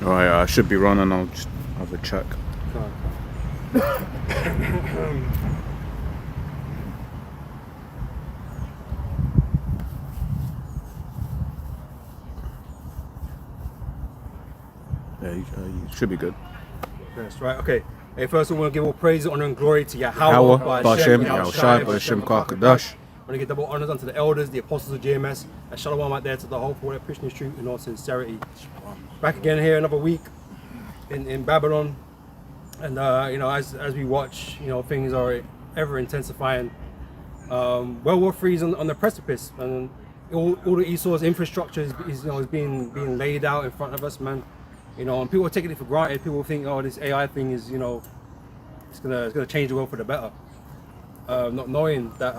Alright, I should be running. I'll just have a check. Yeah, you should be good. That's right. Okay. Hey, first of all, I want to give all praise, honor, and glory to Yahweh, Bashem, Yahushai, Bashem Kakadash. I want to give double honors unto the elders, the apostles of GMS, and shalom out there to the whole for their preaching the truth in all sincerity. Back again here, another week in Babylon, and as we watch, things are ever intensifying. World War III is on the precipice, and all the Esau's infrastructure is being laid out in front of us, man. And people are taking it for granted. People think, oh, this AI thing is, it's gonna change the world for the better. Not knowing that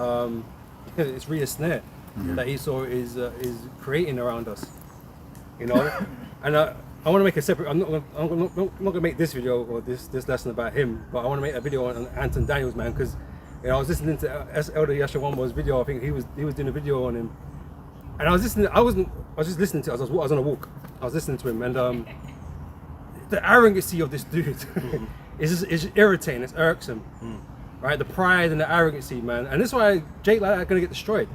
it's really a snare that Esau is creating around us. And I want to make a separate. I'm not gonna make this video or this lesson about him, but I want to make a video on Anton Daniels, man, because I was listening to Elder Yashawamba's video. I think he was doing a video on him, and I was listening. I was just listening to it. I was on a walk. I was listening to him, and the arrogancy of this dude is irritating. It's irksome, right? The pride and the arrogancy, man. And that's why Jake like that are gonna get destroyed.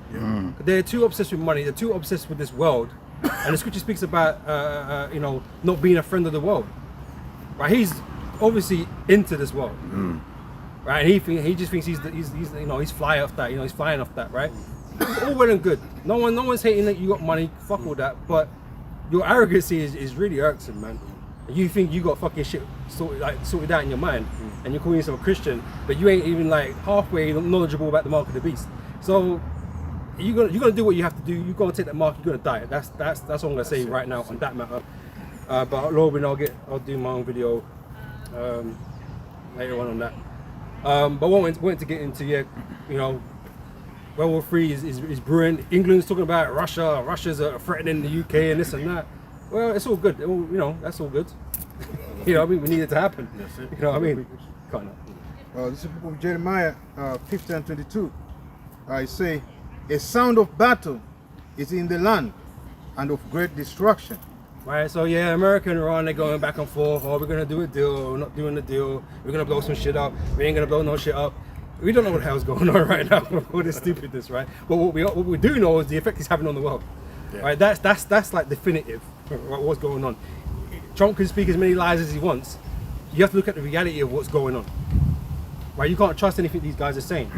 They're too obsessed with money. They're too obsessed with this world. And the scripture speaks about not being a friend of the world, right? He's obviously into this world, right? And he just thinks he's flying off that. He's flying off that, right? All well and good. No one's hating that you got money. Fuck all that. But your arrogancy is really irksome, man. You think you got fucking shit sorted out in your mind, and you're calling yourself a Christian, but you ain't even like halfway knowledgeable about the mark of the beast. So you're gonna do what you have to do. You're gonna take that mark. You're gonna die. That's what I'm gonna say right now on that matter. But Lord, when I'll do my own video later on that. But what I wanted to get into, World War III is brewing. England's talking about Russia. Russia's threatening the UK and this and that. Well, it's all good. That's all good. We need it to happen. You know what I mean? Kind of. This is the book of Jeremiah 50 and 22. I say, a sound of battle is in the land and of great destruction. Right, so America and Iran, they're going back and forth. Oh, we're going to do a deal. We're not doing the deal. We're going to blow some shit up. We ain't going to blow no shit up. We don't know what the hell's going on right now. All this stupidness, right? But what we do know is the effect it's having on the world. Yeah. Right, that's like definitive. What's going on? Trump can speak as many lies as he wants. You have to look at the reality of what's going on. Right, you can't trust anything these guys are saying.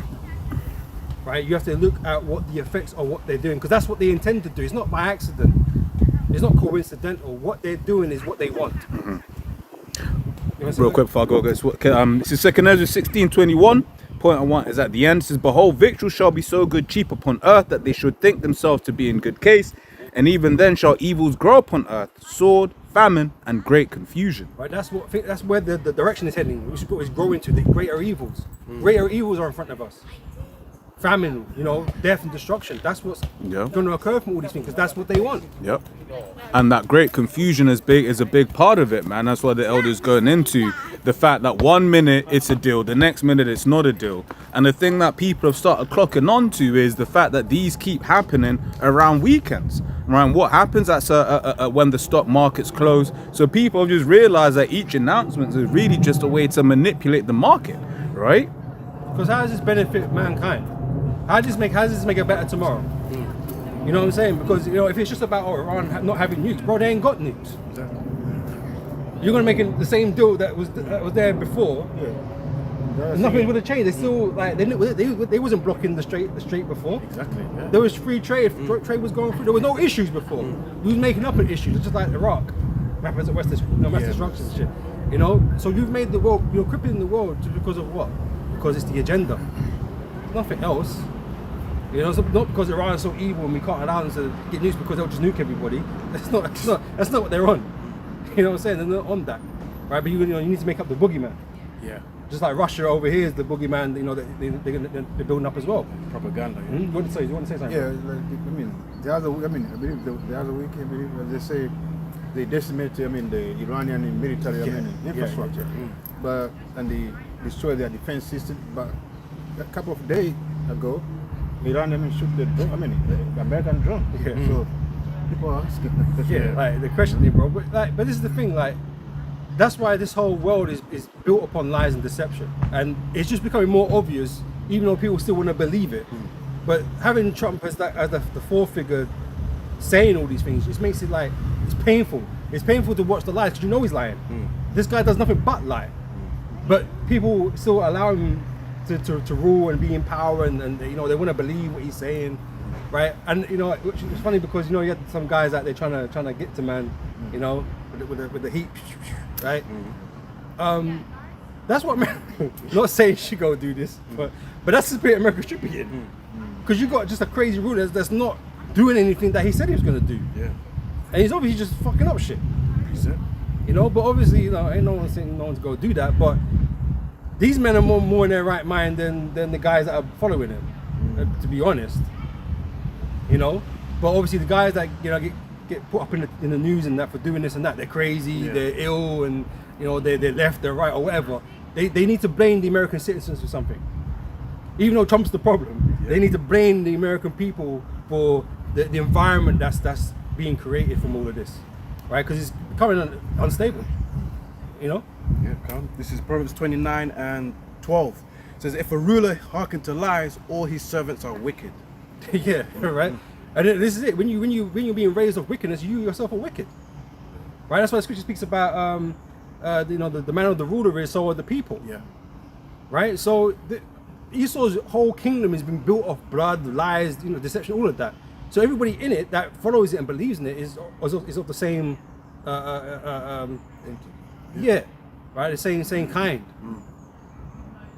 Right, you have to look at what the effects of what they're doing, because that's what they intend to do. It's not by accident. It's not coincidental. What they're doing is what they want. Real quick before I go, guys. This is 2 Ezra 16:21. Point I want is at the end. It says, behold, victuals shall be so good cheap upon earth that they should think themselves to be in good case, and even then shall evils grow upon earth, sword, famine, and great confusion. Right, that's where the direction is heading. It's growing to the greater evils. Greater evils are in front of us. Famine, death and destruction. That's what's going to occur from all these things, because that's what they want. Yep. And that great confusion is a big part of it, man. That's why the elders going into the fact that 1 minute it's a deal, the next minute it's not a deal. And the thing that people have started clocking on to is the fact that these keep happening around weekends. Right? What happens when the stock markets close? So people have just realized that each announcement is really just a way to manipulate the market, right? Because how does this benefit mankind? How does this make it better tomorrow? You know what I'm saying? Because if it's just about Iran not having nukes, bro, they ain't got nukes. You're gonna make the same deal that was there before. Nothing would have changed. They still they wasn't blocking the strait before. Exactly. Yeah. There was free trade. Trade was going through. There was no issues before. We was making up an issue, just like Iraq, mass destruction and shit. So you've made the world, you're crippling the world just because of what? Because it's the agenda. Nothing else. So not because Iran is so evil and we can't allow them to get nukes because they'll just nuke everybody. That's not what they're on. You know what I'm saying? They're not on that, right? But you need to make up the boogeyman. Yeah. Just like Russia over here is the boogeyman. That they're building up as well. Propaganda. You want to say something? Yeah. The other week, they say they decimated. The Iranian military infrastructure, and they destroy their defense system. But a couple of days ago, Iran shoot the American drone. So Well, that's Yeah, like the questioning, bro. But this is the thing, like that's why this whole world is built upon lies and deception, and it's just becoming more obvious, even though people still want to believe it. But having Trump as the fourth figure saying all these things just makes it like it's painful. It's painful to watch the lies because you know he's lying. This guy does nothing but lie, but people still allow him to rule and be in power, and you know they want to believe what he's saying. Right, and you know, which is funny because you know you had some guys out there trying to get to man, you know, with the heat, right? That's what not saying you should go do this, but that's the spirit America should be in, because you got just a crazy ruler that's not doing anything that he said he was gonna do, and he's obviously just fucking up shit, you know. But obviously, you know, ain't no one saying no one's gonna do that, but these men are more in their right mind than the guys that are following him, to be honest. You know, but obviously the guys that you know get put up in the news and that for doing this and that, they're crazy, they're ill, and you know they're left, they're right, or whatever. They need to blame the American citizens for something. Even though Trump's the problem, they need to blame the American people for the environment that's being created from all of this, right? Because it's becoming unstable. You know. Yeah, come. This is Proverbs 29:12. It says, "If a ruler hearken to lies, all his servants are wicked." Yeah, right. And this is it. When you're being raised of wickedness, you yourself are wicked. Right. That's why the scripture speaks about you know the man of the ruler is so are the people. Yeah. Right. So Esau's whole kingdom has been built of blood, lies, you know, deception, all of that. So everybody in it that follows it and believes in it is of the same. Yeah. Right. The same kind.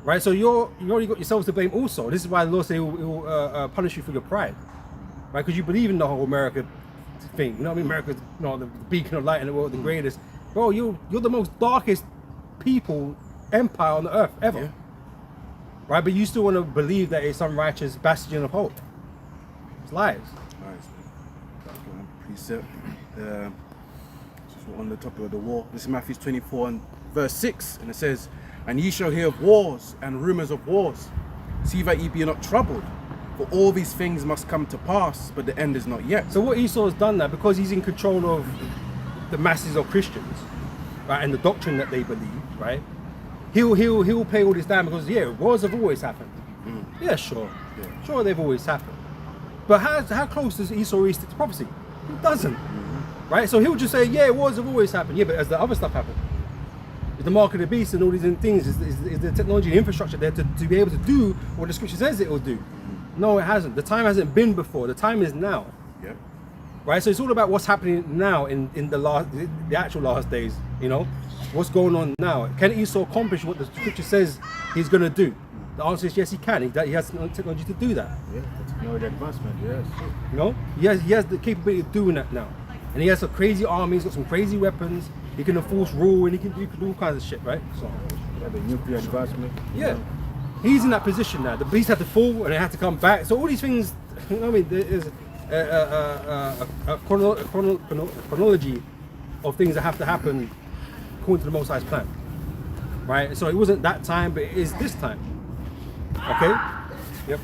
Right, so you already got yourselves to blame also. This is why the Lord says he will punish you for your pride. Right, because you believe in the whole America thing. You know what I mean? America's, you know, the beacon of light in the world, the greatest. Bro, you're the most darkest empire on the earth ever. Yeah. Right, but you still want to believe that it's some righteous bastion of hope. It's lies. Nice, man. Precept. On the topic of the war. This is Matthew 24 and verse 6, and it says, "And ye shall hear of wars and rumors of wars. See that ye be not troubled, for all these things must come to pass, but the end is not yet." So what Esau has done now, because he's in control of the masses of Christians, right, and the doctrine that they believe, right, he'll pay all this down because wars have always happened. Yeah, sure, sure they've always happened. But how close does Esau really stick to prophecy? He doesn't, right? So he'll just say, wars have always happened. Yeah, but as the other stuff happened. The mark of the beast and all these things is the technology and infrastructure there to be able to do what the scripture says it will do. No, it hasn't. The time hasn't been before. The time is now. Yeah. Right. So it's all about what's happening now in the actual last days. You know, what's going on now. Can Esau accomplish what the scripture says he's going to do? The answer is yes, he can. He has technology to do that. Yeah, technology advancement. Yes. You know, he has the capability of doing that now, and he has a crazy army. He's got some crazy weapons. He can enforce rule, and he can do all kinds of shit, right? So, the nuclear advancement. Yeah, he's in that position now. The beast had to fall, and it had to come back. So all these things, you know what I mean? There is a chronology of things that have to happen according to the Most High's plan, right? So it wasn't that time, but it is this time. Okay. Yep.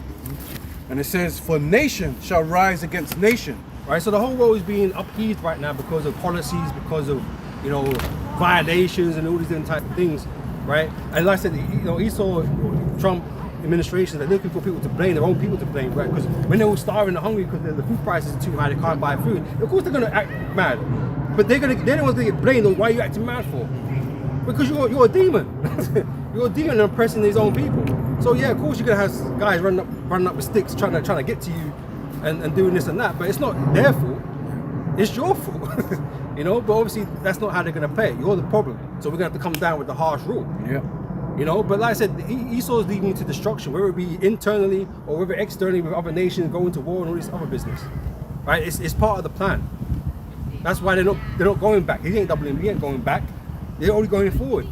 And it says, "For nation shall rise against nation." Right. So the whole world is being upheaved right now because of policies, because of violations and all these different type of things, right? And like I said, Esau, Trump administration, they're looking for people to blame, their own people to blame, right? Because when they're all starving and hungry because the food prices are too high, they can't buy food. Of course they're gonna act mad, but they're the ones gonna get blamed on why you acting mad for, because you're a demon. You're a demon and oppressing these own people. So yeah, of course you're gonna have guys running up with sticks trying to get to you and doing this and that, but it's not their fault. It's your fault. But obviously that's not how they're gonna play it. You're the problem. So we're gonna have to come down with the harsh rule. Yeah. But like I said, Esau is leading to destruction, whether it be internally or whether externally with other nations going to war and all this other business. Right? It's part of the plan. That's why they're not going back. He ain't doubling, he ain't going back. They're only going forward.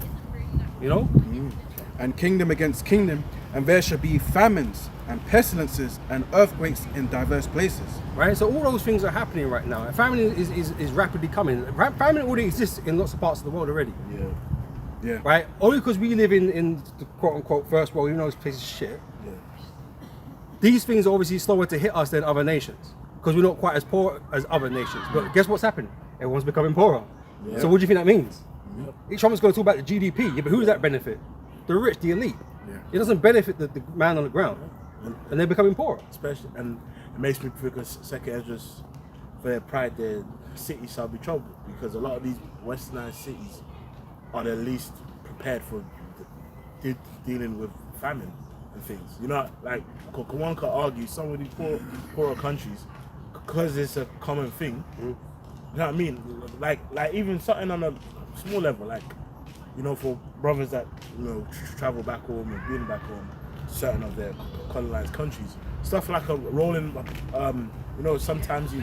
And kingdom against kingdom, and there shall be famines and pestilences and earthquakes in diverse places. Right, so all those things are happening right now. Famine is rapidly coming. Famine already exists in lots of parts of the world already. Yeah. Right, only because we live in the quote unquote first world, this place is shit. Yeah. These things are obviously slower to hit us than other nations because we're not quite as poor as other nations. But guess what's happened? Everyone's becoming poorer. So what do you think that means? Trump's going to talk about the GDP, yeah, but who does that benefit? The rich, the elite. It doesn't benefit the man on the ground, and they're becoming poorer. Especially, and it makes me feel because Second Esdras, for their pride, their cities shall be troubled, because a lot of these westernized cities are the least prepared for dealing with famine and things. You know, like one could argue some of these poorer countries, because it's a common thing. You know what I mean? Like even something on a small level, like, you know, for brothers that, you know, travel back home and been back home, certain of their colonized countries, stuff like a rolling, you know, sometimes you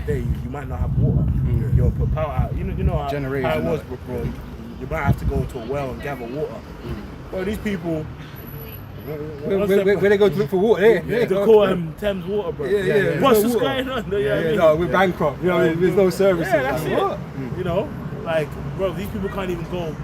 might not have water. Your power out, you know how it was, bro. You might have to go to a well and gather water. Well, these people, Where they go to look for water? they call Thames Water, bro. Yeah. What's There's no going water. on? You know what I mean? No, we're bankrupt. You know, there's no services. Yeah, that's Like, it. what? You know, like, bro, these people can't even go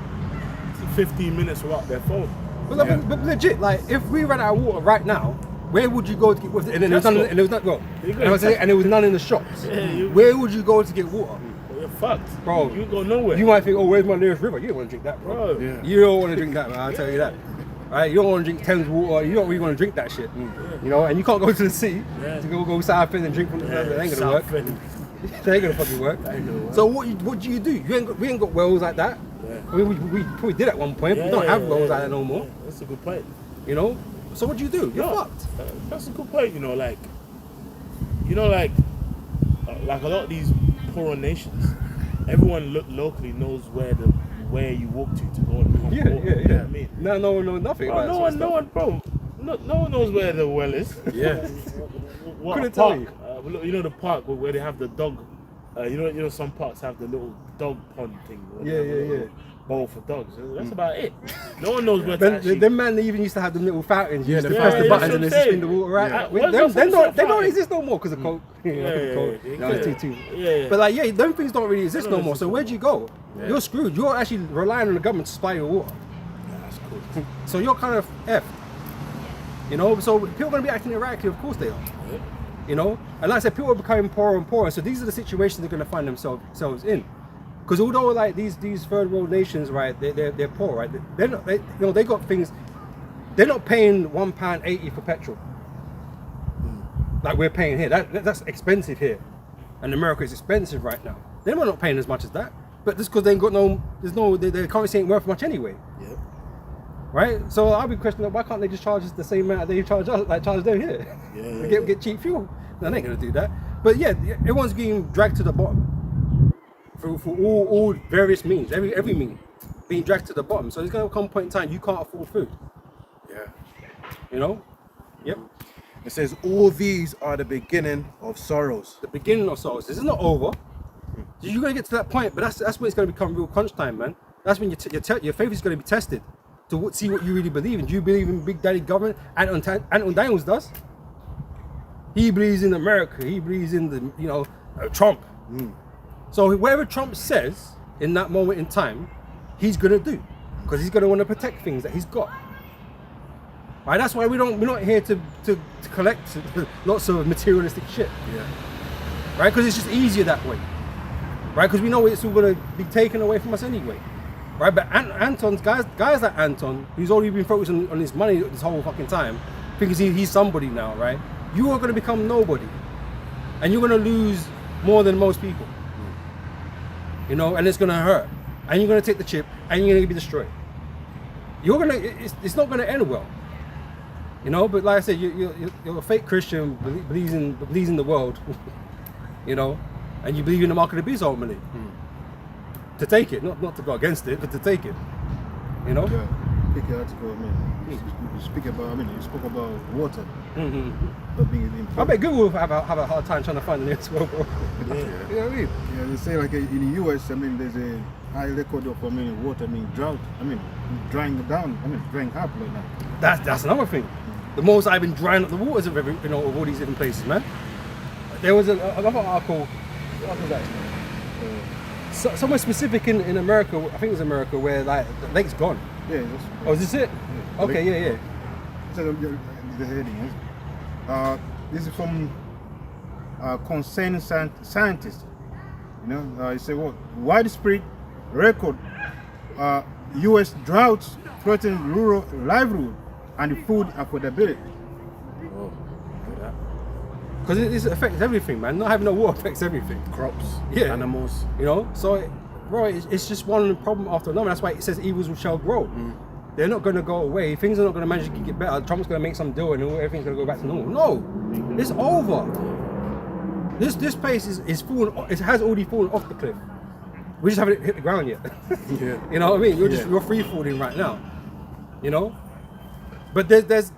15 minutes without their phone. But legit, like, if we ran out of water right now, where would you go to get water? And then there was none, and there was not, well, and there was none in the shops. Where would you go to get water? You're fucked, Bro. You go nowhere. You might think, oh, where's my nearest river? You don't want to drink that, bro. Bro. You don't want to drink that, man. I'll tell you that. Right? You don't want to drink Thames water. You don't really want to drink that shit. You know, and you can't go to the city to go south end and drink from the river. That ain't gonna work. That ain't gonna fucking work. So what do you do? We ain't got wells like that. I mean, we probably did at one point. But we don't have wells like that no more. That's a good point. You know. So what do you do? You're No, fucked. That's a good point. You know, like a lot of these poorer nations, everyone locally knows where you walk to go and pump water. You know what I mean? No one knows nothing about that No one, bro. No one knows where the well is. Yeah. What Couldn't park? tell you. You know the park where they have the dog. You know some parks have the little dog pond thing. where they have a little bowl for dogs. That's about it. No one knows where to actually. Them man, they even used to have the little fountains. You used to the press the fountains. buttons and That's then what I'm spin the water right. saying. With Yeah. them, What's they don't fountain? exist no more because of cold. Too. Yeah. But like, them things don't really exist no more. So where'd you go? You're screwed. You're actually relying on the government to supply your water. That's cool. So you're kind of effed. You know, so people are going to be acting erratically, of course they are. You know, and like I said, people are becoming poorer and poorer. So these are the situations they're going to find themselves in. Because although like these third world nations, right, they're poor, right? They're not, they got things. They're not paying £1.80 for petrol, like we're paying here. That's expensive here, and America is expensive right now. They're not paying as much as that, but just because they ain't got their currency ain't worth much anyway. Yeah. Right? So I'll be questioning why can't they just charge us the same amount they charge us, like charge them here? Get cheap fuel. No, they ain't gonna do that. But yeah, everyone's being dragged to the bottom for all various means, every mean being dragged to the bottom. So there's gonna come a point in time you can't afford food. Yeah. You know? Yep. It says all these are the beginning of sorrows. The beginning of sorrows. This is not over. You're gonna get to that point, but that's when it's gonna become real crunch time, man. That's when your faith is gonna be tested to see what you really believe in. Do you believe in Big Daddy government? Anton Daniels does. He believes in America. He believes in Trump. So whatever Trump says in that moment in time, he's gonna do, because he's gonna want to protect things that he's got. Right? That's why we're not here to collect lots of materialistic shit. Yeah. Right? Because it's just easier that way. Right? Because we know it's all gonna be taken away from us anyway. Right? But Anton's guys like Anton, who's already been focusing on his money this whole fucking time, thinking he's somebody now, right? You are gonna become nobody, and you're gonna lose more than most people. You know, and it's gonna hurt, and you're gonna take the chip, and you're gonna be destroyed. It's not gonna end well. You know, but like I said, you're a fake Christian, believes in the world. You know, and you believe in the mark of the beast ultimately. To take it, not to go against it, but to take it. You know. Yeah. Pick your article. You spoke about water. But being important. I bet Google will have a hard time trying to find the next world war. Yeah. You know what I mean? Yeah, they say like in the US, there's a high record of water, drought. Drying down. Drying up like that. That's another thing. The most I've been drying up the waters of of all these different places, man. There was another article. What was that? Somewhere specific in America. I think it was America where like the lake's gone. Yeah. Oh, is this it? Yeah. Okay, yeah. So the heading is. This is from concerned scientists. You know, he said what widespread record U.S. droughts threaten rural livelihood and food affordability. Because it affects everything, man. Not having no water affects everything. Crops, Yeah. animals. You know, so bro, it's just one problem after another. That's why it says evils shall grow. They're not going to go away. Things are not going to magically get better. Trump's going to make some deal and everything's going to go back to normal. No, it's over. This place is falling. It has already fallen off the cliff. We just haven't hit the ground yet. Yeah. You know what I mean? You're free falling right now. You know, but there's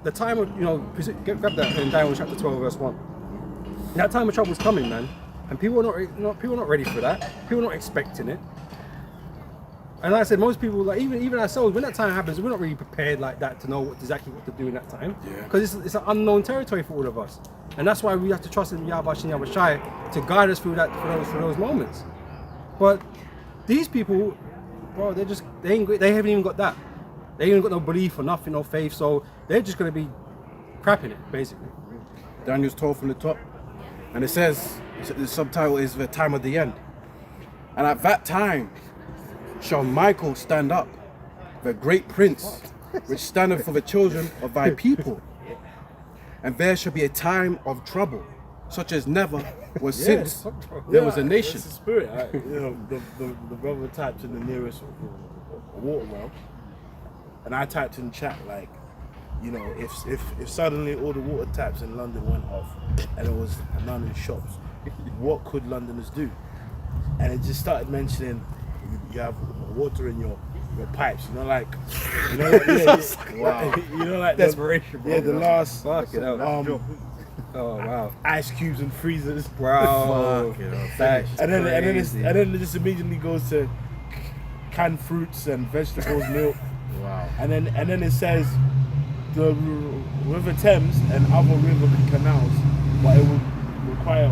the time of, you know, grab that in Daniel chapter 12 verse 1. That time of trouble is coming, man, and people are not ready for that. People are not expecting it. And like I said, most people, like even ourselves, when that time happens, we're not really prepared like that to know exactly what to do in that time. Yeah. Because it's an unknown territory for all of us, and that's why we have to trust in Yahweh and Yahweh Shai to guide us through that for those moments. But these people, bro, they haven't even got that. They ain't even got no belief or nothing, no faith, so they're just gonna be crapping it, basically. Daniel's 12 from the top, and it says, the subtitle is the time of the end. And at that time shall Michael stand up, the great prince, which standeth for the children of thy people. And there shall be a time of trouble, such as never was since there was a nation. It's the spirit. You know, the brother typed in the nearest water well, and I typed in chat like, you know, if suddenly all the water taps in London went off and it was none in the shops, what could Londoners do? And it just started mentioning you have water in your pipes, you know, like you know, like Desperation, bro. the last Fuck it out. Oh wow. ice cubes and freezers, Bro. That and then crazy. it just immediately goes to canned fruits and vegetables, milk. Wow. And then it says the River Thames and other river canals, but it would require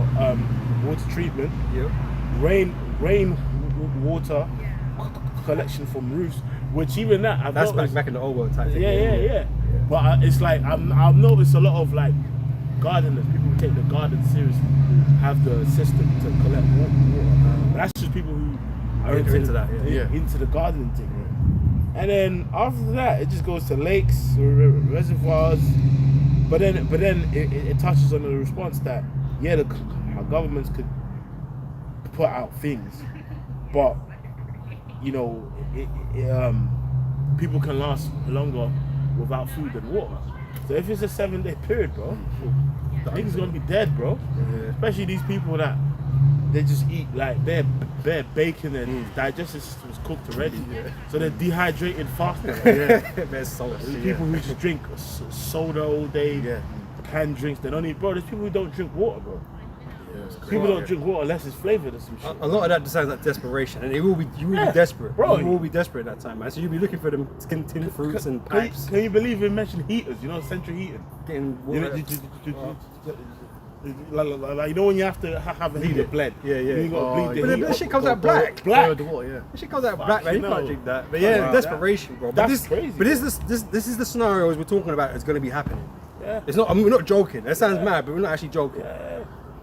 water treatment, Yep. rain water collection from roofs, which even that I've That's noticed, back in the old world type thing. yeah. But it's like I've noticed a lot of like gardeners, people who take the garden seriously, have the system to collect water. But that's just people who are Into that, into the gardening thing. And then after that, it just goes to lakes, reservoirs. But then it touches on the response that our governments could put out things, but you know, people can last longer without food and water. So if it's a 7-day period, bro, niggas gonna be dead, bro. Especially these people that they just eat like bare bacon and digestive system is cooked already, so they're dehydrated faster. There's so much. People who just drink soda all day, canned drinks. They don't eat, bro. There's people who don't drink water, bro. People don't drink water unless it's flavored or some shit. A lot of that just sounds like desperation, and you will be desperate, Bro. You will be desperate at that time, man. So you'll be looking for them tin fruits and pipes, Can you believe we mentioned heaters? You know, central heating. getting You water. know, like you know when you have to have a heater blend. Yeah. You gotta bleed the But heat that up. shit comes out black. Black. The water, yeah. That shit comes out black, man. You Fucking can't hell. drink that. But yeah, Wow. desperation, bro. But That's this, crazy, But this is the scenarios we're talking about. Is going to be happening. Yeah. It's not. I mean, we're not joking. That sounds mad, but we're not actually joking.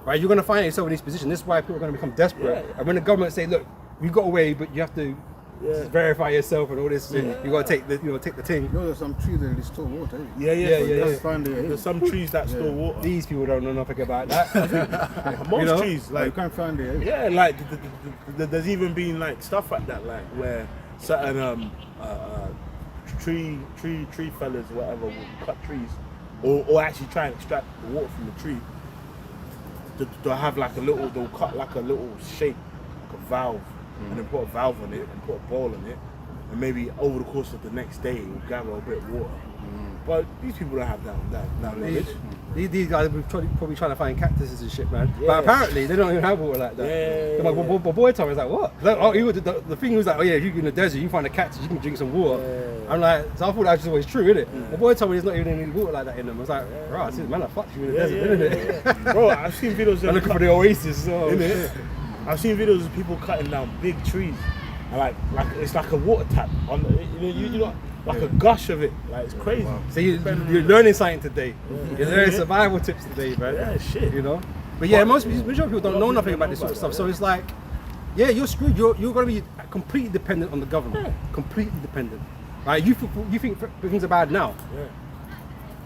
Right? You're going to find yourself in this position. This is why people are going to become desperate. Yeah. And when the government say, "Look, we got away, but you have to verify yourself and all this. You got to take the thing." You know, there's some trees that restore water. Eh? Yeah. Just find the There's some trees that store water. These people don't know nothing about that. Most you know? trees, like you like can't find the yeah, like there's even been like stuff like that, like where certain tree fellas, whatever, will cut trees, or actually try and extract the water from the tree. To have like they'll cut like a little shape, like a valve, and then put a valve on it and put a bowl on it, and maybe over the course of the next day it will gather a bit of water. But these people don't have that knowledge. These guys are probably trying to find cactuses and shit, man. Yeah. But apparently they don't even have water like that. Yeah. So my boy told me, I was like, what? Like, the thing was like, oh yeah, if you're in the desert, you find a cactus, you can drink some water. Yeah. I'm like, so I thought that was always true, innit? My boy told me there's not even any water like that in them. I was like, right, see, man, I fucked you in the desert, innit? Bro, I've seen videos I'm of looking for the oasis. Oh, innit? shit. I've seen videos of people cutting down big trees, and like it's like a water tap on you know like a gush of it, like it's crazy. So you're learning something today. You're learning survival tips today, man. Yeah, shit. You know? But yeah, majority of people don't know nothing about this sort of stuff. So it's like, yeah, you're screwed. You're going to be completely dependent on the government. Completely dependent. Right? You think things are bad now. Yeah.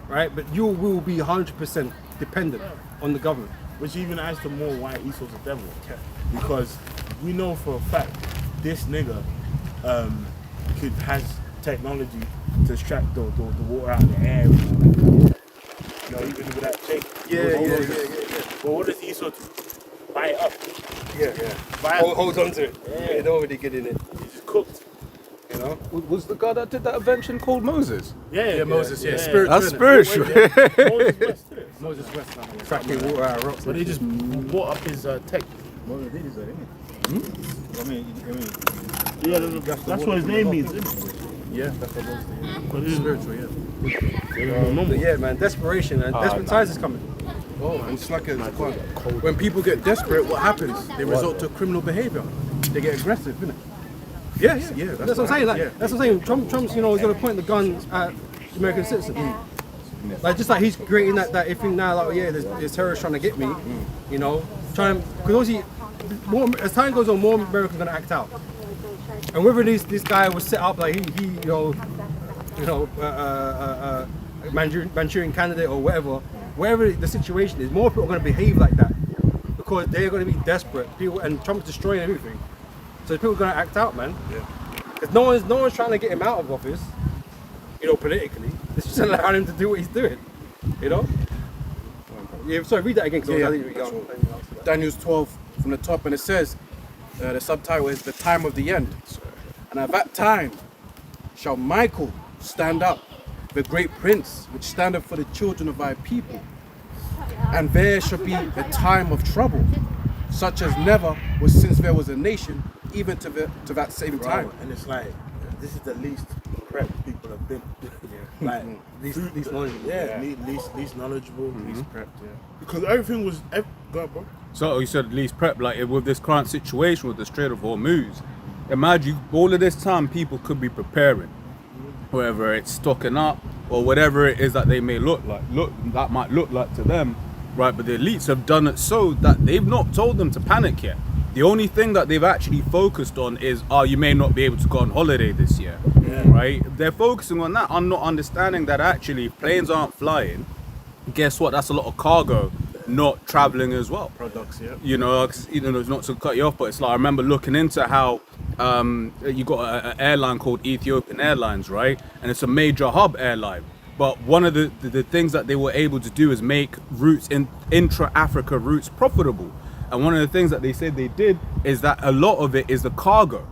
Right? But you will be 100% dependent on the government. Which even adds to more why Esau's a devil. Because we know for a fact this nigga has technology to extract the water out of the air. You know, even with that chain. Yeah. But what does Esau do? Buy it up. Yeah. Buy it up. Hold on to it. Yeah. They don't really get in it. It's just cooked. You know? Was the guy that did that invention called Moses? Yeah, Moses, yeah. Spiritual. That's spiritual. Moses West, yeah. Moses West. Cracking water out of rocks. But they just bought up his tech. Moses did that, innit? I mean, Yeah, that's what his name means, isn't it? Yeah, that's what Moses did. But it's Spiritual, yeah. But yeah, man, desperation and desperate times is coming. Oh, and it's like when people get desperate, what happens? They resort to criminal behavior. They get aggressive, innit? Yeah. That's That's what I'm saying. Like, yeah. that's what I'm saying. Trump's, you know, he's gonna point the gun at American citizens. Like just like he's creating that thing now. Like, yeah, there's terrorists trying to get me. You know, because obviously, more as time goes on, more Americans are gonna act out. And whether this guy was set up like he Manchurian candidate or whatever the situation is, more people are gonna behave like that because they're gonna be desperate. People and Trump's destroying everything. So people are gonna act out, man. Yeah. Because no one's trying to get him out of office, you know, politically. It's just allowing him to do what he's doing, you know. Yeah. Sorry, read that again. Cause I think we go. Daniel 12 from the top, and it says, the subtitle is "The Time of the End." And at that time shall Michael stand up, the great prince, which standeth for the children of thy people. And there shall be a time of trouble, such as never was since there was a nation, even to that same time. And it's like, this is the least prepped people have been. Like, Least knowledgeable. least knowledgeable, least Prepped, yeah. because everything was. Go on, bro. So you said at least prep, like with this current situation with the Strait of Hormuz. Imagine all of this time people could be preparing, whether it's stocking up or whatever it is that they may that might look like to them, right? But the elites have done it so that they've not told them to panic yet. The only thing that they've actually focused on is, you may not be able to go on holiday this year, right? They're focusing on that. I'm not understanding that actually if planes aren't flying, guess what? That's a lot of cargo not traveling as well. Products, yeah. You know, it's not to cut you off, but it's like I remember looking into how you got an airline called Ethiopian Airlines, right? And it's a major hub airline. But one of the things that they were able to do is make routes intra-Africa routes profitable. And one of the things that they said they did is that a lot of it is the cargo,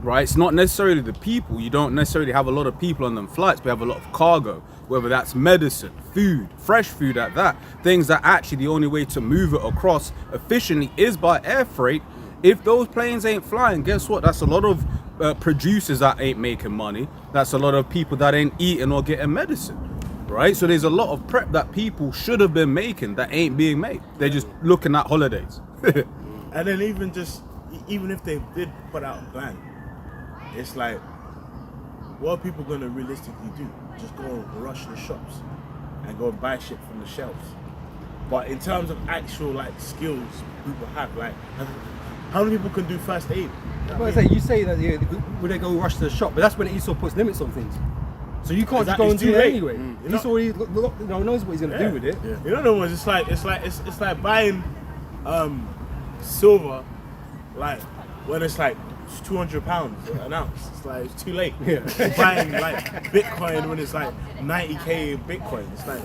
right? It's not necessarily the people. You don't necessarily have a lot of people on them flights, but you have a lot of cargo, whether that's medicine, food, fresh food at that. Things that actually the only way to move it across efficiently is by air freight. If those planes ain't flying, guess what? That's a lot of producers that ain't making money. That's a lot of people that ain't eating or getting medicine, right? So there's a lot of prep that people should have been making that ain't being made. They're just looking at holidays. And then even if they did put out a plan, it's like, what are people going to realistically do? Just go and rush the shops and go and buy shit from the shelves. But in terms of actual like skills people have, like how many people can do first aid? Well, you say that would they go rush to the shop, but that's when Esau puts limits on things. So you can't just go and do it anyway. Esau already knows what he's going to do with it. Yeah. You know the ones. It's like buying silver, like when it's like £200 an ounce. It's like it's too late. Yeah. Buying like Bitcoin when it's like 90k Bitcoin. It's like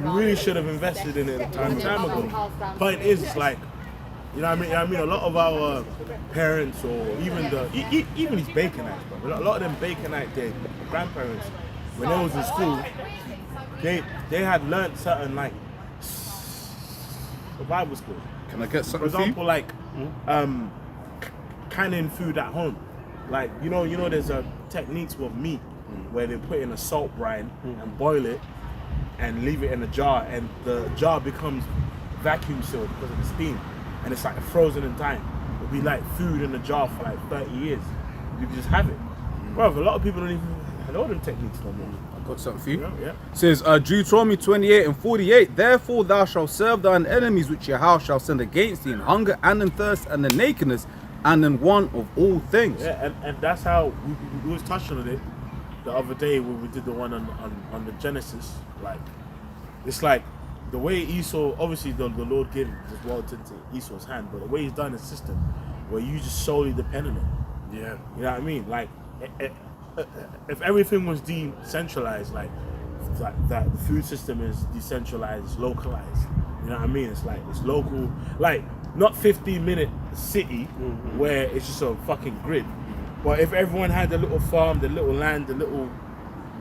you really should have invested in it a time ago. Point is, it's like, you know what I mean? A lot of our parents or even these Baconites, bro. A lot of them Baconite, their grandparents, when they was in school, they had learnt certain like survival skills. Can I get For something for you? example, like canning food at home. Like you know, there's techniques with meat where they put in a salt brine and boil it and leave it in a jar, and the jar becomes vacuum sealed because of the steam, and it's like frozen in time. It'll be like food in a jar for like 30 years. You can just have it. Bro, a lot of people don't even know them techniques no more. got something for you. Yeah, yeah. Says Deuteronomy 28 and 48. Therefore thou shalt serve thine enemies which your house shall send against thee in hunger and in thirst and in nakedness and in want of all things. Yeah, and that's how we was touching on it the other day when we did the one on the Genesis. Like, it's like the way Esau, obviously the Lord gave this world into Esau's hand, but the way he's done his system, where you just solely depend on it. Yeah. You know what I mean? Like, if everything was decentralized, like that the food system is decentralized, it's localized. You know what I mean? It's like it's local, like not 15-minute city where it's just a fucking grid. But if everyone had the little farm, the little land, the little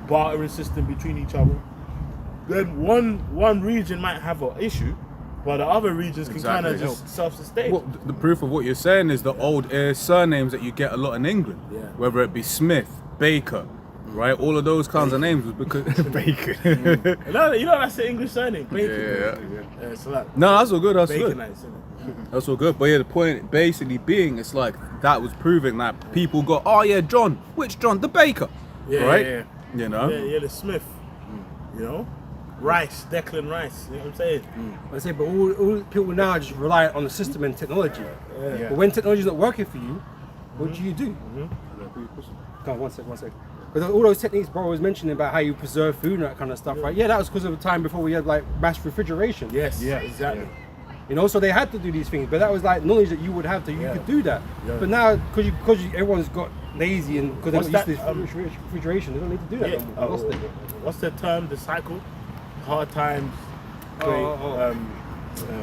bartering system between each other, then one region might have an issue, but the other regions can kind of Exactly. just self-sustain. Well, the proof of what you're saying is the old surnames that you get a lot in England. Yeah. Whether it be Smith, Baker, right? All of those kinds of names was because Baker. You know that's the English surname, Bacon. Yeah. It's like No, that's all good. That's good. Baconites, isn't it? That's all good. But yeah, the point basically being, it's like that was proving that people got, oh yeah, John. Which John? The Baker. Yeah, right? yeah, You know? yeah, the Smith. You know, Rice, Declan Rice. You know what I'm saying? I say, but all people now just rely on the system and technology. Yeah. But when technology's not working for you, what do you do? Come on, one sec. Because all those techniques bro was mentioning about how you preserve food and that kind of stuff, right? Yeah, that was because of the time before we had like mass refrigeration. Yes. Yeah. Exactly. You know, so they had to do these things, but that was like knowledge that you would have to, you could do that. Yeah. But now, because everyone's got lazy and because What's they're not that, used to this refrigeration, they don't need to do that Yeah. no more. They lost it. What's the term? The cycle. Hard times. Create,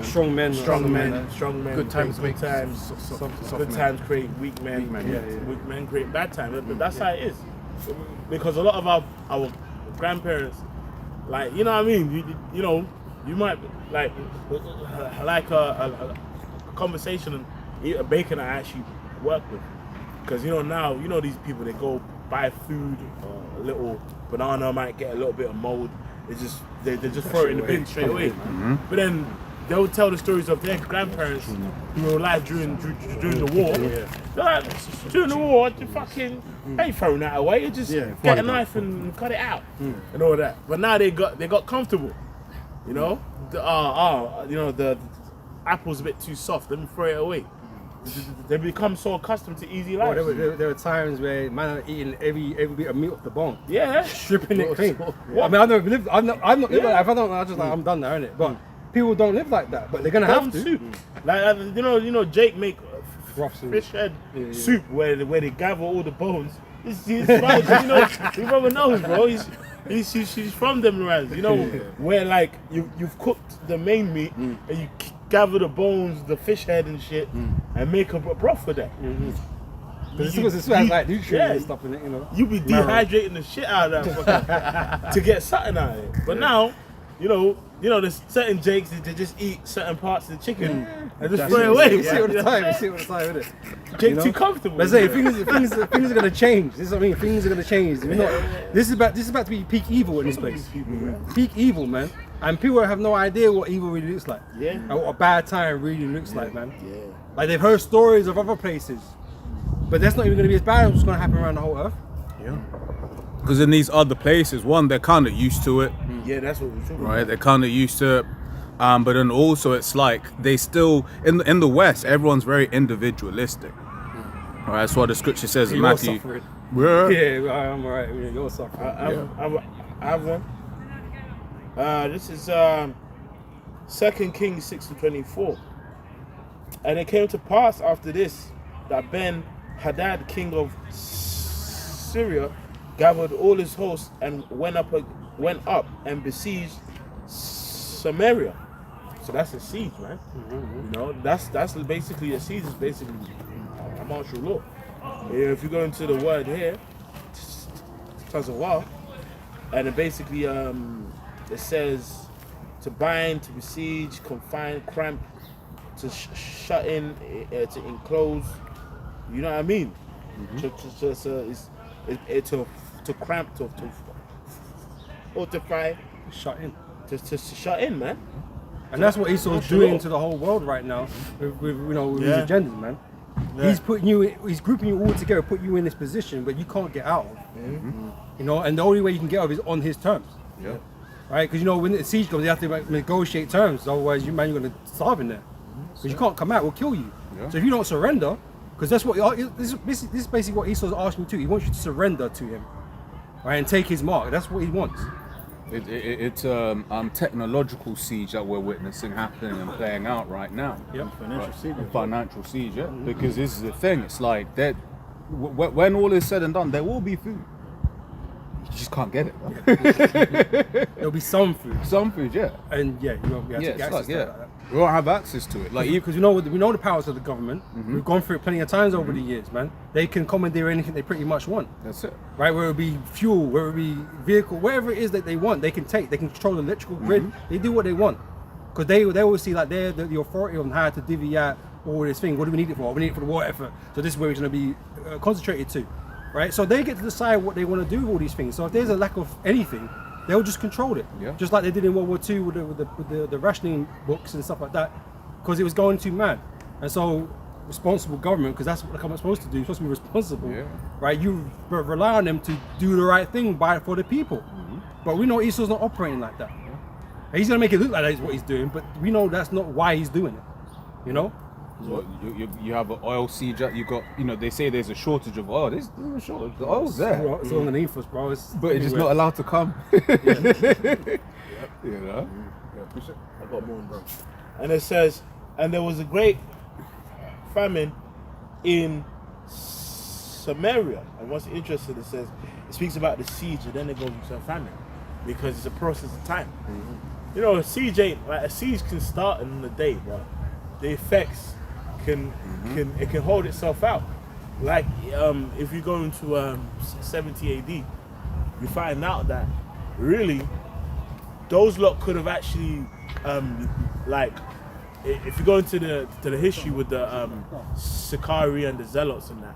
Strong men. strong men. Good times create make good times. soft Good men. times create weak men. Weak men, yeah. Weak men create bad times. But that's how it is. Because a lot of our grandparents, like, you know what I mean. You know, you might like a conversation and a bacon I actually work with. Because you know now, you know these people, they go buy food, a little banana might get a little bit of mold. They just throw it in the bin straight away. But then they'll tell the stories of their grandparents who were alive during the war. They're like, during the war, you fucking ain't throwing that away. You just get a knife and cut it out and all that. But now they got comfortable. You know, you know the apple's a bit too soft. Let me throw it away. They become so accustomed to easy life. There were times where man are eating every bit of meat off the bone, Yeah. stripping it clean. I mean, I've never lived. I've not lived like that. If I don't, I just like I'm done now, innit? But people don't live like that. But they're gonna have to. Soup. Like you know, Jake make Rough soup. fish head soup where they gather all the bones. He's right, you know, your brother knows, bro. She's from them lands, you know, where like you've cooked the main meat and you gather the bones, the fish head and shit, and make a broth for that. Because it's has like nutrients and stuff in it, you know. You be dehydrating the shit out of that fucking, to get something out of it. But now, you know, there's certain Jakes that they just eat certain parts of the chicken and just throw it away. You see all the time, innit? Jake too comfortable. Let's say things are gonna change. This is what I mean. Things are gonna change. You know, this is about to be peak evil in this place. Peak evil, man. And people have no idea what evil really looks like. Yeah. And what a bad time really looks like, man. Yeah. Like they've heard stories of other places, but that's not even gonna be as bad as what's gonna happen around the whole earth. Yeah. Because in these other places, one, they're kind of used to it, Yeah, that's what we're talking right? They're kind of used to it. But then also it's like they still, in the West, everyone's very individualistic. Right, that's what the scripture says in You're Matthew. suffering. Yeah. Yeah, I'm alright. You're suffering. I have one. This is 2 Kings 6:24. And it came to pass after this that Ben-Hadad, king of Syria, gathered all his hosts and went up and besieged Samaria. So that's a siege, man. You know, that's basically a siege. Is basically a martial law. If you go into the word here, Tazawah, and it basically it says to bind, to besiege, confine, cramp, to shut in, to enclose. You know what I mean? To cramp, to fortify, Shut in. to shut in, man. And that's what Esau's doing to the whole world right now with his agendas, man. He's putting you, he's grouping you all together, put you in this position, but you can't get out of. You know, and the only way you can get out of is on his terms. Yeah. Right? Because you know when the siege comes, they have to like, negotiate terms. Otherwise, you're gonna starve in there. Because you can't come out, we'll kill you. Yeah. So if you don't surrender, because that's what this is basically what Esau's asking you to. He wants you to surrender to him, right, and take his mark. That's what he wants. It's technological siege that we're witnessing happening and playing out right now. Yep. Financial siege. Financial siege, yeah. Because this is the thing. It's like that. When all is said and done, there will be food. You just can't get it. Bro. There'll be some food, Some food, yeah. and yeah, you won't be able to Yeah, get it's access like, to yeah. that. We won't have access to it. Like, Because we know the powers of the government. We've gone through it plenty of times over the years, man. They can commandeer anything they pretty much want. that's it. Right, whether it be fuel, whether it be vehicle, whatever it is that they want, they can take. They can control the electrical grid. They do what they want, because they always see like they're the authority on how to divvy out all this thing. What do we need it for? We need it for the war effort. So this is where it's going to be concentrated to, right? So they get to decide what they want to do with all these things. So if there's a lack of anything, they'll just control it, Yeah. just like they did in World War II with the rationing books and stuff like that, because it was going too mad. And so responsible government, because that's what the government's supposed to do, supposed to be responsible, Yeah. right? You rely on them to do the right thing for the people. But we know Esau's not operating like that. He's gonna make it look like that is what he's doing, but we know that's not why he's doing it. You know? So you have an oil siege. You got, they say there's a shortage of oil. There's a shortage. The oil's there, It's underneath us, bro. but it's just not allowed to come. You know. I got more, bro. And it says, and there was a great famine in Samaria. And what's interesting, it says, it speaks about the siege and then it goes into a famine because it's a process of time. You know, a siege ain't like a siege can start in the day, bro. The effects can hold itself out. Like if you go into 70 AD, you find out that really those lot could have actually like if you go into the history with the Sicarii and the Zealots and that,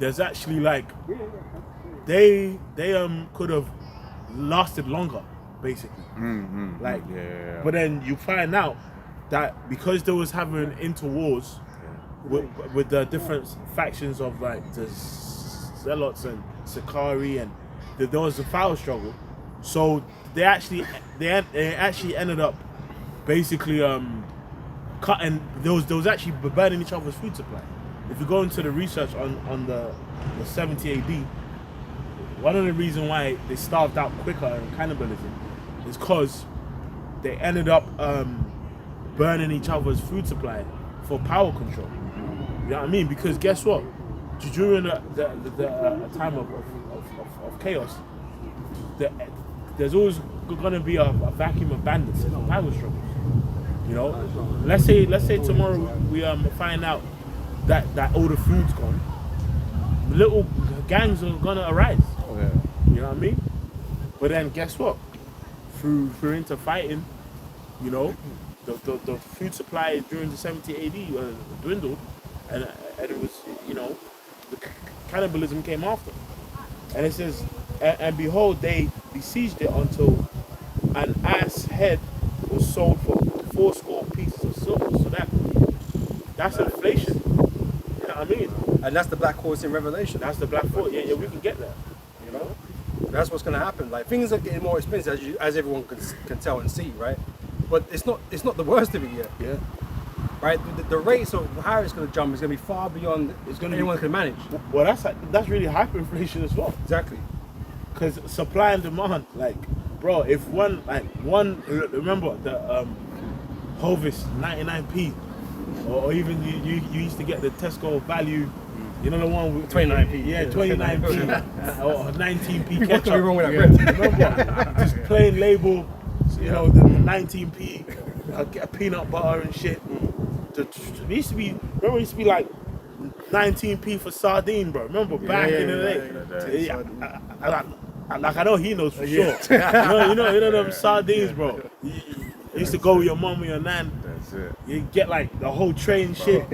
there's actually like they could have lasted longer, basically. Like, Yeah. but then you find out that because they was having interwars with the different factions of like the Zealots and Sicarii, and there was a power struggle, so they actually ended up basically cutting. There was actually burning each other's food supply. If you go into the research on the 70 AD, one of the reasons why they starved out quicker in cannibalism is because they ended up burning each other's food supply for power control. You know what I mean? Because guess what? During the time of chaos, there's always going to be a vacuum of bandits and power struggles. You know, let's say tomorrow we find out that all the food's gone. Little gangs are gonna arise. Oh, yeah. You know what I mean? But then guess what? Through into fighting, you know, the food supply during the 70 AD dwindled, and it was, you know, the cannibalism came after. And it says, and behold, they besieged it until an ass head was sold for 80 pieces of silver. So that's inflation. You know what I mean? And that's the black horse in Revelation. That's the black foot. Yeah, we can get there. You know? That's what's going to happen. Like, things are getting more expensive, as everyone can tell and see, right? But it's not the worst of it yet, Yeah. right? The rates of how it's going to jump is going to be far beyond anyone can manage. Well, that's really hyperinflation as well. Exactly. Because supply and demand, like, bro, if one remember the Hovis 99p, or even you used to get the Tesco value, you know, the one with 29p. Yeah, 29p or 19p What could be ketchup. wrong with that bread? Remember, just plain label, you know, the 19p, get a peanut butter and shit. It used to be, remember, it used to be like 19p for sardine, bro. Remember back in the day? Yeah, like I know he knows for sure. You know them sardines, bro. You used to go with your mom or your nan. That's it. You get like the whole tray and shit.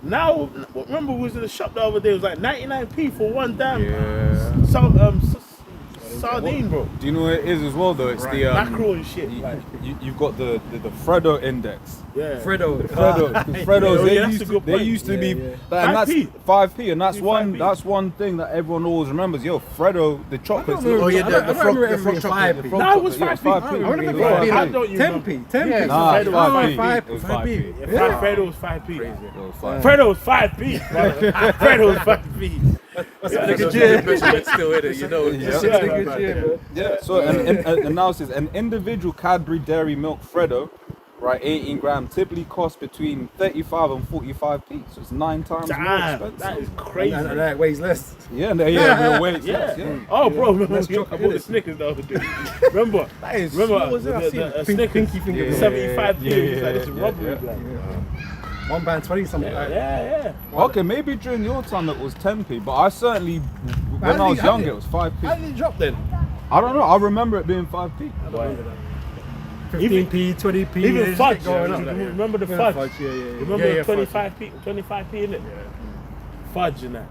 Now, remember we was in the shop the other day. It was like 99p for one damn. Yeah. Some sardine, bro. Do you know what it is as well though? It's the Mackerel and shit. Like, you've got the Fredo index. yeah. Fredo. Fredos, Yeah, that's a good they point. used to be, yeah. and that's 5p. 5p, and that's 5p. that's one thing that everyone always remembers. Yo, Fredo, the chocolates. remember- Oh yeah, I don't the frog remember chocolate. everything The frog Nah, it was Yeah, 5p. 5p. I remember Bro, being how like don't you 10p. 10p. Yeah. Nah, Fredo was 5p. 5p. It was 5p. Yeah, Fredo was 5p. It was 5p. Fredo was 5p, brother. Fredo was 5p. That's a good year. Still in it, you know. Yeah. That's a good year, man. Yeah. So and now it says an individual Cadbury Dairy Milk Fredo, right, 18 gram, typically costs between 35 and 45p. So it's 9 times more Damn, expensive. that is crazy. And that weighs less. Yeah, real weight. Yeah. Yeah. Oh, bro, remember That's I chocolate, bought the innit? Snickers the other day. Remember? That is Remember what was it? I've seen it. Snickers, Pinky finger. Yeah. 75p. Yeah, It's like this yeah, robbery. yeah. Like. £1.20 something like that. Yeah. Okay, maybe during your time it was 10p, but I certainly, when How I was did it- younger, it was 5p. How did it drop then? I don't know. I remember it being 5p. 15p, 20p. Even they just fudge. kept going up. Remember the Yeah, fudge? yeah. Remember Yeah, the fudge. 25p in it? Fudge and that.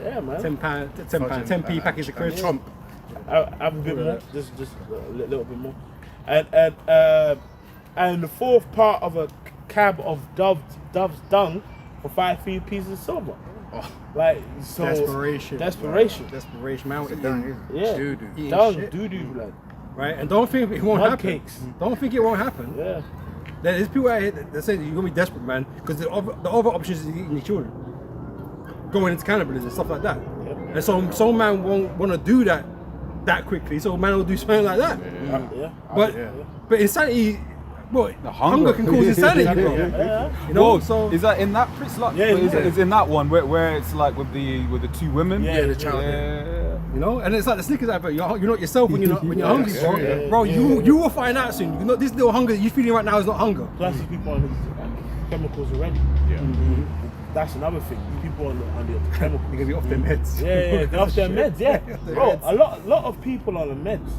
Yeah, man. £10p package of crisps. Trump. I have a bit more, just a little bit more, and the fourth part of a cab of dove's dung for 5 pieces of silver. Like so, Desperation. desperation, Mountain down. yeah, Doo-doo. dung, shit. doo-doo, blood, Right, and don't think it won't mud happen. cakes, Don't think it won't happen. yeah, There's people out here that say you're gonna be desperate, man, because the other options is eating your children, going into cannibalism, stuff like that. Yep. And so some man won't want to do that quickly, so man will do something like that. yeah. But insanity, what? The Hunger can cause insanity, bro. Yeah. You know, Whoa, so is that in that Prince like? Yeah, is yeah. it's in that one where it's like with the two women? Yeah, the child. Yeah. you know, and it's like the Snickers advert. You're not yourself when you're hungry, bro. yeah, Bro, yeah. you will find out soon. You know, this little hunger that you're feeling right now is not hunger. Plus, these people on these chemicals already. Yeah. That's another thing. These people on the chemicals. You're gonna be off their meds. Yeah, they're off their meds. Yeah, Their bro. meds. A lot of people on the meds.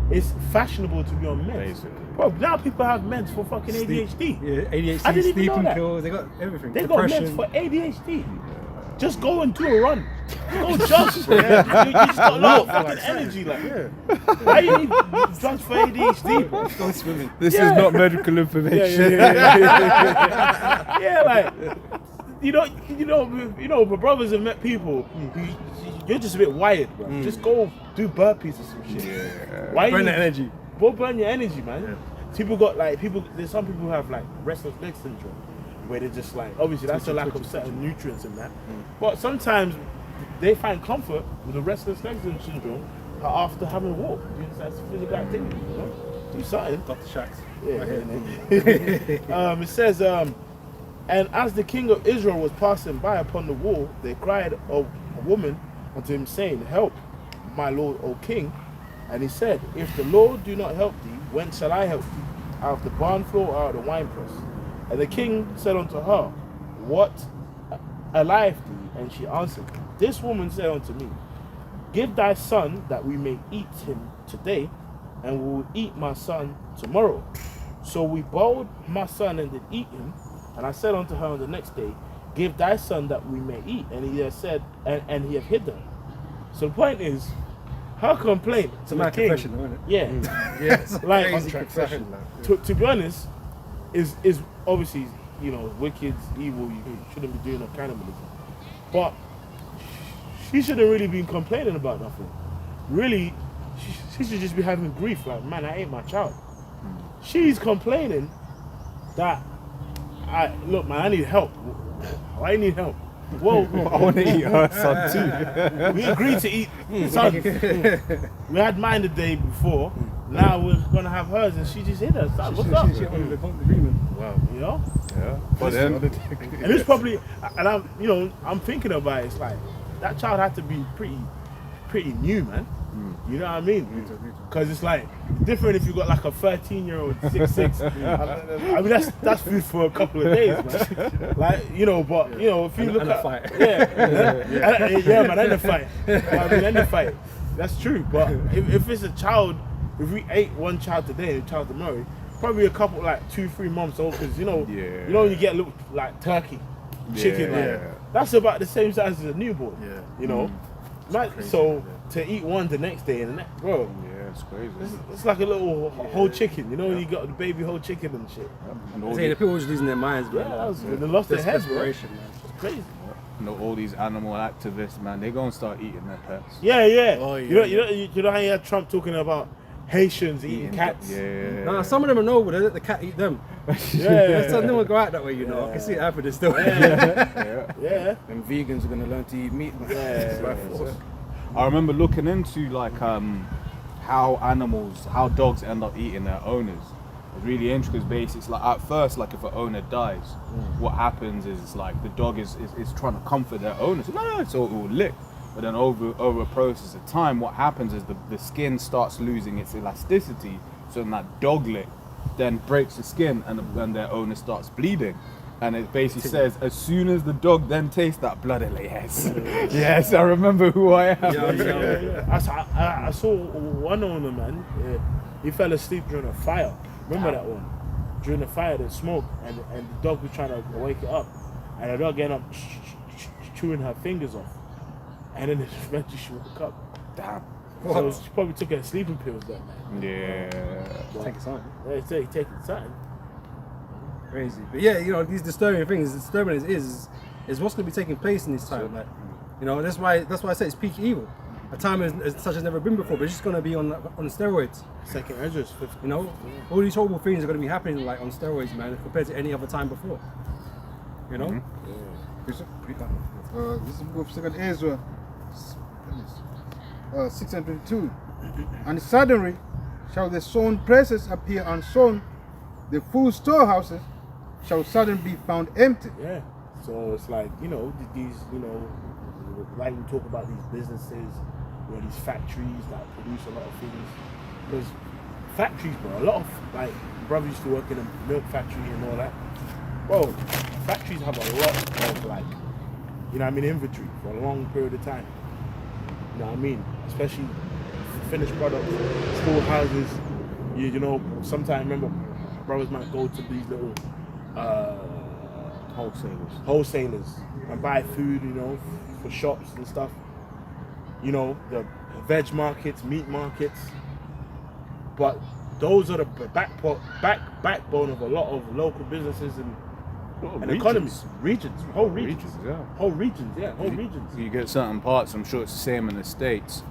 It's fashionable to be on meds. Basically. Bro, now people have meds for fucking ADHD. Yeah, ADHD, I didn't even know sleeping that. pills, they got everything. They Depression. got meds for ADHD. Just go and do a run. Go jog. You just got a lot of fucking energy. Like, why you need drugs for ADHD, bro? Go swimming. This Yeah. is not medical information. Yeah, like you know, my brothers have met people. You're just a bit wired, bro. Just go do burpees or some shit. Why Burn you the energy. Go burn your energy, man. There's some people who have like restless leg syndrome, where they're just like, obviously that's a lack of certain nutrients in that. But sometimes they find comfort with the restless leg syndrome after having a walk. That's physical activity, you know? Do something. Dr. Shacks. Yeah, it says, and as the king of Israel was passing by upon the wall, they cried a woman unto him, saying, Help, my lord, O king. And he said, If the Lord do not help thee, when shall I help thee? Out of the barn floor or out of the winepress? And the king said unto her, What alive thee? And she answered, This woman said unto me, Give thy son that we may eat him today, and we will eat my son tomorrow. So we boiled my son and did eat him. And I said unto her on the next day, Give thy son that we may eat. And he has said, and he hath hidden. So the point is, her complaint It's to a the mad king, confession, though, isn't it? yeah, Yes. like Crazy confession. to be honest, is obviously, you know, wicked, evil. You shouldn't be doing no cannibalism, but she shouldn't really be complaining about nothing. Really, she should just be having grief. Like, man, I ate my child. She's complaining that look, man, I need help. I need help. Whoa, I want to eat her son too. we agreed to eat sons. We had mine the day before. Now we're gonna have hers, and she just hit her son. What's up? She under the agreement. Wow. You know? Yeah. But then, And it's probably, and I'm thinking about it. It's like that child had to be pretty new, man. You know what I mean? Because it's like different if you got like a 13-year-old 6'6". I mean that's food for a couple of days, man. Like but if you look And at a fight. yeah, man, and a fight. I mean, and a fight. That's true. But if it's a child, if we ate one child today and a child tomorrow, probably a couple like 2-3 months old, because you know you get a little like turkey, chicken, like, that's about the same size as a newborn. Yeah. You know, man, so to eat one the next day and the next, bro. Yeah, it's crazy. It's like a little whole chicken, you know, you got the baby whole chicken and shit. And all, I'm saying the these, people just losing their minds, Yeah, man. that was, they lost their heads, bro. Desperation, man. It's crazy. all these animal activists, man, they're gonna start eating their pets. Yeah, yeah. Oh, You know how you had Trump talking about Haitians eating cats? Yeah. Nah, some of them are noble. They let the cat eat them. Yeah. Some of them will go out that way, you know. I can see it happening still. Yeah. And vegans are gonna learn to eat meat. Man. Yeah. By force. I remember looking into like how dogs end up eating their owners. It's really interesting because basically it's like at first, like if an owner dies, what happens is like the dog is trying to comfort their owner. So no, so it will lick. But then over a process of time, what happens is the skin starts losing its elasticity. So then that dog lick then breaks the skin and their owner starts bleeding. And it basically says, as soon as the dog then tastes that blood, it like, yes, yes, I remember who I am. I saw one owner, man. He fell asleep during a fire. Remember that one? During the fire, the smoke, and the dog was trying to wake it up, and the dog ended up chewing her fingers off, and then eventually she woke up. Damn. So she probably took her sleeping pills that night. Yeah. Take it on. Yeah, taking something. Crazy. But yeah, you know, these disturbing things, disturbing is what's going to be taking place in this time. Like, you know, that's why I say it's peak evil. A time as such has never been before, but it's just going to be on steroids. Second Ezra's 50. You know, all these horrible things are going to be happening like on steroids, man, compared to any other time before. You know? Bishop, this is the book of 2 Ezra 6:22. And suddenly shall the sown presses appear unsown, the full storehouses shall suddenly be found empty. Yeah. So it's like, you know, these, you know, like we talk about these businesses, you know, these factories that produce a lot of things. Because factories, bro, a lot of, like, brother used to work in a milk factory and all that. Bro, factories have a lot of, like, you know what I mean, inventory for a long period of time. You know what I mean? Especially finished products, storehouses. You know, sometimes remember, brothers might go to these little wholesalers and buy food, you know, for shops and stuff. You know, the veg markets, meat markets. But those are the backbone of a lot of local businesses and economies. Regions. Whole regions. Whole regions. You get certain parts, I'm sure it's the same in the States.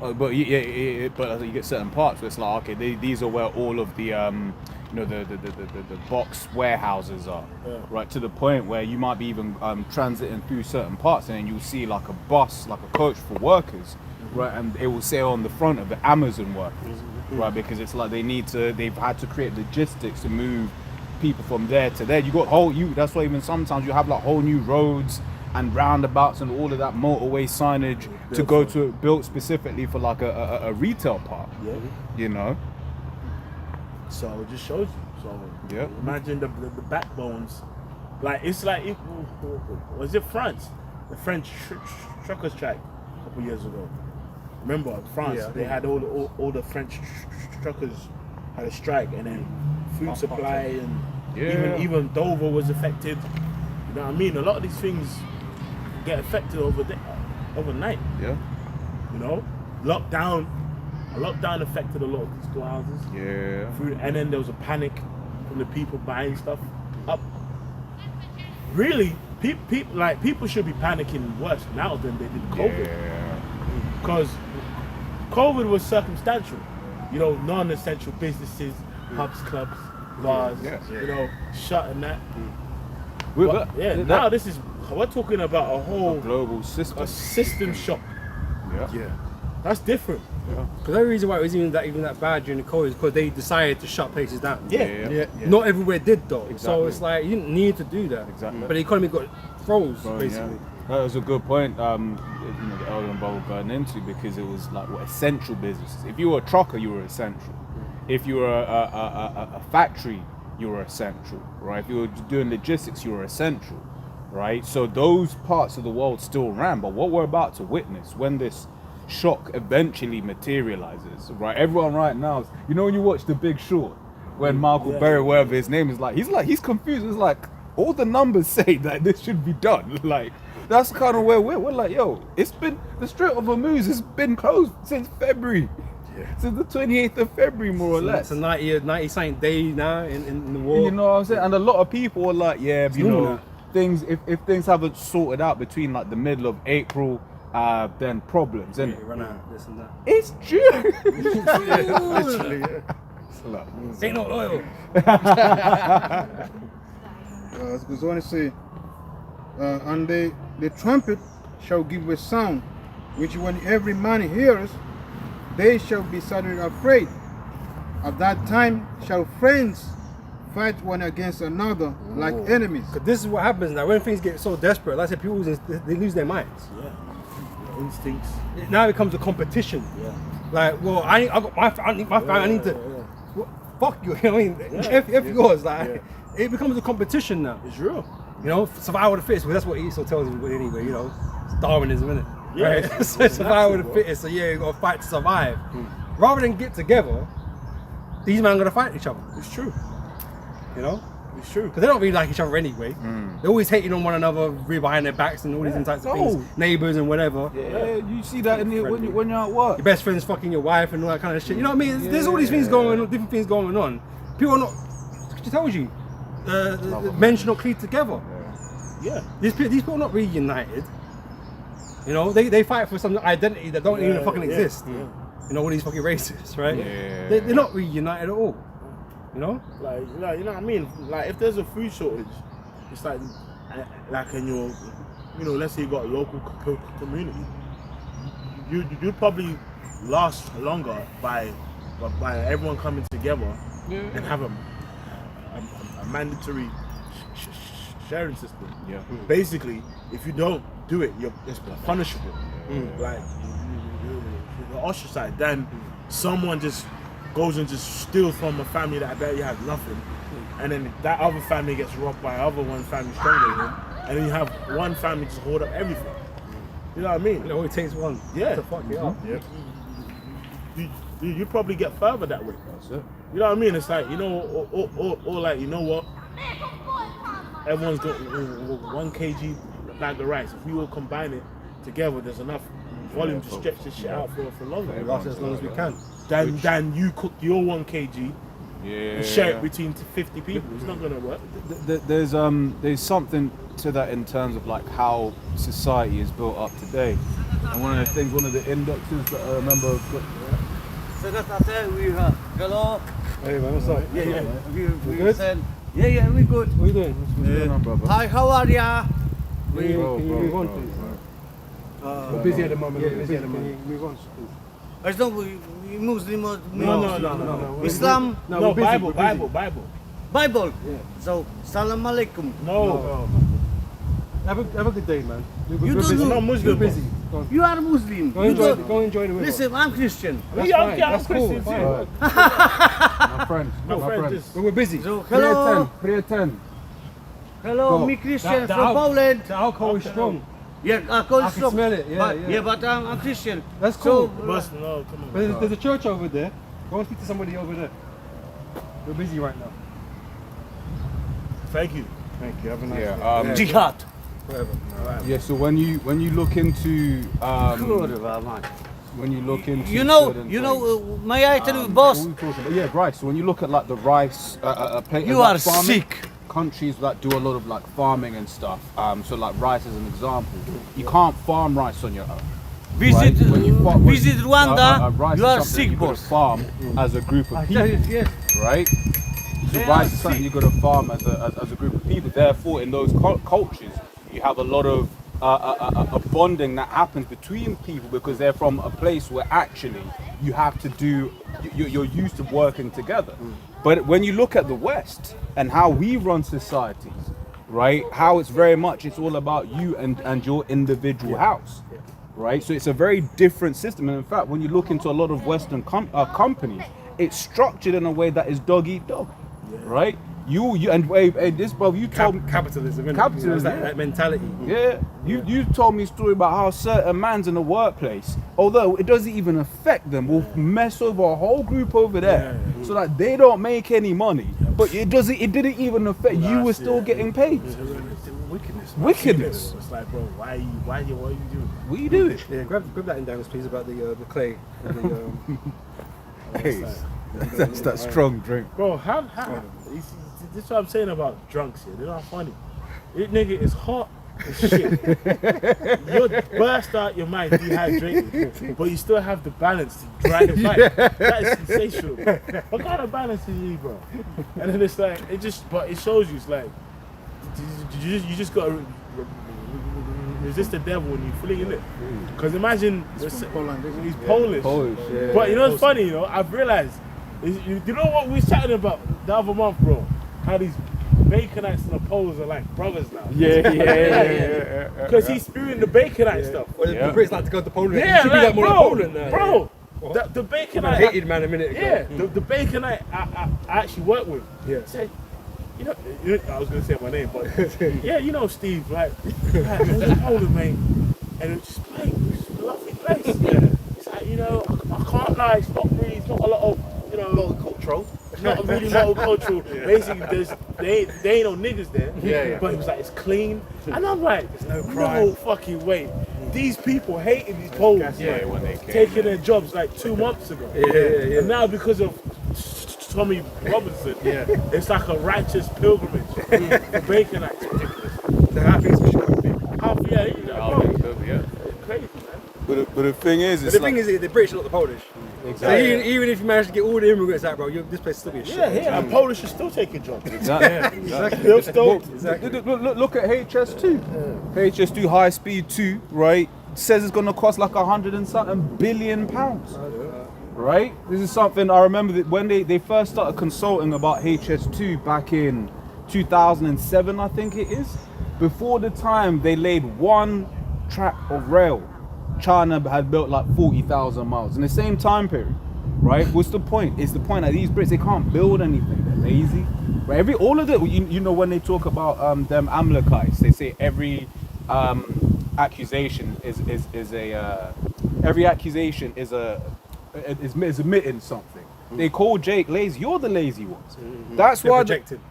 But you get certain parts where it's like, okay, these are where all of the you know, the box warehouses are, right, to the point where you might be even transiting through certain parts, and then you'll see like a bus, like a coach for workers, right, and it will say on the front of the Amazon workers, right, because it's like they've had to create logistics to move people from there to there. You got that's why even sometimes you have like whole new roads and roundabouts and all of that motorway signage to go to, built specifically for like a retail park. Yeah. You know. So it just shows you. So Yeah. imagine the backbones. Like it's like was it France? The French truckers strike a couple years ago. Remember France? Yeah. They had all the French truckers had a strike, and then food supply and even Dover was affected. You know what I mean? A lot of these things get affected overnight. Yeah. You know, lockdown. A lockdown affected a lot of these storehouses. Yeah. Food, and then there was a panic from the people buying stuff up. Really, people should be panicking worse now than they did COVID, Yeah. because COVID was circumstantial. You know, non-essential businesses, pubs, clubs, bars, Yeah. you know, shut and that. But Now we're talking about a whole global system. a system shock. Yeah. That's different. Because the only reason why it was even that bad during the COVID is because they decided to shut places down. Yeah. Not everywhere did though. So Exactly. it's like you didn't need to do that. Exactly. But the economy got froze basically. Yeah. That was a good point. You know, the elder and brother going into, because it was like what essential businesses. If you were a trucker, you were essential. If you were a factory, you were essential, right? If you were doing logistics, you were essential, right? So those parts of the world still ran. But what we're about to witness when this shock eventually materializes, right? Everyone right now, you know, when you watch The Big Short, when Michael Berry, whatever his name is, he's confused. It's like all the numbers say that this should be done. Like that's kind of where we're like, yo, it's been the Strait of Hormuz has been closed since February, since the 28th of February, more or less. It's a 90 something day now in the war. You know what I'm saying? And a lot of people are like, yeah, you normal know, now. things if things haven't sorted out between like the middle of April, then problems. And Yeah, run out, this and that. it's true. Literally, yeah. Ain't no oil. It goes on to say, and the trumpet shall give a sound, which when every man hears, they shall be suddenly afraid. At that time shall friends fight one against another like enemies. Because this is what happens now when things get so desperate. Like I said, people they lose their minds. Yeah. Your instincts. Now it becomes a competition. Yeah. Like, well, I got my family. I need to. Well, fuck you. You know what I mean? If yours, like, it becomes a competition now. It's real. You know, survival of the fittest. Well, that's what Esau tells you anyway. You know, it's Darwinism, isn't it? Yeah, Right? it's So survival of the natural, fittest. So yeah, you got to fight to survive. Rather than get together, these men are gonna fight each other. It's true. You know, It's true. because they don't really like each other anyway. They're always hating on one another, really behind their backs and all these types of things. Neighbors and whatever. Yeah, you see that in the, when you're at work. Your best friend's fucking your wife and all that kind of shit. You know what I mean? There's all these things going on, different things going on. People are not. She tells you, the men should not cleave together. Yeah. These people are not really united. You know, they fight for some identity that don't even fucking exist. Yeah. You know, all these fucking racists, right? Yeah. They're not really united at all. You know? Like, you know what I mean? Like, if there's a food shortage, it's like in your, you know, let's say you got a local community, you'd probably last longer by everyone coming together and have a mandatory sharing system. Yeah. Basically, if you don't do it, it's punishable. Like you're ostracized. Then someone just goes and just steals from a family that barely has nothing, and then that other family gets robbed by other one family stronger than him, and then you have one family just hold up everything. You know what I mean? It only takes one to fuck it up. You probably get further that way. That's it. You know what I mean? It's like, you know, or like, you know what? Everyone's got 1 kg bag of rice. If we all combine it together, there's enough volume to stretch this shit out for longer. It lasts as long as we can. Then you cook your 1 kg and share it between 50 people. It's not gonna work. There's something to that in terms of like how society is built up today. And one of the things, one of the indexes that I remember. Hello. Hey man, what's up? Yeah. We good? said, yeah, we good. What are you doing? What's going on, brother? Hi, how are ya? Can you move on, please? Uh, We're busy at the moment. We're busy at the moment. Move on, please. I don't we Muslim or No. Islam, No, No, we're busy, Bible, we're busy. Bible. Bible. So, salam alaikum. No. Have a good day, man. We're You don't busy. know- Not Muslim. We're busy. Go on. You are Muslim. Go You enjoy, don't- go enjoy the river. Listen, I'm Christian. That's Yeah, fine. okay, I'm That's cool. Christian Fine. too. My friend. My friend is. But we're busy. So, Prayer hello. 10. Prayer 10. Hello, Go. me Christian The from Poland. The alcohol is strong. Yeah, alcohol I is can smell it, yeah, but, yeah. but I'm Christian. That's So, cool. Must no, come on. But there's a church over there. Go and speak to somebody over there. We're busy right now. Thank you. Thank you. Have a nice day. Yeah. jihad. Whatever. Yeah. So when you look into when you look into You know, certain you things, know, may I tell you, what boss, are we talking about? Yeah, right. So when you look at like the rice, you like are farming, sick. countries that do a lot of like farming and stuff. So like rice as an example, you can't farm rice on your own. Visit, Right? When you visit Rwanda, rice you is are something sick, you've got to boss. farm as a group of I people, tell you, yes. right? So They rice are is something you've got to farm as a group of people. Therefore, in those cultures, you have a lot of a bonding that happens between people because they're from a place where actually you have to do, you're used to working together. But when you look at the West and how we run societies, right, how it's very much, it's all about you and your individual house, right? So it's a very different system. And in fact, when you look into a lot of Western companies, it's structured in a way that is dog eat dog, right? You and hey, this brother, you told me. Capitalism, innit? Capitalism, It's yeah. that mentality. Yeah, you told me a story about how certain mans in the workplace, although it doesn't even affect them, will mess over a whole group over there, so that they don't make any money. But it didn't even affect you. Were still getting paid. Wickedness. wickedness. It's like, bro, what are you doing? What are you doing? Yeah, grab that in Daniels, please, about the clay. And the, Hey, that's strong drink. Bro, how you see, this is what I'm saying about drunks here. They're not funny. This nigga is hot as shit. You're burst out your mind dehydrated, but you still have the balance to drive the bike. That is sensational. What kind of balance is you, bro? And then it's like, but it shows you, it's like, you just gotta resist the devil when you fully in it. Because imagine, he's Polish. But you know what's funny, you know, I've realized, you know what we was chatting about the other month, bro? How these Baconites and the Poles are like brothers now. Yeah. Because he's spewing the Baconite stuff. well, the Brits like to go to Poland. Yeah, You should be like, like more like Poland now. bro. The I Baconite. hated man a minute ago. Yeah, the Baconite I actually worked with. Yeah. Said, you know, I was gonna say my name, but yeah, you know Steve, like, I was in Poland, mate, and it's just like, it's a lovely place. It's like, you know, I can't lie, it's not a lot of, you know, Cultural. not really multicultural. Basically, they ain't no niggas there. But it was like, it's clean. And I'm like, there's no fucking way. These people hated these Poles, when they came, taking their jobs like 2 months ago. And now because of Tommy Robinson, it's like a righteous pilgrimage for Baconites. The happiest we should be. You know, crazy, man. But the thing is, But it's the like, thing is, the British are not the Polish. Exactly. So even if you manage to get all the immigrants out, bro, this place still be a shit. And Polish are still taking jobs. exactly. They'll still, Look at HS2. HS2 High Speed 2, right? Says it's gonna cost like £100 and something billion. Right? This is something I remember that when they first started consulting about HS2 back in 2007, I think it is. Before the time they laid one track of rail, China had built like 40,000 miles in the same time period. Right? What's the point? It's the point that these Brits, they can't build anything. They're lazy. Right? When they talk about them Amalekites, they say every accusation is admitting something. They call Jake lazy. You're the lazy ones. That's why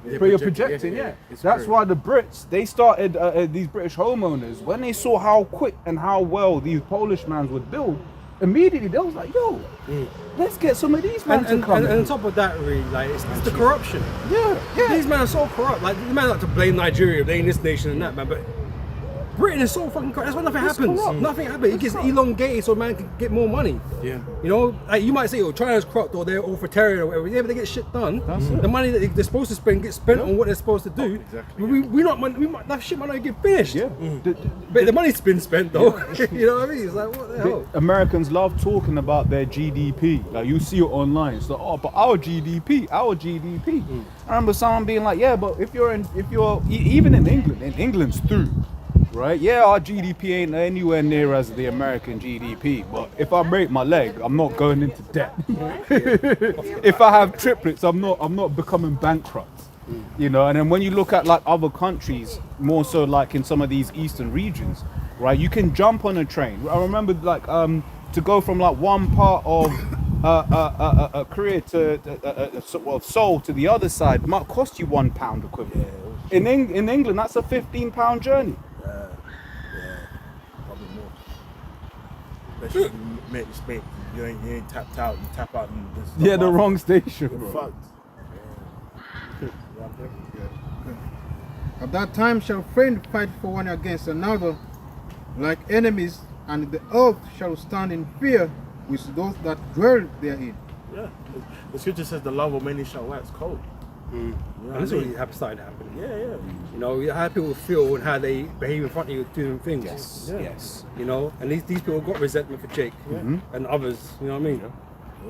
you're projecting. Yeah. That's why the Brits, they started these British homeowners, when they saw how quick and how well these Polish mans would build. Immediately they was like, yo, let's get some of these men to come. And on top of that, really, like it's the corruption. Yeah. These men are so corrupt. Like the man like to blame Nigeria, blame this nation and that, man. But Britain is so fucking corrupt. That's why nothing happens. corrupt. Nothing happens. It gets elongated so man can get more money. Yeah. You know, like you might say, oh, China's corrupt or they're authoritarian or whatever. Yeah, but they get shit done. The money that they're supposed to spend gets spent on what they're supposed to do. Exactly. That shit might not get finished. Yeah. But the money's been spent though. You know what I mean? It's like, what the hell? Americans love talking about their GDP. Like you see it online. It's like, oh, but our GDP. I remember someone being like, yeah, but if you're even in England's through, right? Yeah, our GDP ain't anywhere near as the American GDP. But if I break my leg, I'm not going into debt. If I have triplets, I'm not becoming bankrupt. You know, and then when you look at like other countries, more so like in some of these eastern regions, right? You can jump on a train. I remember like to go from like one part of Korea to Seoul to the other side might cost you £1 equivalent. In England, that's a £15 journey. probably more. Especially if you make the mistake, you ain't tapped out, you tap out and this Yeah, the stuff wrong station, You're bro. fucked. At that time shall friend fight for one against another, like enemies, and the earth shall stand in fear with those that dwell therein. Yeah. The scripture says the love of many shall wax cold. You know And what this I is mean? already starting to happen. Yeah. You know, how people feel and how they behave in front of you doing things. Yes. You know, and these people got resentment for Jake and others. You know what I mean?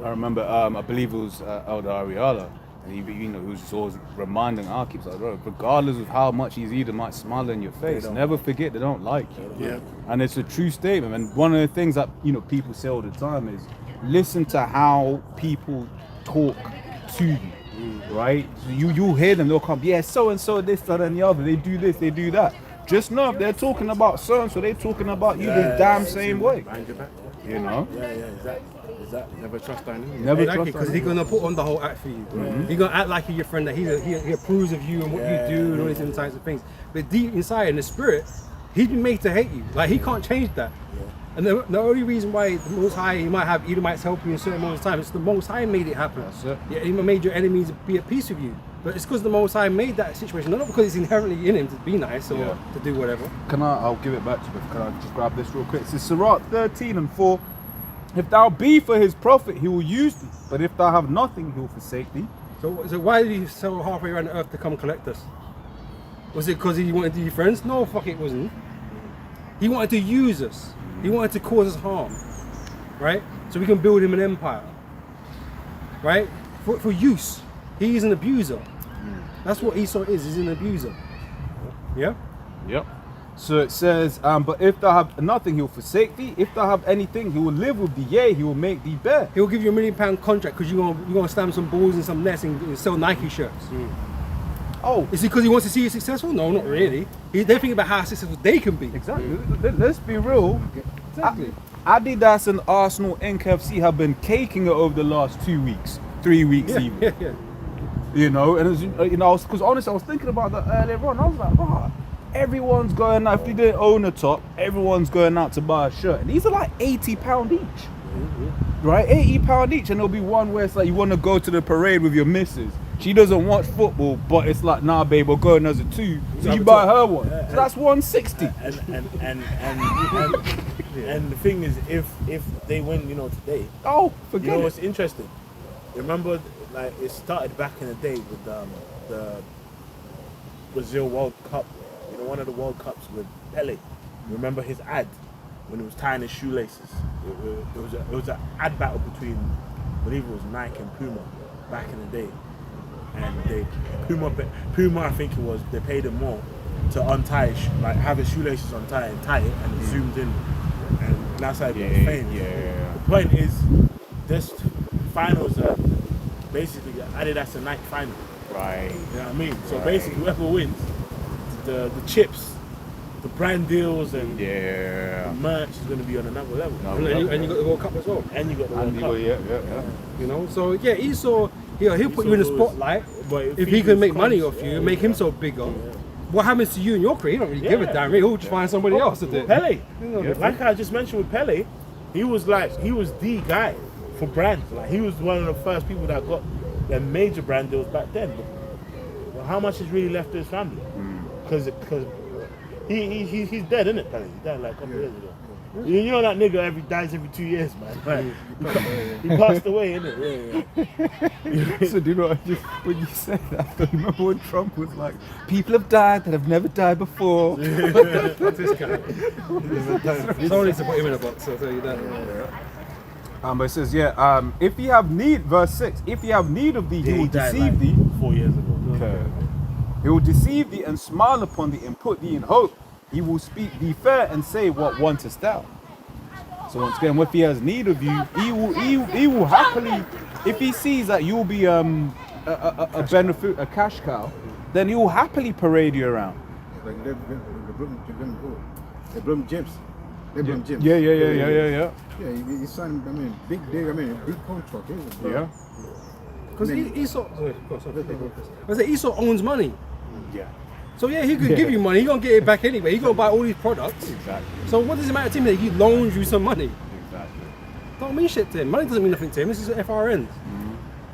I remember, I believe it was Elder Ariala, and he was just always reminding our keeps like, bro, regardless of how much these either might smile in your face, never forget they don't like you. Yeah. And it's a true statement. And one of the things that people say all the time is listen to how people talk to you. Right? So you'll hear them, they'll come, yeah, so and so, this, that, and the other, they do this, they do that. Just know if they're talking about so and so, they're talking about you the damn same way. You know? Yeah, exactly. Never trust our enemy. Never Exactly, trust because he's gonna put on the whole act for you. He's gonna act like he's your friend, that he approves of you and what you do and all these different types of things. But deep inside, in the spirit, he's been made to hate you. Like he can't change that. And the only reason why the Most High, he might have Edomites help you in certain moments of time, it's the Most High made it happen. That's it. Yeah, he made your enemies be at peace with you. But it's because the Most High made that situation, not because it's inherently in him to be nice or Yeah. to do whatever. I'll give it back to you, but can I just grab this real quick? It says, Sirach 13:4. If thou be for his profit, he will use thee. But if thou have nothing, he will forsake thee. So why did he sail halfway around the earth to come collect us? Was it because he wanted to be friends? No, fuck it wasn't. He wanted to use us. He wanted to cause us harm, right? So we can build him an empire, right? For use. He is an abuser. That's what Esau is. He's an abuser. Yeah? Yep. So it says, but if thou have nothing, he will forsake thee. If thou have anything, he will live with thee. Yea, he will make thee bear. He'll give you £1 million contract because you're gonna stamp some balls and some nets and sell Nike shirts. Oh, Is it because he wants to see you successful? No, not really. They're thinking about how successful they can be. exactly. Let's be real. Exactly. Adidas and Arsenal NKFC have been caking it over the last 2 weeks, 3 weeks Yeah, even. yeah. You know, and as, you know, because honestly, I was thinking about that earlier on. I was like, wow, everyone's going out. If you didn't own a top, everyone's going out to buy a shirt, and these are like £80 each, right? £80 each, and there'll be one where it's like you want to go to the parade with your missus. She doesn't watch football, but it's like, nah, babe, we're going as a two, so you buy her one. So that's £160. And the thing is, if they win, today, Oh, you forget know it. what's interesting? Remember, like it started back in the day with the Brazil World Cup. One of the World Cups with Pele. Remember his ad when he was tying his shoelaces? It was an ad battle between, I believe it was Nike and Puma back in the day. And Puma, I think it was, they paid him more to untie, have his shoelaces untied and tie it, and it zoomed in, and that's how he got fame. Yeah. The point is, this finals are basically Adidas and Nike final. Right. You know what I mean? So basically, whoever wins, the chips, the brand deals, and Yeah. the merch is going to be on another level. And you got the World Cup as well. And you got the World And you Cup. go, yeah. You know, so yeah, Esau, he'll put you in the spotlight But if he can make money off you and make himself bigger. What happens to you and your career? You don't really give a damn. He'll just find somebody else to do it. Pele, Yeah. like I just mentioned with Pele, he was the guy for brands. Like he was one of the first people that got their major brand deals back then. But how much is really left to his family? Because he's dead, isn't it, Pele? He died like a couple years ago. You know that nigga dies every 2 years, man. Like, he passed away, innit? Yeah. So do you know when you said that, I remember when Trump was like, people have died that have never died before. This guy. Someone needs to put him in a box, I'll tell you that. But it says, if you have need, verse 6, if you have need of thee, he will died deceive thee. 4 years ago. Okay. He will deceive thee and smile upon thee and put thee in hope. He will speak thee fair and say, what wantest thou? So once again, if he has need of you, he will happily, if he sees that you'll be a cash cow, then he will happily parade you around. Like LeBron James. LeBron James. Yeah. Yeah, he signed, big contract. Yeah. Because Esau, Esau owns money. Yeah. So yeah, he could give you money. He's gonna get it back anyway. He's gonna buy all these products. Exactly. So what does it matter to him that he loans you some money? Exactly. Don't mean shit to him. Money doesn't mean nothing to him. This is FRN.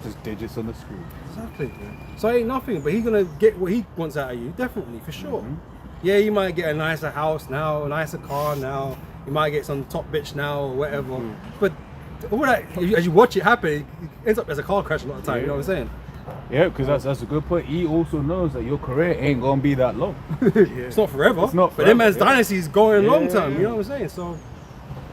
Just digits on the screen. Exactly. So it ain't nothing, but he's gonna get what he wants out of you, definitely, for sure. Yeah, you might get a nicer house now, a nicer car now. You might get some top bitch now or whatever. But all that, as you watch it happen, it ends up as a car crash a lot of the time. You know what I'm saying? Yeah, because that's a good point. He also knows that your career ain't gonna be that long. It's not forever. It's not But forever, that man's yeah. dynasty is going long Yeah, term. yeah. You know what I'm saying? So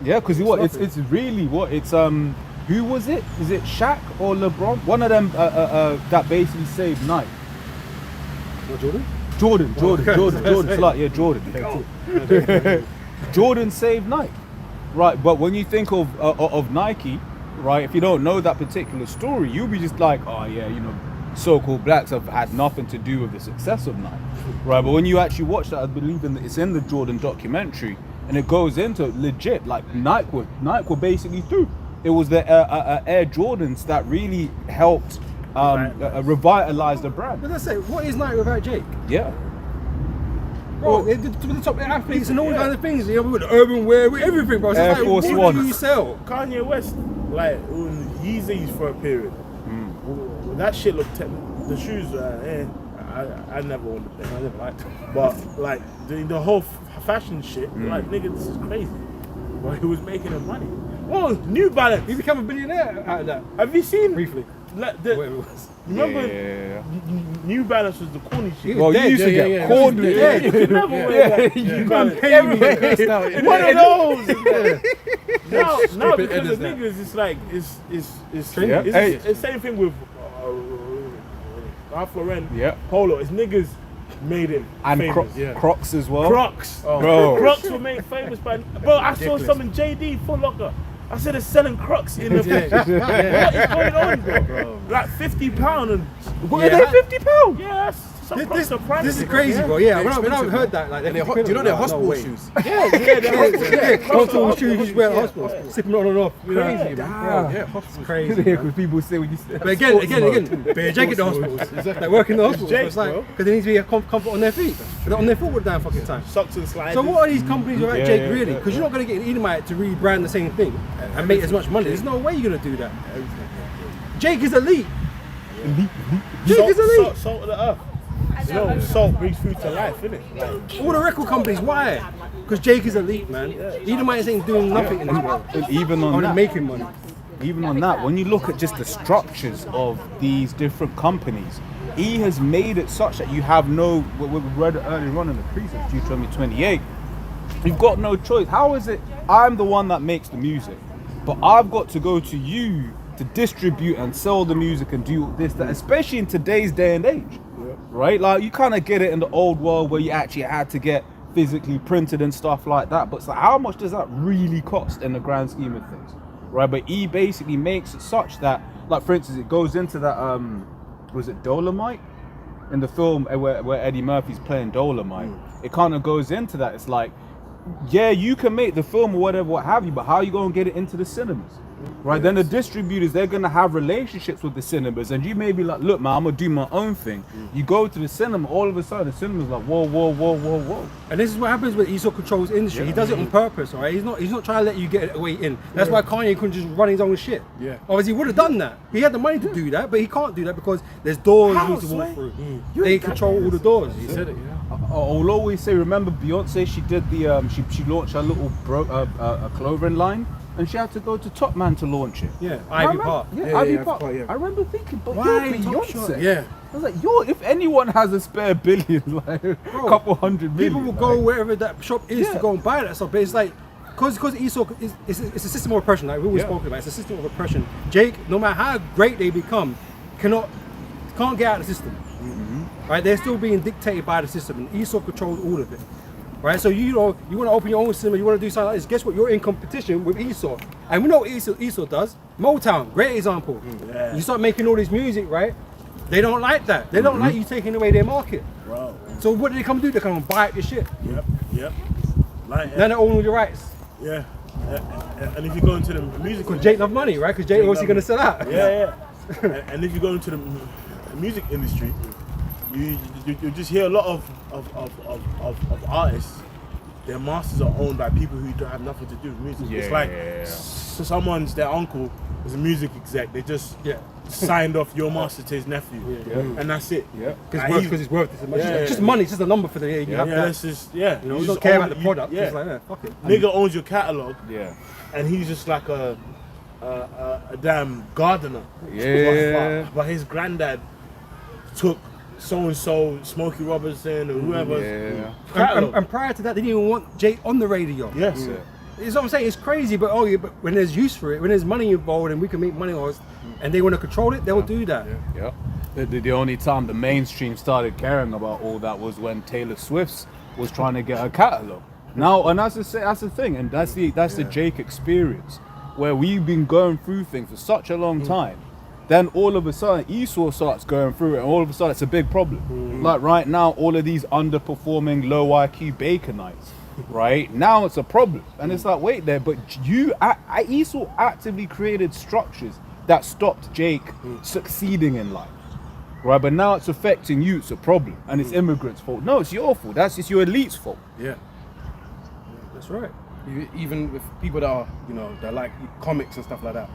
Yeah, because nothing. it's really what it's who was it? Is it Shaq or LeBron? One of them that basically saved Nike. what, Jordan? Jordan. okay. It's like, yeah, Jordan. Jordan saved Nike, right? But when you think of Nike, right? If you don't know that particular story, you'll be just like, oh yeah, so-called blacks have had nothing to do with the success of Nike, right? But when you actually watch that, I believe it's in the Jordan documentary. and it goes into legit like Nike were basically through. It was the Air Jordans that really helped revitalize the brand. But let's say, what is Nike without Jake? Yeah. Bro, they're the top athletes and all kinds of things. You know, with the urban wear, with everything, bro. So Air it's like, Force what One. do you sell? Kanye West, like Yeezys for a period. That shit looked the shoes. I never owned a pair. I never liked them. But like the whole fashion shit, like nigga, this is crazy. But he was making him money. Well, New Balance. He became a billionaire out of that. Have you seen? Briefly. Like, Whatever it was. remember, Yeah. New Balance was the corny shit. Well, you used to get corn with Yeah, it. you could never wear that. New Balance. One of those. Now because of niggas, it's like it's Yeah. it's the same thing with Ralph Lauren. Yeah. Polo. It's niggas made it And famous. Crocs as well. Crocs. Bro. Crocs were made famous by. Bro, I saw some in JD Foot Locker. I said they're selling Crocs in the. What is going on, bro? Like £50 and. What are they, £50? Yeah, some Crocs are pricey. This is crazy, bro. Yeah, They're when I expensive, heard that, like, And do you know they're hospital shoes? Yeah, they're hospital shoes you wear at hospital, sipping on and off. You know? Crazy, Bro, Yeah, hospital. it's crazy. man. Because people say when you say. But again, bare Jake at the hospitals. They work in the hospitals. Jake, It's like, bro. because they need to be a comfort on their feet. They're on their foot all the damn fucking time. Socks and sliders. So what are these companies without Yeah, Jake yeah, really? yeah, Because you're not going to get an Edomite to rebrand the same thing and make as much money. There's no way you're going to do that. Jake is elite. Jake is elite. Salt of the earth. You know, salt brings food to life, innit? Like, All the record companies, why? Because Jake is elite, man. Edomites ain't doing nothing in this world. And even on Only that, making money. even on that, when you look at just the structures of these different companies, he has made it such that you have no. We read it earlier on in the precepts, Deuteronomy 28. You've got no choice. How is it? I'm the one that makes the music, but I've got to go to you to distribute and sell the music and do this, that, especially in today's day and age, right? Like you kind of get it in the old world where you actually had to get physically printed and stuff like that. But so how much does that really cost in the grand scheme of things, right? But he basically makes it such that, like for instance, it goes into that was it Dolomite in the film where Eddie Murphy's playing Dolomite. It kind of goes into that. It's like, yeah, you can make the film or whatever, what have you, but how are you going to get it into the cinemas? Right, then the distributors, they're going to have relationships with the cinemas, and you may be like, look man, I'm going to do my own thing. You go to the cinema, all of a sudden the cinema's like, whoa, whoa, whoa, whoa, whoa. And this is what happens when Esau controls industry. He does it on purpose, alright? He's not trying to let you get it away in. That's why Kanye couldn't just run his own shit. Yeah. Obviously, he would have done that. He had the money to do that, but he can't do that because there's doors he needs to walk through. They control all the doors. He said it, yeah. I'll always say, remember Beyonce, she did the, she launched her little clothing line, and she had to go to Top Man to launch it. Yeah, I Ivy remember- Park. Yeah, Ivy Ivy Park. Park, yeah. I remember thinking, but Why you're Top Beyonce. Shot? Yeah. I was like, if anyone has a spare billion, like a couple hundred million. People will go like, wherever that shop is Yeah. to go and buy that stuff, but it's like, because Esau, it's a system of oppression, like we always spoke about, it's a system of oppression. Jake, no matter how great they become, can't get out of the system. Right? They're still being dictated by the system, and Esau controls all of it. Right? So you want to open your own cinema, you want to do something like this, guess what? You're in competition with Esau. And we know what Esau does. Motown, great example. Yeah. You start making all this music, right? They don't like that. They don't like you taking away their market. bro. So what do they come do? They come and buy up your shit. Yep. Like, Then they own all your rights. yeah. And if you go into the music, Because Jake love money, right? Because Jake obviously going to sell out. yeah. And if you go into the music industry, you just hear a lot of artists. Their masters are owned by people who don't have nothing to do with music. It's like so someone's their uncle is a music exec. They just signed off your master to his nephew, and that's it. Yeah. Because it's worth this much. Yeah. It's just money. It's just a number for the year. You have that. That's just You know, you just don't care own about the it. product. Yeah. It's like, fuck it. Nigga owns your catalog, Yeah. and he's just like a damn gardener. Yeah. But his granddad took so and so, Smokey Robinson, or whoever's Yeah. catalog. And prior to that, they didn't even want Jake on the radio. Yes. It's what I'm saying. It's crazy, but but when there's use for it, when there's money involved, and we can make money on it, and they want to control it, they'll do that. Yep. The only time the mainstream started caring about all that was when Taylor Swift was trying to get her catalog. Now, and that's the thing, and that's the Jake experience, where we've been going through things for such a long time. Then all of a sudden Esau starts going through it, and all of a sudden it's a big problem. Like right now, all of these underperforming low IQ Baconites right? Now it's a problem, and it's like, wait there, but Esau actively created structures that stopped Jake succeeding in life, right? But now it's affecting you. It's a problem, and it's immigrants' fault. No, it's your fault. It's your elite's fault. Yeah. That's right. Even with people that are, that like comics and stuff like that.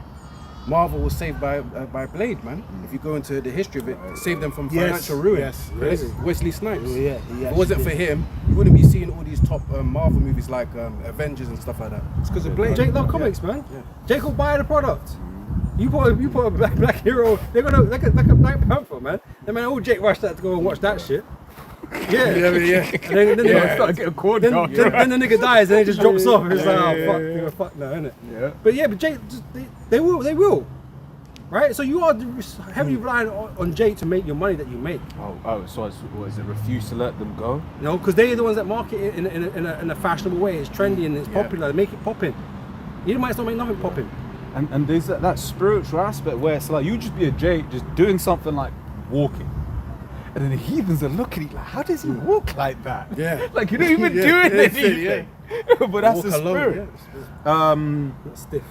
Marvel was saved by Blade, man. If you go into the history of it, it saved them from financial ruin. Yes, It's Wesley Snipes. Yeah, If it wasn't for him, you wouldn't be seeing all these top Marvel movies like Avengers and stuff like that. It's because of Blade. Jake love comics, man. Jake will buy the product. You put a black hero, they're gonna like a Black Panther, man. And man, all Jake rushed out to go and watch that shit. Yeah. And then the nigga dies and he just drops off. It's like, oh fuck no, innit? Yeah. But Jake, they will. Right? So you are heavily relying on Jake to make your money that you make. So is it refuse to let them go? No, because they're the ones that market it in a fashionable way. It's trendy and it's popular. They make it popping. Edomites don't make nothing popping. And there's that spiritual aspect where it's like you just be a Jake just doing something like walking. And then the heathens are looking at you like, how does he walk like that? Yeah. Like you're not even doing anything. But that's Walk the alone, spirit. It's stiff.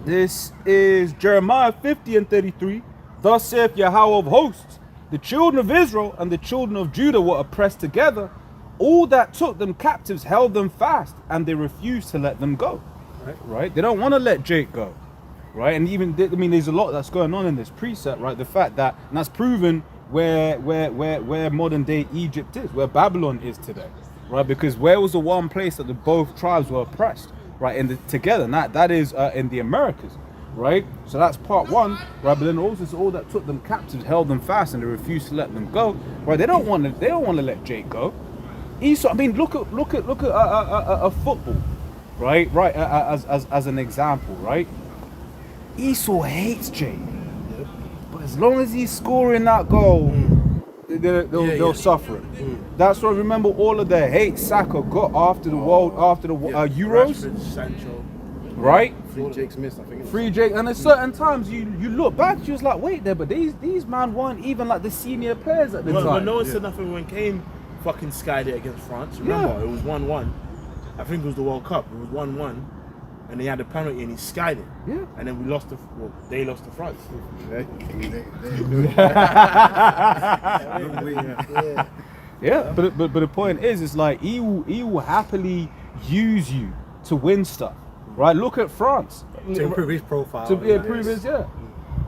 This is Jeremiah 50:33. Thus saith Yahweh of hosts, the children of Israel and the children of Judah were oppressed together. All that took them captives held them fast, and they refused to let them go. Right? They don't want to let Jake go. Right? And even, there's a lot that's going on in this precept, right? The fact that, and that's proven where modern day Egypt is, where Babylon is today, right? Because where was the one place that the both tribes were oppressed, right? Together, and that is in the Americas, right? So that's part one, right? But then also it's all that took them captives held them fast, and they refused to let them go, right? They don't want to let Jake go. Esau, look at a football, right? As an example, right? Esau hates Jake. But as long as he's scoring that goal, they'll suffer it. That's why remember all of the hate Saka got after the Euros, Rashford, Sancho. right? Free Jake Smith, I think. Free Jake, and at certain times you look back, you was like, wait there, but these man weren't even like the senior players at the But time. no one said nothing when Kane fucking skied it against France. Remember, it was 1-1. I think it was the World Cup. It was 1-1. And they had a penalty and he skied it. Yeah. And then they lost to France. Yeah, but the point is, it's like he will happily use you to win stuff, right? Look at France. To improve his profile. Improve his,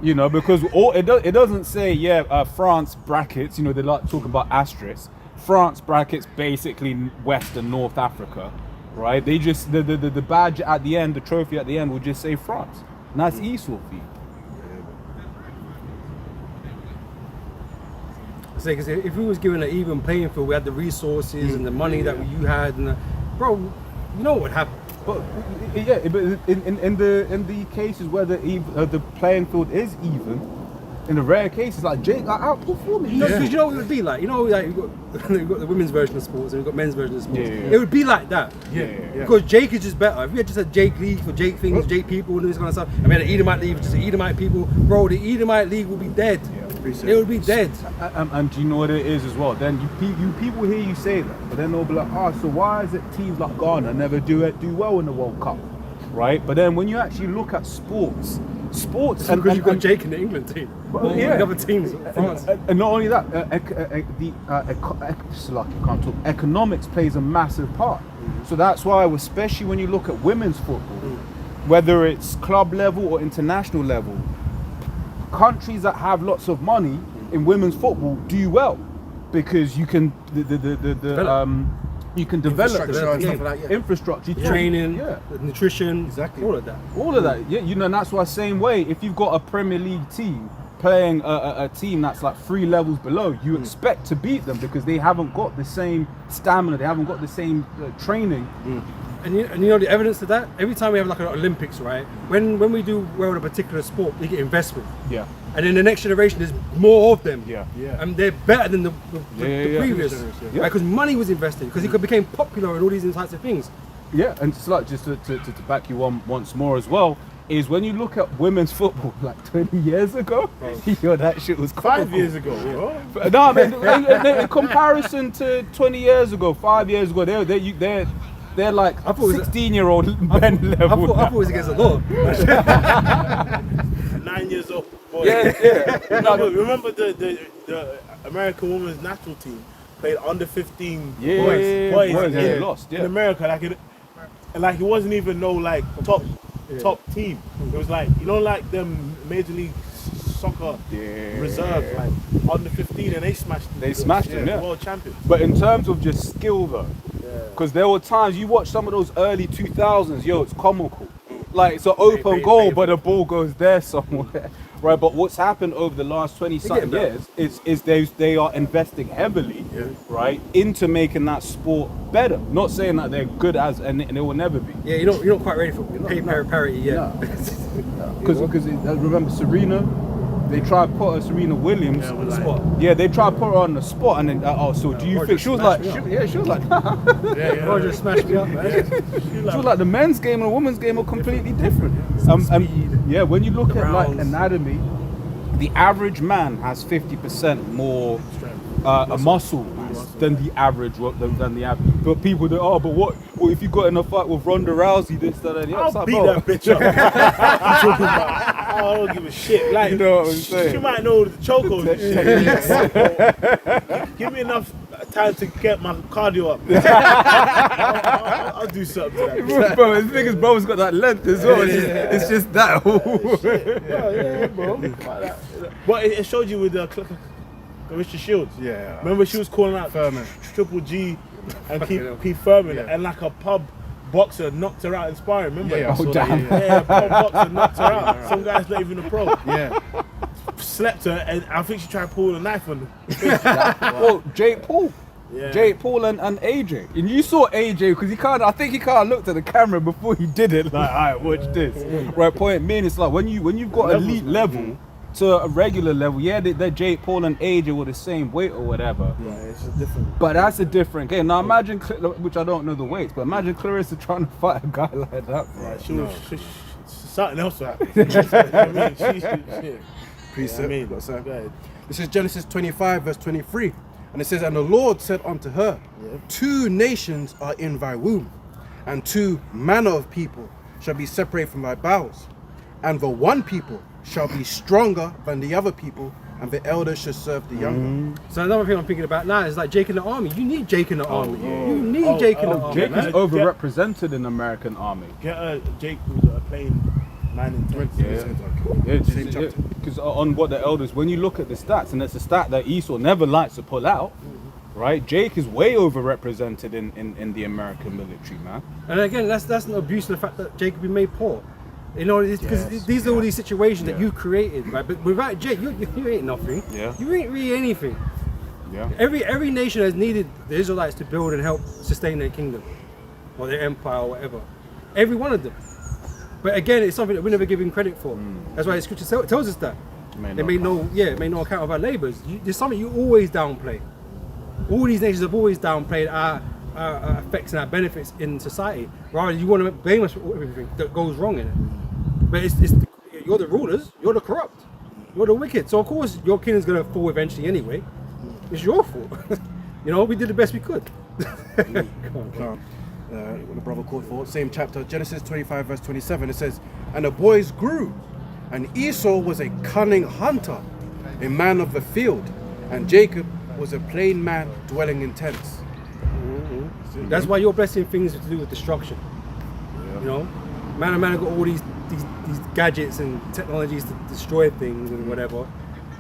because it doesn't say France brackets. They like talking about asterisks. France brackets basically West and North Africa, right? They just the badge at the end, the trophy at the end will just say France, and that's Esau for you. Because if we was given an even playing field, we had the resources and the money that you had, and bro, you know what would happen. But in the cases where the playing field is even, in the rare cases like Jake are outperforming. Because you know what it would be like. Like you've got the women's version of sports and you've got men's version of sports. Yeah. It would be like that. Yeah. Because Jake is just better. If we had just had Jake League for Jake things, Jake people, and this kind of stuff, and we had an Edomite League for just Edomite people, bro, the Edomite League would be dead. It would be dead. And do you know what it is as well? Then you people hear you say that, but then they'll be like, so why is it teams like Ghana never do well in the World Cup, right? But then when you actually look at sports, Because you've got Jake in the England team. The other teams, France. And not only that, economics plays a massive part. So that's why, especially when you look at women's football, whether it's club level or international level, countries that have lots of money in women's football do well because you can you can develop infrastructure, training, nutrition, exactly, all of that. And that's why same way if you've got a Premier League team playing a team that's like 3 levels below, you expect to beat them because they haven't got the same stamina, they haven't got the same training. And you know the evidence of that? Every time we have like an Olympics, right? When we do well in a particular sport, they get investment. Yeah. And in the next generation, there's more of them. Yeah. And they're better than the previous. Yeah. Because money was invested, because it became popular and all these types of things. Yeah, and it's like just to back you once more as well, is when you look at women's football like 20 years ago, that shit was 5 years ago, bro. No, in comparison to 20 years ago, 5 years ago, they're like I thought it was- 16-year-old men I level. thought it was against the law. 9 years old boy. Yeah. No, but remember the American women's national team played under 15 Yeah, boys and they in, lost. in Yeah. America. Like it wasn't even no like top team. It was like like them Major League Soccer reserves, like under 15, and they smashed them, yeah. world champions. But in terms of just skill though, because there were times you watch some of those early 2000s, yo, it's comical. Like it's an open very goal, painful. but the ball goes there somewhere, right? But what's happened over the last 20-something better. years is they are investing heavily, right, into making that sport better. Not saying that they're good as, and it will never be. Yeah, you're not quite ready for pay parity yet. Because remember Serena, they tried to put her Serena Williams On the spot. Yeah, they tried to put her on the spot, and then so do you Roger think she was like, smashed me up. she was like, Roger smashed me up, man. she was like the men's game and the women's game are completely different. And yeah, when you look at like rounds. anatomy, the average man has 50% more muscle mass than the average than the average. But people do, but what? Well, if you got in a fight with Ronda Rousey, this, that, and the other. I'll beat that bitch up. I don't give a shit. Like, You know what I'm saying? She might know the chocos and shit. Give me enough time to get my cardio up. I'll do something to that bitch. Bro, the thing is, bro's got that length as well. It's just that. Yeah, bro. But it showed you with the Richard Shields. Yeah. Remember she was calling out Furman. Triple G and Keith Furman, and like a pub boxer knocked her out in sparring. Remember? Yeah, I saw that, damn. Yeah, a pub boxer knocked her out. Some guy's not even a pro. Yeah. Slept her, and I think she tried to pull a knife on him. Well, Jake Paul. Yeah. Jake Paul and AJ. And you saw AJ because I think he kind of looked at the camera before he did it. Like, alright, watch this. Right, point being, it's like when you've got elite level to a regular level, yeah, that Jake Paul and AJ were the same weight or whatever. Yeah, it's just different. But that's a different game. Now imagine, which I don't know the weights, but imagine Clarissa trying to fight a guy like that. Bro. Yeah, something else happened. Precept. I mean, What's that? go ahead. This is Genesis 25, verse 23. And it says, and the Lord said unto her, 2 nations are in thy womb, and 2 manner of people shall be separated from thy bowels. And the one people shall be stronger than the other people, and the elder shall serve the younger. So another thing I'm thinking about now is like Jake in the army. You need Jake in the army. You need Jake in the army. Jake man. is overrepresented in the American army. Get Jake who's a plain man in Texas. Same chapter. Because on what the elders, when you look at the stats, and it's a stat that Esau never likes to pull out, right? Jake is way overrepresented in the American military, man. And again, that's an abuse of the fact that Jake could be made poor. You know, because these are all these situations that you created, right? But without Jake, you ain't nothing. Yeah. You ain't really anything. Yeah. Every nation has needed the Israelites to build and help sustain their kingdom or their empire or whatever. Every one of them. But again, it's something that we're never given credit for. That's why the scripture tells us that. They made no account of our labors. There's something you always downplay. All these nations have always downplayed our effects and our benefits in society. Rather, you want to blame us for everything that goes wrong in it. But you're the rulers, you're the corrupt, you're the wicked. So of course your kingdom's gonna fall eventually anyway. It's your fault. You know, we did the best we could. What the brother called for, same chapter, Genesis 25, verse 27, it says, and the boys grew, and Esau was a cunning hunter, a man of the field, and Jacob was a plain man dwelling in tents. That's why you're blessing things to do with destruction. You know, man and man have got all these gadgets and technologies to destroy things and whatever.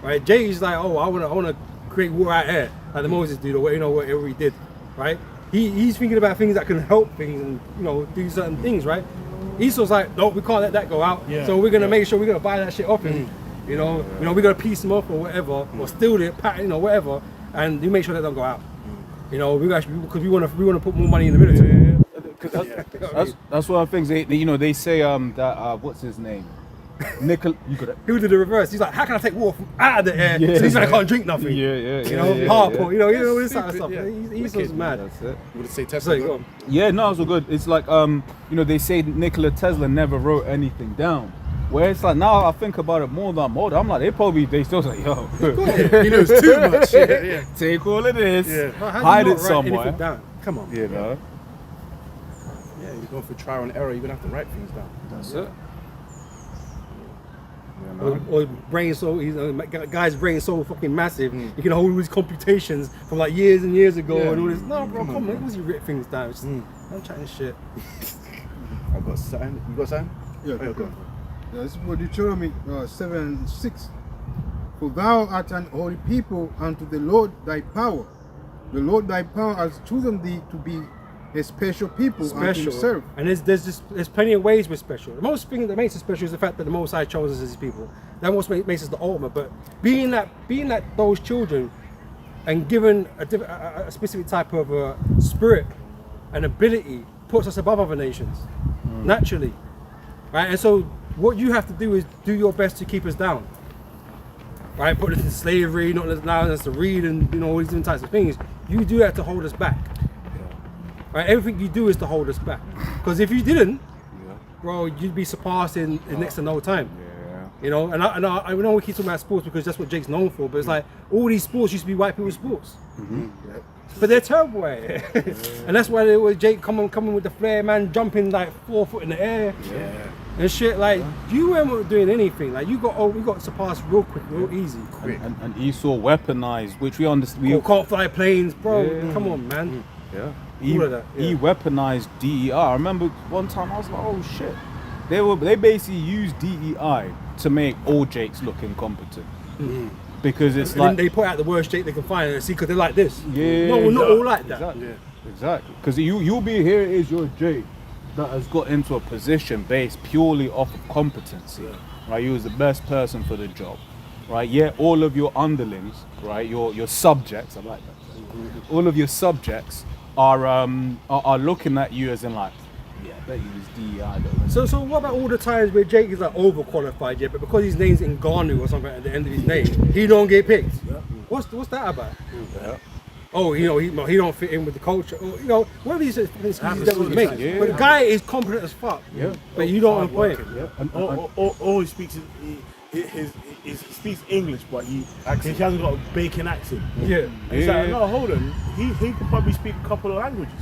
Right? Jay's like, oh, I wanna create war out here, like the Moses dude, or whatever he did. Right? He's thinking about things that can help things and do certain things. Right? Esau's like, no, we can't let that go out. Yeah. So we're gonna make sure we're gonna buy that shit off him. We're gonna piece him off or whatever, or steal it, whatever, and you make sure that don't go out. Because we want to put more money in the military. That's one of the things they say that what's his name, Nickel. You could. He would do the reverse. He's like, how can I take water from out of the air so these men can't drink nothing? Harp, this type of stuff. He's so mad. That's it. Would it say So Tesla? you go. Yeah, no, it's all good. It's like they say Nikola Tesla never wrote anything down. Where it's like now I think about it more than more. I'm like they still say, yo, He knows too much. take all of this, How do you hide not it write somewhere. anything down? Come on. You're going through trial and error. You're gonna have to write things down. That's it. Or brain so guy's brain is so fucking massive. You can hold all these computations from like years and years ago and all this. No, bro, come on, what's you write things down? Just, I'm chatting shit. I've got something. You got something? Yeah, Oh, go on. Yeah, this is what Deuteronomy 7:6. For thou art an holy people unto the Lord thy power. The Lord thy power has chosen thee to be a special people unto Special, himself. and there's plenty of ways we're special. The most thing that makes us special is the fact that the Most High chose us as His people. That what makes us the ultimate. But being that those children, and given a specific type of spirit and ability, puts us above other nations naturally, right? And so what you have to do is do your best to keep us down, right? Put us in slavery, not allowing us to read, and all these different types of things. You do that to hold us back. Right, everything you do is to hold us back. Because if you didn't, bro, you'd be surpassed in next to no time. Yeah. And I know we keep talking about sports because that's what Jake's known for. But it's like all these sports used to be white people's sports. But they're terrible at it. And that's why they were Jake coming with the flair, man, jumping like 4 foot in the air. And shit, like you weren't doing anything. Like we got surpassed real quick, real easy. And Esau weaponized, which we understand. Or can't fly planes, bro. Come on, man. Yeah. All of that, He weaponized DEI. I remember one time I was like, oh shit. They basically used DEI to make all Jakes look incompetent. Because it's And like then they put out the worst Jake they can find and see because they're like this. yeah, No, we're not all like that. Exactly. Exactly. Because you'll be here is your Jake that has got into a position based purely off of competency. Right? You was the best person for the job. Right? Yeah, all of your underlings, right, your subjects, I like that. All of your subjects are looking at you as in like, yeah, I bet you was DEI though. So what about all the times where Jake is like overqualified, yeah, but because his name's Ngannou or something at the end of his name, he don't get picked? What's that about? Oh, he don't fit in with the culture. Or, one of these excuses that we make. Yeah. But the guy is competent as fuck. Yeah. But you don't employ him. All he speaks is he speaks English, but he hasn't got a bacon accent. Yeah. It's like, no, hold on. He could probably speak a couple of languages.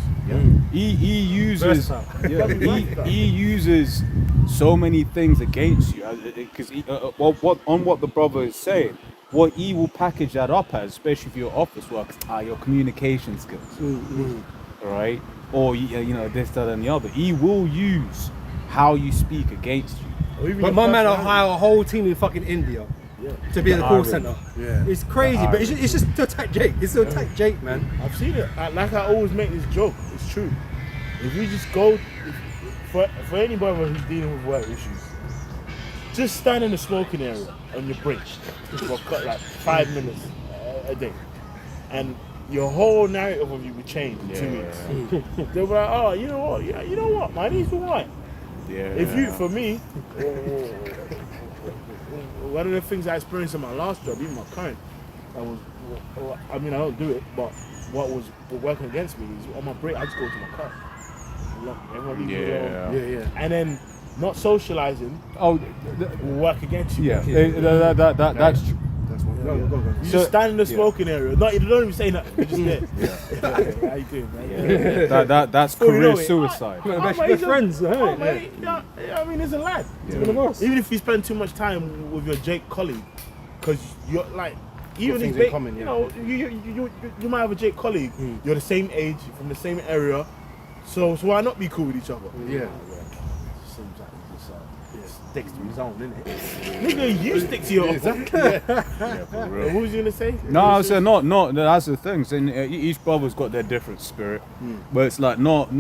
He uses Versatile. he uses so many things against you because what the brother is saying, what he will package that up as, especially for your office work, are your communication skills, right? Or this, that, and the other. He will use how you speak against you. But my man will hire a whole team in fucking India to be in the call center. Yeah. It's crazy, but it's just to attack Jake. It's to attack Jake, man. I've seen it. Like I always make this joke. It's true. If we just go for anybody who's dealing with work issues, just stand in the smoking area on your break for like 5 minutes a day, and your whole narrative of you will change in 2 weeks. They'll be like, oh, you know what? Yeah, you know what? My knees were white. Yeah. If you, for me, one of the things I experienced in my last job, even my current, I don't do it, but what was working against me is on my break, I just go to my car. Everyone leave me alone. And then not socializing will work against you. Yeah, that's true. You just stand in the smoking area. You don't even say nothing. You're just there. How you doing, man? That's Before you know career it, suicide. Best friends, mate, I mean, he's a lad. Even if you spend too much time with your Jake colleague, because you're like, even if they, common, you might have a Jake colleague. You're the same age, from the same area, so why not be cool with each other? Yeah. Seems like he just sticks to his own, innit? nigga, you stick to your What was you gonna say? No, I said not. That's the thing. So each brother's got their different spirit, but it's like not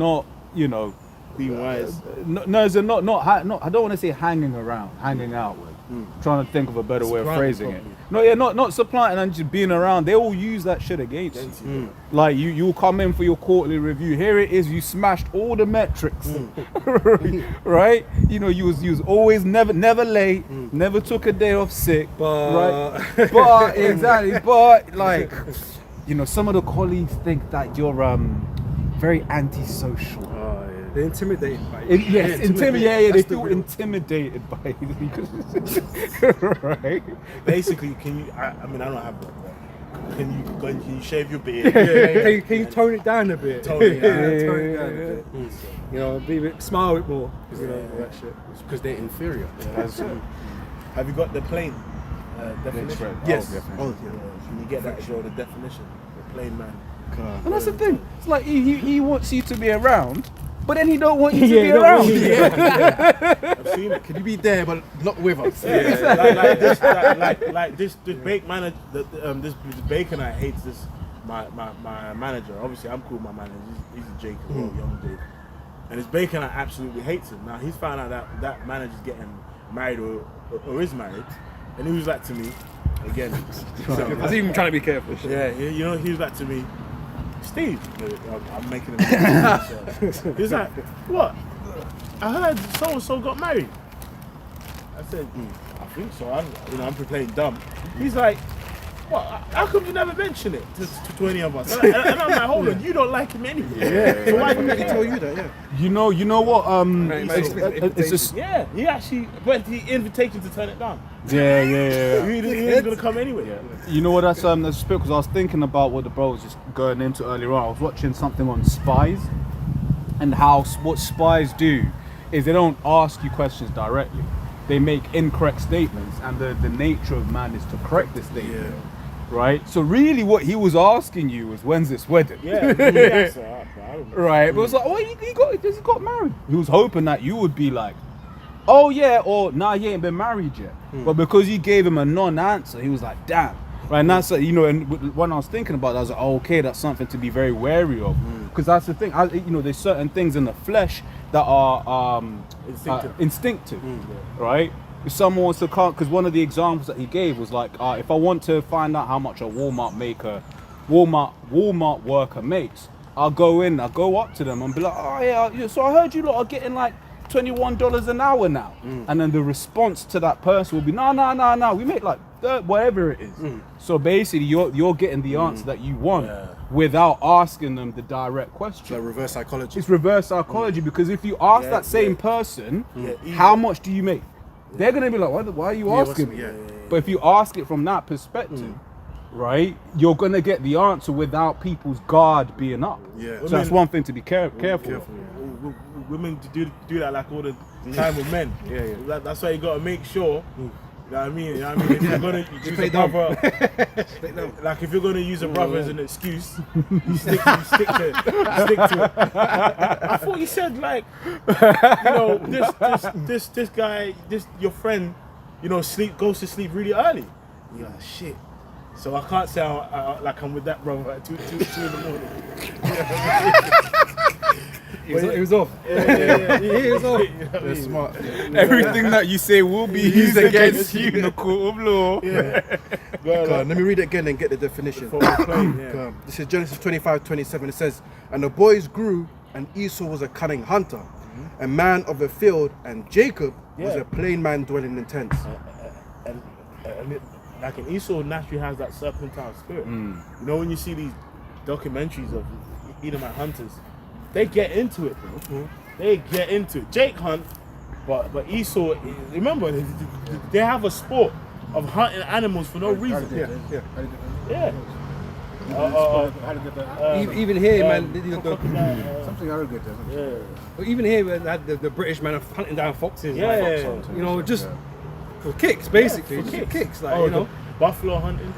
being wise. No, it's not. I don't want to say hanging out with. Trying to think of a better way of phrasing it. Not supplanting and just being around. They all use that shit against you. Like you'll come in for your quarterly review. Here it is. You smashed all the metrics, right? You was always never late. Never took a day off sick, right? But exactly. But like, some of the colleagues think that you're very antisocial. They're intimidated by you. Yes, intimidated. They feel intimidated by you, right? Basically, can you? I mean, I don't have one. Can you shave your beard? Can you tone it down a bit? Tone it down. Tone it down a bit. You know, be a bit, smile a bit more. You know, all that shit. Because they're inferior. Have you got the plain definition? Yes. Oh, yeah. Can you get that as well? The definition, the plain man. And that's the thing. It's like he wants you to be around, but then he don't want you to be don't around. want you to I've seen it. Can you be there but not with us? Like this bake manager, this bacon I hates this. My manager. Obviously, I'm cool with my manager. He's a Jake as well, young Jake. And this bacon I absolutely hates him. Now he's found out that manager's getting married or is married, and he was like to me again. I was even trying to be careful. Yeah, you know, he was like to me, Steve. I'm making him. He's like, what? I heard so and so got married. I said, I think so. I'm playing dumb. He's like, what? How come you never mention it to any of us? And I'm like, hold on, you don't like him anyway. Yeah. So why Did he tell you that? Yeah. You know what? It's It's just Yeah, he actually went the invitation to turn it down. yeah. He ain't gonna come anyway. You know what? That's because I was thinking about what the bro was just going into earlier on. I was watching something on spies and how what spies do is they don't ask you questions directly. They make incorrect statements, and the nature of man is to correct this statement. Right? So really what he was asking you was, when's this wedding? Yeah, that's all right, bro. I don't know. Right? But it was like, oh, he got married. He was hoping that you would be like, oh yeah, or nah, he ain't been married yet. But because you gave him a non-answer, he was like, damn. Right? And that's, you know, and when I was thinking about that, I was like, oh, okay, that's something to be very wary of. Because that's the thing, there's certain things in the flesh that are instinctive, right? If someone wants to come, because one of the examples that he gave was like, if I want to find out how much a Walmart worker makes, I'll go up to them and be like, oh yeah, so I heard you lot are getting like $21 an hour now. And then the response to that person will be, no, we make like whatever it is. So basically you're getting the answer that you want without asking them the direct question. Like reverse psychology. It's reverse psychology, because if you ask that same person, how much do you make? They're gonna be like, why are you asking me? But if you ask it from that perspective, right, you're gonna get the answer without people's guard being up. Yeah. So that's one thing to be careful of. Women do that like all the time with men. That's why you gotta make sure. You know what I mean? If you're gonna use a brother, like if you're gonna use a brother as an excuse, you stick to it. I thought you said like, you know, this guy, your friend, you know, goes to sleep really early. You're like, shit. So I can't say I'm with that brother at 2 in the morning. He was off. He was off. They're smart. Everything that you say will be used against you in the court of law. Let me read it again and get the definition. This is Genesis 25:27. It says, and the boys grew, and Esau was a cunning hunter, a man of the field, and Jacob was a plain man dwelling in tents. And like an Esau naturally has that serpentine spirit. You know, when you see these documentaries of Edomite hunters, they get into it, bro. They get into it. Jake hunt, but Esau, remember, they have a sport of hunting animals for no reason. Yeah. Even here, man, Something arrogant. even here, we had the British man hunting down foxes. Yeah. You know, just for kicks, basically. for Just kicks. like, you know. Buffalo hunting.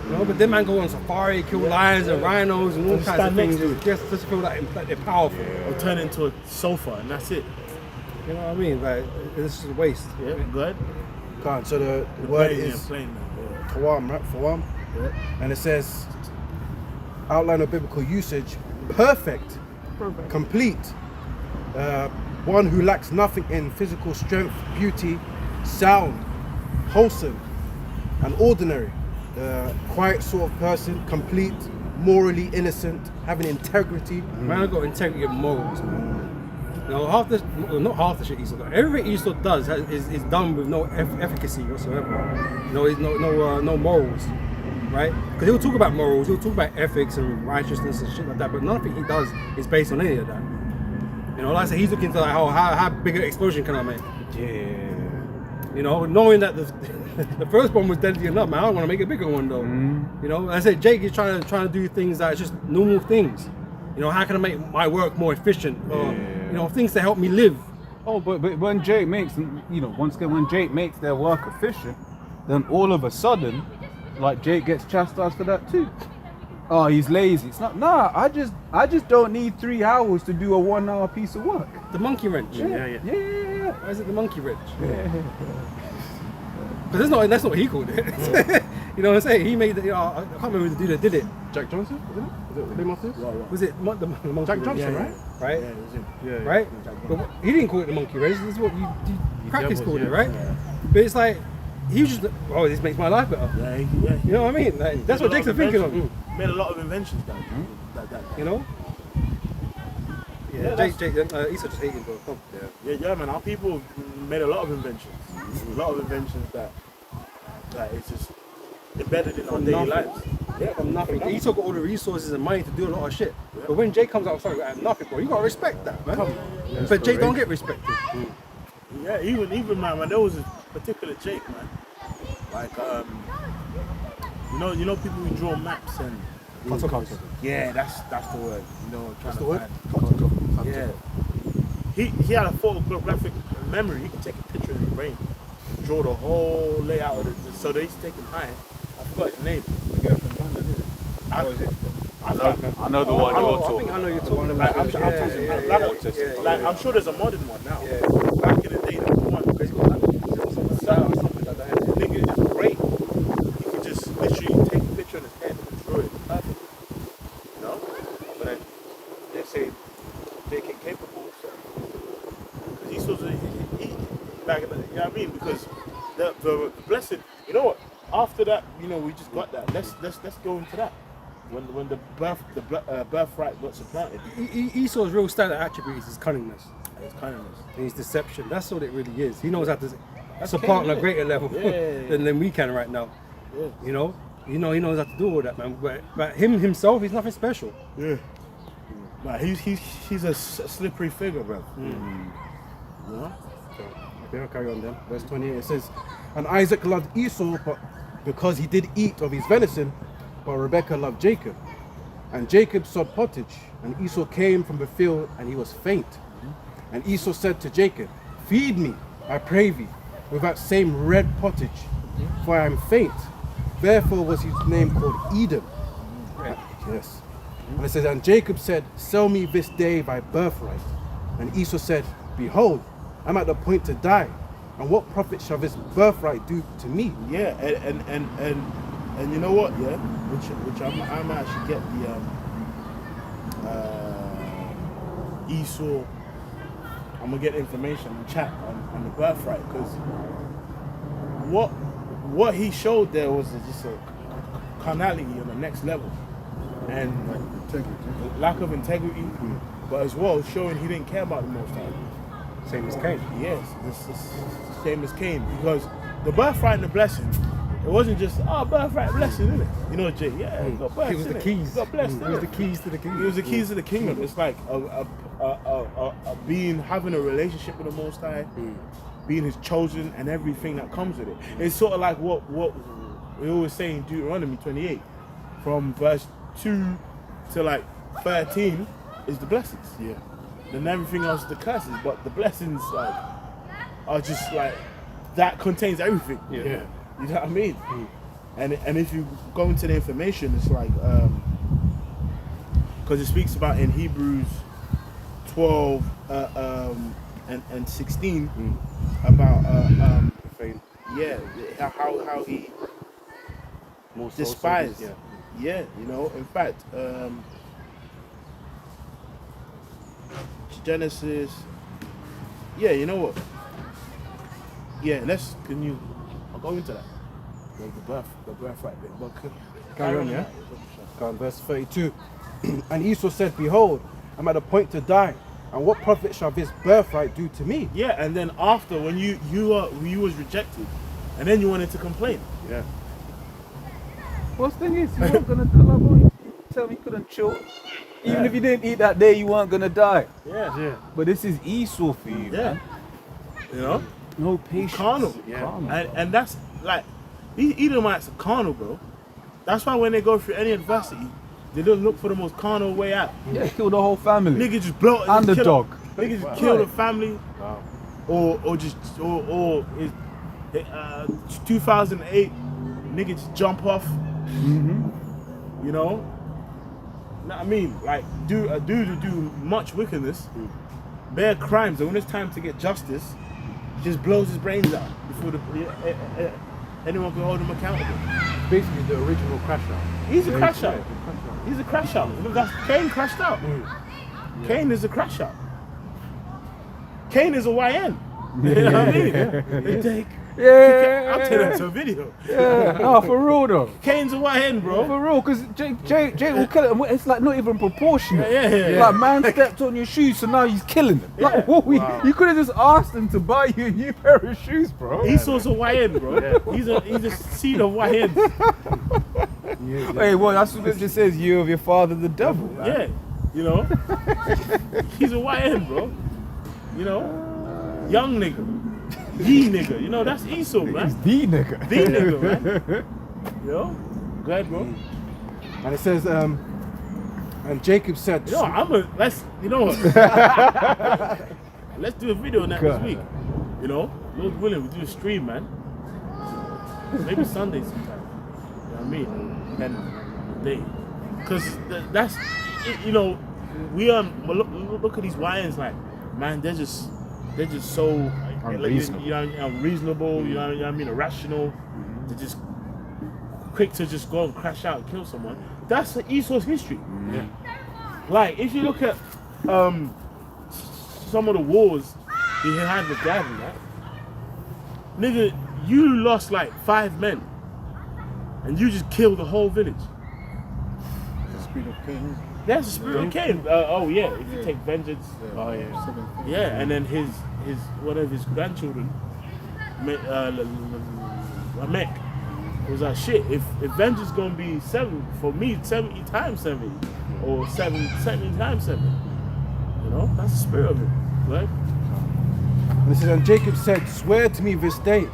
You know, but them man go on safari, kill lions and rhinos and all And kinds of stand next things. to it. Just to feel like they're powerful. Or turn into a sofa and that's it. You know what I mean? Like, it's just a waste. Yeah, go ahead. So the word is plain, man. Tawam, right? Tawam. And it says, outline of biblical usage, perfect, complete, one who lacks nothing in physical strength, beauty, sound, wholesome, and ordinary, quiet sort of person, complete, morally innocent, having integrity. Man, I got integrity and morals, man. You know, not half the shit Esau does. Everything Esau does is done with no efficacy whatsoever. No morals, right? Because he'll talk about morals, he'll talk about ethics and righteousness and shit like that, but nothing he does is based on any of that. You know, like I said, he's looking to like, how big an explosion can I make? Yeah. You know, knowing that the first one was deadly enough, man. I don't want to make a bigger one though. You know, I said Jake is trying to do things that are just normal things. You know, how can I make my work more efficient? Or you know, things to help me live. Oh, but when Jake makes, you know, once again, when Jake makes their work efficient, then all of a sudden, like Jake gets chastised for that too. Oh, he's lazy. It's not. Nah, I just don't need 3 hours to do a 1 hour piece of work. The monkey wrench. Yeah. Why is it the monkey wrench? Because that's not what he called it. You know what I'm saying? He made the, you know, I can't remember the dude that did it. Jack Johnson, wasn't it? Was it the name of this? Was it the monkey Jack wrench? Johnson, Yeah, right? Right? Yeah, it was him. Yeah. Right? But he didn't call it the monkey wrench. This is what you practice called it, right? But it's like, he was just, oh, this makes my life better. Yeah, You know what I mean? Like, that's what Jake's thinking of. Made a lot of inventions, that. You know? Yeah, Jake, he's just hating, bro. Come. Yeah, man. Our people made a lot of inventions. A lot of inventions that it's just embedded in our daily lives. Yeah, from nothing. He took all the resources and money to do a lot of shit. But when Jake comes out, sorry, at nothing, bro, you gotta respect that, man. But Jake don't get respected. Yeah, even man, when there was a particular Jake, man. Like you know people who draw maps and yeah, that's the word. You know, That's the word? Yeah. He had a photographic memory. He could take a picture in his brain, draw the whole layout of it. So they used to take him high. I forgot his name. I know the one you're I talking think I know you're about. talking Like, about. I'm sure there's a modern one now. Yeah. Back in the day, there was one. Nigga is great. He could just literally take a picture in his head and draw it perfect. You know? But then they say Jake ain't capable, so. Because he's supposed to, back in the, you know what I mean? Because the blessed, you know what? After that, you know, we just got that. Let's go into that. When the birthright got supplanted. Esau's real standard attribute is his cunningness It's kindness. and his deception. That's what it really is. He knows how to support on a greater level than we can right now. Yeah. You know, he knows how to do all that, man. But himself, he's nothing special. Yeah. But he's a slippery figure, bro. You know? Okay, I'll carry on then. Verse 28, it says, and Isaac loved Esau but because he did eat of his venison, but Rebekah loved Jacob. And Jacob sowed pottage, and Esau came from the field, and he was faint. And Esau said to Jacob, feed me, I pray thee, with that same red pottage, for I am faint. Therefore was his name called Edom. Yes. And it says, and Jacob said, sell me this day thy birthright. And Esau said, behold, I'm at the point to die, and what profit shall this birthright do to me? Yeah, and you know what? Yeah, which I'm actually get the Esau. I'm gonna get information and chat on the birthright, because what he showed there was just a carnality on the next level, and lack of integrity, but as well showing he didn't care about the Most High. Same as Cain. Yes, this same as Cain, because the birthright and the blessing, it wasn't just birthright blessing, isn't it? You know, Jay. Yeah, you got blessed. It was the innit? keys. You got blessed. It was the innit? keys to the It kingdom. was the keys to the kingdom. It's like having a relationship with the Most High, being His chosen, and everything that comes with it. It's sort of like what we always say in Deuteronomy 28, from verse 2 to like 13 is the blessings. Yeah. Then everything else is the curses, but the blessings like are just like that contains everything. Yeah. You know what I mean? And if you go into the information, it's like because it speaks about in Hebrews 12 and 16 about how he despised. Yeah, you know. In fact, Genesis. Yeah, you know what? Yeah, I'll go into that. The birthright bit. But Carry on, yeah? Go on, verse 32. And Esau said, behold, I'm at a point to die, and what profit shall this birthright do to me? yeah, and then after when you was rejected, and then you wanted to complain. Yeah. Well, the thing is, you weren't gonna tell me you couldn't chill. Even if you didn't eat that day, you weren't gonna die. Yeah. But this is Esau for you, Yeah. man. You know? No patience. Carnal. Carnal, And that's like, these Edomites are carnal, bro. That's why when they go through any adversity, they don't look for the most carnal way out. Yeah, kill the whole family. Nigga just blow And the dog. Nigga just kill the family, or it's 2008. Nigga just jump off. You know, I mean, like a dude who do much wickedness, bare crimes, and when it's time to get justice, just blows his brains out before anyone can hold him accountable. Basically, the original crash out. He's a crash out. He's a crash out. That's Cain crashed out. Cain is a crash out. Cain is a YN. You know what I mean? They take. I'll take that to a video. Yeah, no, for real though. Cain's a YN, bro. For real, because Jake will kill it. It's like not even proportionate. Yeah. Like man stepped on your shoes, so now he's killing them. Yeah. Like what you could have just asked him to buy you a new pair of shoes, bro. Esau's a YN, bro. He's a seed of YN. Hey, well, that's what it just says. You of your father, the devil. Man. Yeah, you know. He's a YN, bro. You know, young nigga. The nigga, you know, that's Esau, man. The nigga. The nigga, man. You know? Go ahead, bro. And it says, and Jacob said, You know, you know what? Let's do a video on that this week. You know? Lord willing, we do a stream, man. Maybe Sunday sometime. You know what I mean? And day. Because that's, you know, look at these YNs, like, man, they're just so Unreasonable. You know, unreasonable, you know what I mean, irrational. They're just quick to just go and crash out and kill someone. That's Esau's history. Yeah. Like, if you look at some of the wars he had with Gad and that, nigga, you lost like 5 men and you just killed the whole village. The spirit of Cain. That's the spirit of Cain. Oh yeah, if you take vengeance. oh yeah, Yeah, and then his one of his grandchildren, Lamech, was like, shit, if vengeance gonna be 70 times 70, or 70 times 7, you know, that's the spirit of it, right? And it says, and Jacob said, swear to me this day.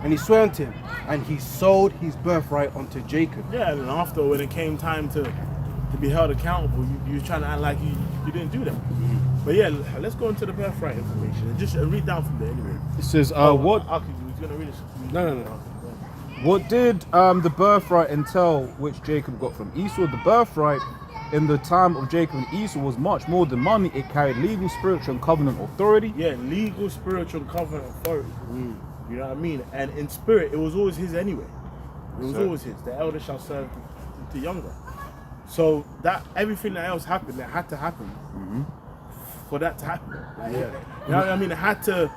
And he swore unto him, and he sold his birthright unto Jacob. Yeah, and then after, when it came time to be held accountable, you was trying to act like you didn't do that. But yeah, let's go into the birthright information and just read down from there anyway. It says, Aki, was gonna read it. No. What did the birthright entail which Jacob got from Esau? The birthright in the time of Jacob and Esau was much more than money. It carried legal, spiritual, and covenant authority. Yeah, legal, spiritual, and covenant authority. You know what I mean? And in spirit, it was always his anyway. It was always his. The elder shall serve the younger. So that everything that else happened, that had to happen for that to happen. Like, you know what I mean? It had to,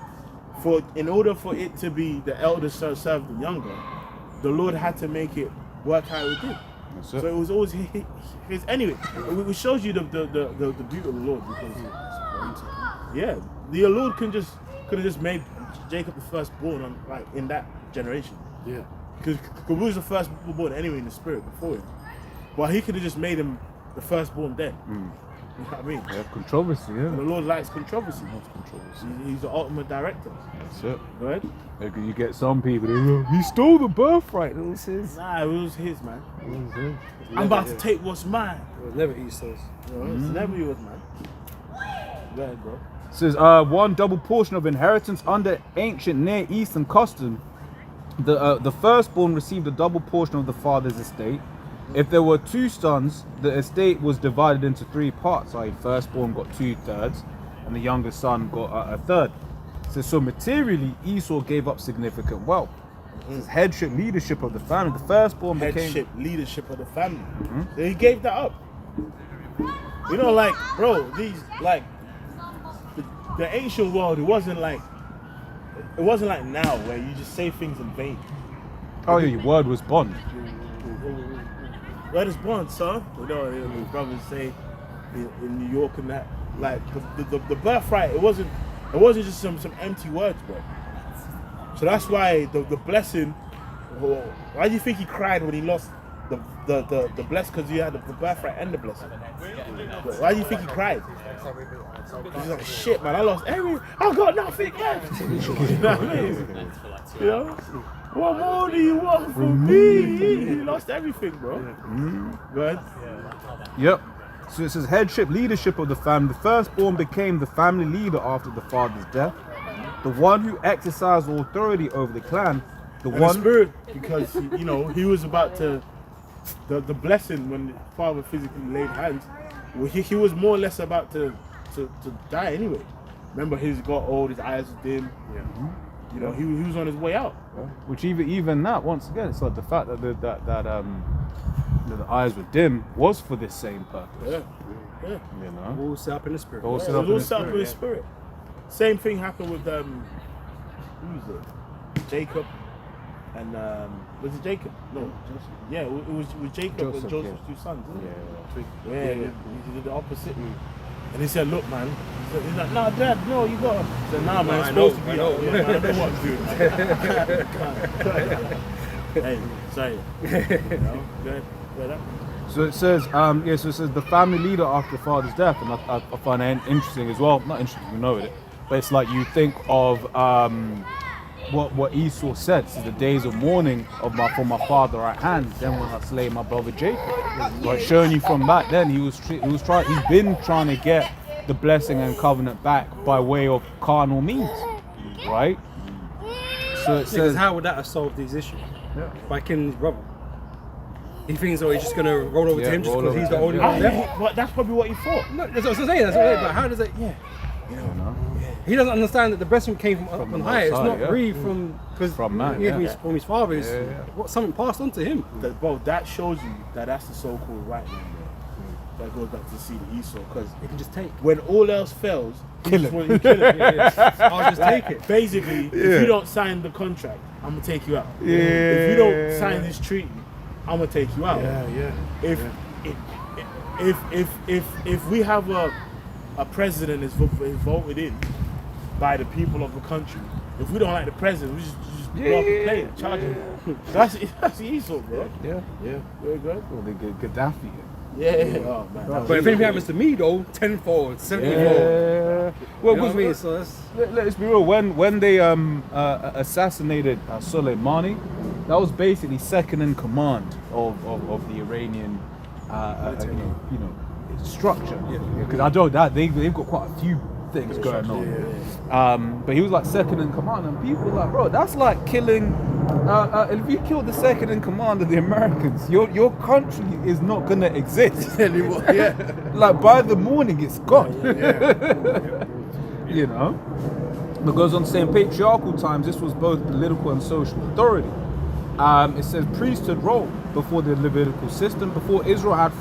in order for it to be the elder shall serve the younger, the Lord had to make it work how it did. That's So it. it was always his anyway. It shows you the beauty of the Lord, because the Lord could have just made Jacob the firstborn in that generation. Yeah. Because we was the firstborn anyway in the spirit before him. But he could have just made him the firstborn then. You know what I mean? Yeah, controversy, The yeah. Lord likes controversy. Controversy. He's the ultimate director. That's it. Go ahead. Like, you get some people, they go, he stole the birthright. It was his. Nah, it was his, man. It was his. I'm about to take what's mine. It was never Esau's. You know, it's never yours, man. Go ahead, bro. It says, one double portion of inheritance under ancient Near Eastern custom. The firstborn received a double portion of the father's estate. If there were 2 sons, the estate was divided into 3 parts. i.e. firstborn got 2/3 and the youngest son got a third. So materially, Esau gave up significant wealth. It says headship, leadership of the family. The firstborn Headship, leadership of the family. So he gave that up. You know, like, bro, these, like, the ancient world, it wasn't like now where you just say things in vain. Oh yeah, your word was bond. Where is bond, son? You know, his brothers say in New York and that, like, the birthright, it wasn't just some empty words, bro. So that's why the blessing, why do you think he cried when he lost the blessing because he had the birthright and the blessing. Why do you think he cried? He's like, shit, man, I lost I got nothing left. You know what I mean? You know? What more do you want from me? He lost everything, bro. Go ahead. Yep. So it says headship, leadership of the family. The firstborn became the family leader after the father's death. The one who exercised authority over the clan. The And one the spirit, because you know he was about to the blessing when the father physically laid hands. Well, he was more or less about to die anyway. Remember, he's got old, his eyes were dim. Yeah. You know, he was on his way out. which even that, once again, it's like the fact that the eyes were dim was for this same purpose. Yeah. You know, All set up in the spirit. All set It up was in all the set up spirit, with his spirit. Same thing happened with who was it? Jacob and was it Jacob? No, yeah, it was Jacob Joseph, and Joseph's yeah. two sons. Yeah. Yeah, he did the opposite. And he said, "Look, man." He's like, "Nah, Dad, no, you got." He said, "Nah, man, it's supposed to be." I know. Yeah, man, I know what to do. Hey, sorry. You know, good. So it says, so it says the family leader after the father's death, and I find that interesting as well. Not interesting, we know it, but it's like you think of what Esau said. This is the days of mourning for my father at hand. Then when I slay my brother Jacob, like showing you from back then, he's been trying to get the blessing and covenant back by way of carnal means, right? So it Because says, how would that have solved these issues? By killing his brother. He thinks, he's just gonna roll over Yeah, to him just roll because over he's to the him, only yeah. one left. But that's probably what he thought. No, that's what I'm saying. But how does it? Yeah. He doesn't understand that the blessing came from up the on high. It's Most not High, yeah. breathed from man, yeah, yeah. from his father. It's what something passed on to him. Bro, that shows you that that's the so-called right man. That goes back to the seed of Esau, because He can just take. when all else fails, Kill you him. just want to kill him. I'll just take it. Basically, if you don't sign the contract, I'm gonna take you out. Yeah. If you don't sign this treaty, I'm gonna take you out. If we have a president is voted in by the people of the country, if we don't like the president, we just blow up the plane, charge him. That's Esau, bro. yeah, Very good. well, they get Gaddafi. Yeah. Oh man. But if anything happens to me though, tenfold, 74. Yeah. Well, You know what I mean? because So that's let's be real. When they assassinated Soleimani, that was basically second in command of the Iranian structure. Because I know that they've got quite a few things going on. But he was like second in command, and people were like, bro, that's like killing. If you kill the second in command of the Americans, your country is not gonna exist anymore. Like by the morning, it's gone. You know. Because on the same patriarchal times, this was both political and social authority. It says priesthood role before the Levitical system. Before Israel had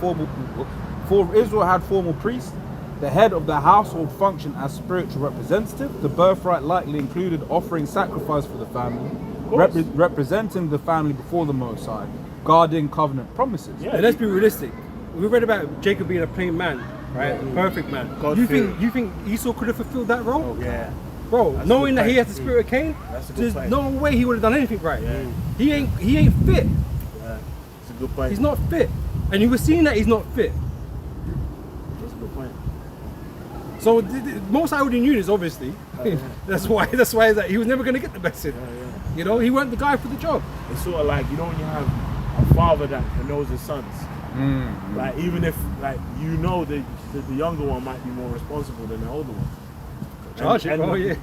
formal priests, the head of the household functioned as spiritual representative. The birthright likely included offering sacrifice for the family, representing the family before the Most High, guarding covenant promises. And let's be realistic. We read about Jacob being a plain man, right? A perfect man. You think Esau could have fulfilled that role? Yeah. Bro, That's a knowing good that he point. has the spirit of Cain, That's a good there's point. no way he would have done anything right. Yeah. He ain't fit. Yeah. It's a good point. He's not fit. And you were seeing that he's not fit. That's a good point. So the most I already knew this, obviously. That's why it's that he was never gonna get the blessing. You know, he weren't the guy for the job. It's sort of like, you know, when you have a father that knows his sons. Like, even if, like, you know the younger one might be more responsible than the older one. Charge it. Oh yeah.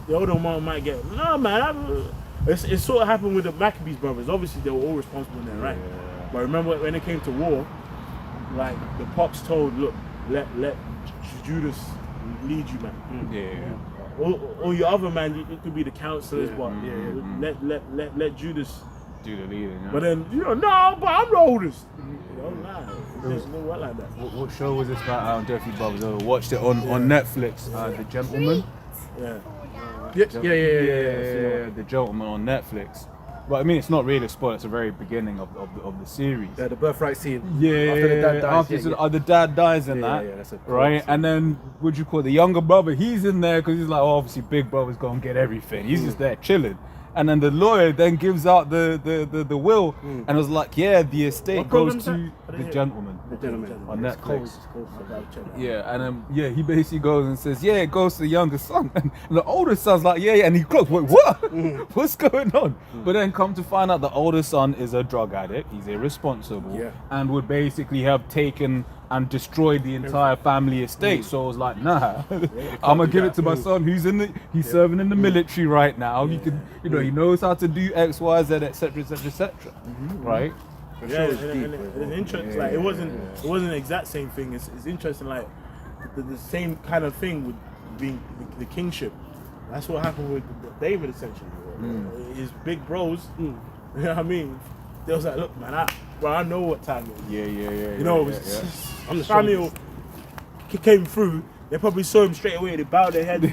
The older one might get, no man, it sort of happened with the Maccabees brothers. Obviously they were all responsible in their right. But remember when it came to war, like the pops told, look, let Judas lead you, man. Or your other man, it could be the counselors, but let Judas Do the leading. But then, no, but I'm the oldest. Nah, it doesn't work like that. What show was this about? Jeffrey Brothers. I watched it on Netflix. The Gentleman. Yeah. Yeah, The Gentleman on Netflix. But I mean, it's not really a spoiler. It's the very beginning of the series. Yeah, the birthright scene. Yeah, After the dad dies. the dad dies in that, that's a right? And then what do you call it? The younger brother? He's in there because he's like, oh, obviously, big brother's gonna get everything. He's just there chilling. And then the lawyer then gives out the will and was like, yeah, the estate What goes program's to that? the gentleman The gentleman. on Netflix. I'll check that. Yeah, and yeah, he basically goes and says, yeah, it goes to the younger son. And the older son's like, yeah, and he clocks, wait, what? What's going on? But then come to find out the older son is a drug addict, he's irresponsible, Yeah. and would basically have taken and destroyed the entire family estate. So I was like, nah, I'm gonna give it to my son who's he's serving in the military right now. He can, he knows how to do X, Y, Z, etc., etc., etc. Right? Yeah, and it's interesting. Like it wasn't the exact same thing. It's interesting. Like the same kind of thing with being the kingship. That's what happened with David essentially. His big bros. You know what I mean? They was like, look, man, I know what time it is. Yeah. You know, I'm the Samuel came through. They probably saw him straight away. They bowed their head. And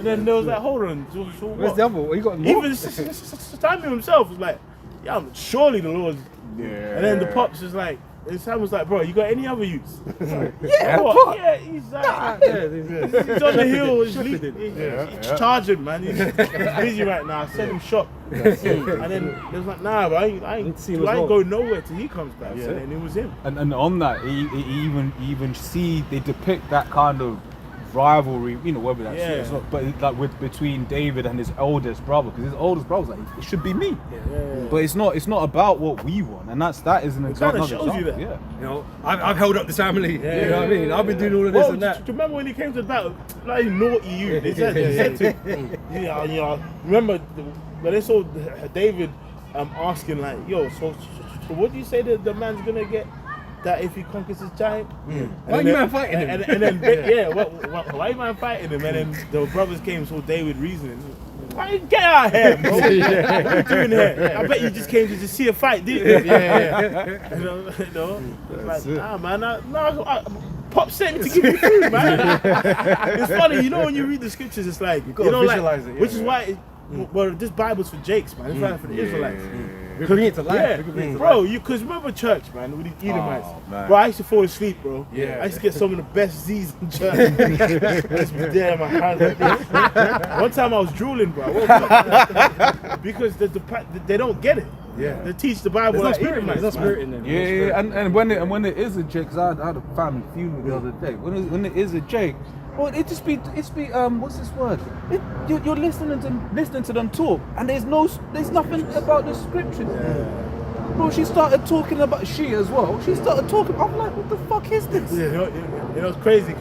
then they was like, hold on. So Where's what? the other one? You got more? Even Samuel himself was like, yeah, surely the Lord's. Yeah. And then the pops was like, and Sam was like, bro, you got any other use? Yeah, what? pop. Yeah, he's like, he's on the hill, he's charging, man. He's busy right now. Send him shop. And then they was like, nah, bro, I ain't see him as well. going nowhere till he comes back. And then it was him. And on that, you even see they depict that kind of rivalry, whether that's Yeah. it's not, but like between David and his oldest brother, because his oldest brother's like, it should be me. But it's not about what we want, and that is an example. kinda shows you that. Yeah. You know, I've held up this family. You know what I mean? I've been doing all of this Well, and do that. you remember when he came to the battle? Like naughty you. They said to him, remember when they saw David asking like, yo, so what do you say that the man's gonna get? That if he conquers his giant, Why you man fighting him? And then why you man fighting him? And then the brothers came, saw David reasoning. Why you get out of here, bro? What are you doing here? I bet you just came to just see a fight, didn't you? You know? It's like, nah, man, Pop sent me to give you food, man. It's funny, when you read the scriptures, it's like, gotta visualize it, which is why, well, this Bible's for Jakes, man. It's right for the Israelites. We bring it to life. Yeah, We can bring it to bro, life. because remember church, man, with these Edomites. man. Bro, I used to fall asleep, bro. Yeah. I used to get some of the best Z's in church. I used to be there in my hands like this. One time I was drooling, bro. I woke up because they don't get it. Yeah. They teach the Bible There's no like spirit in there. Edomites, There's no man. spirit in there. Yeah, and when it is a Jake, because I had a family funeral the other day. When it is a Jake, well, it's be what's this word? You're listening to them talk, and there's nothing about the scriptures. Bro, she started talking about as well. She started talking. I'm like, what the fuck is this? Yeah, it was crazy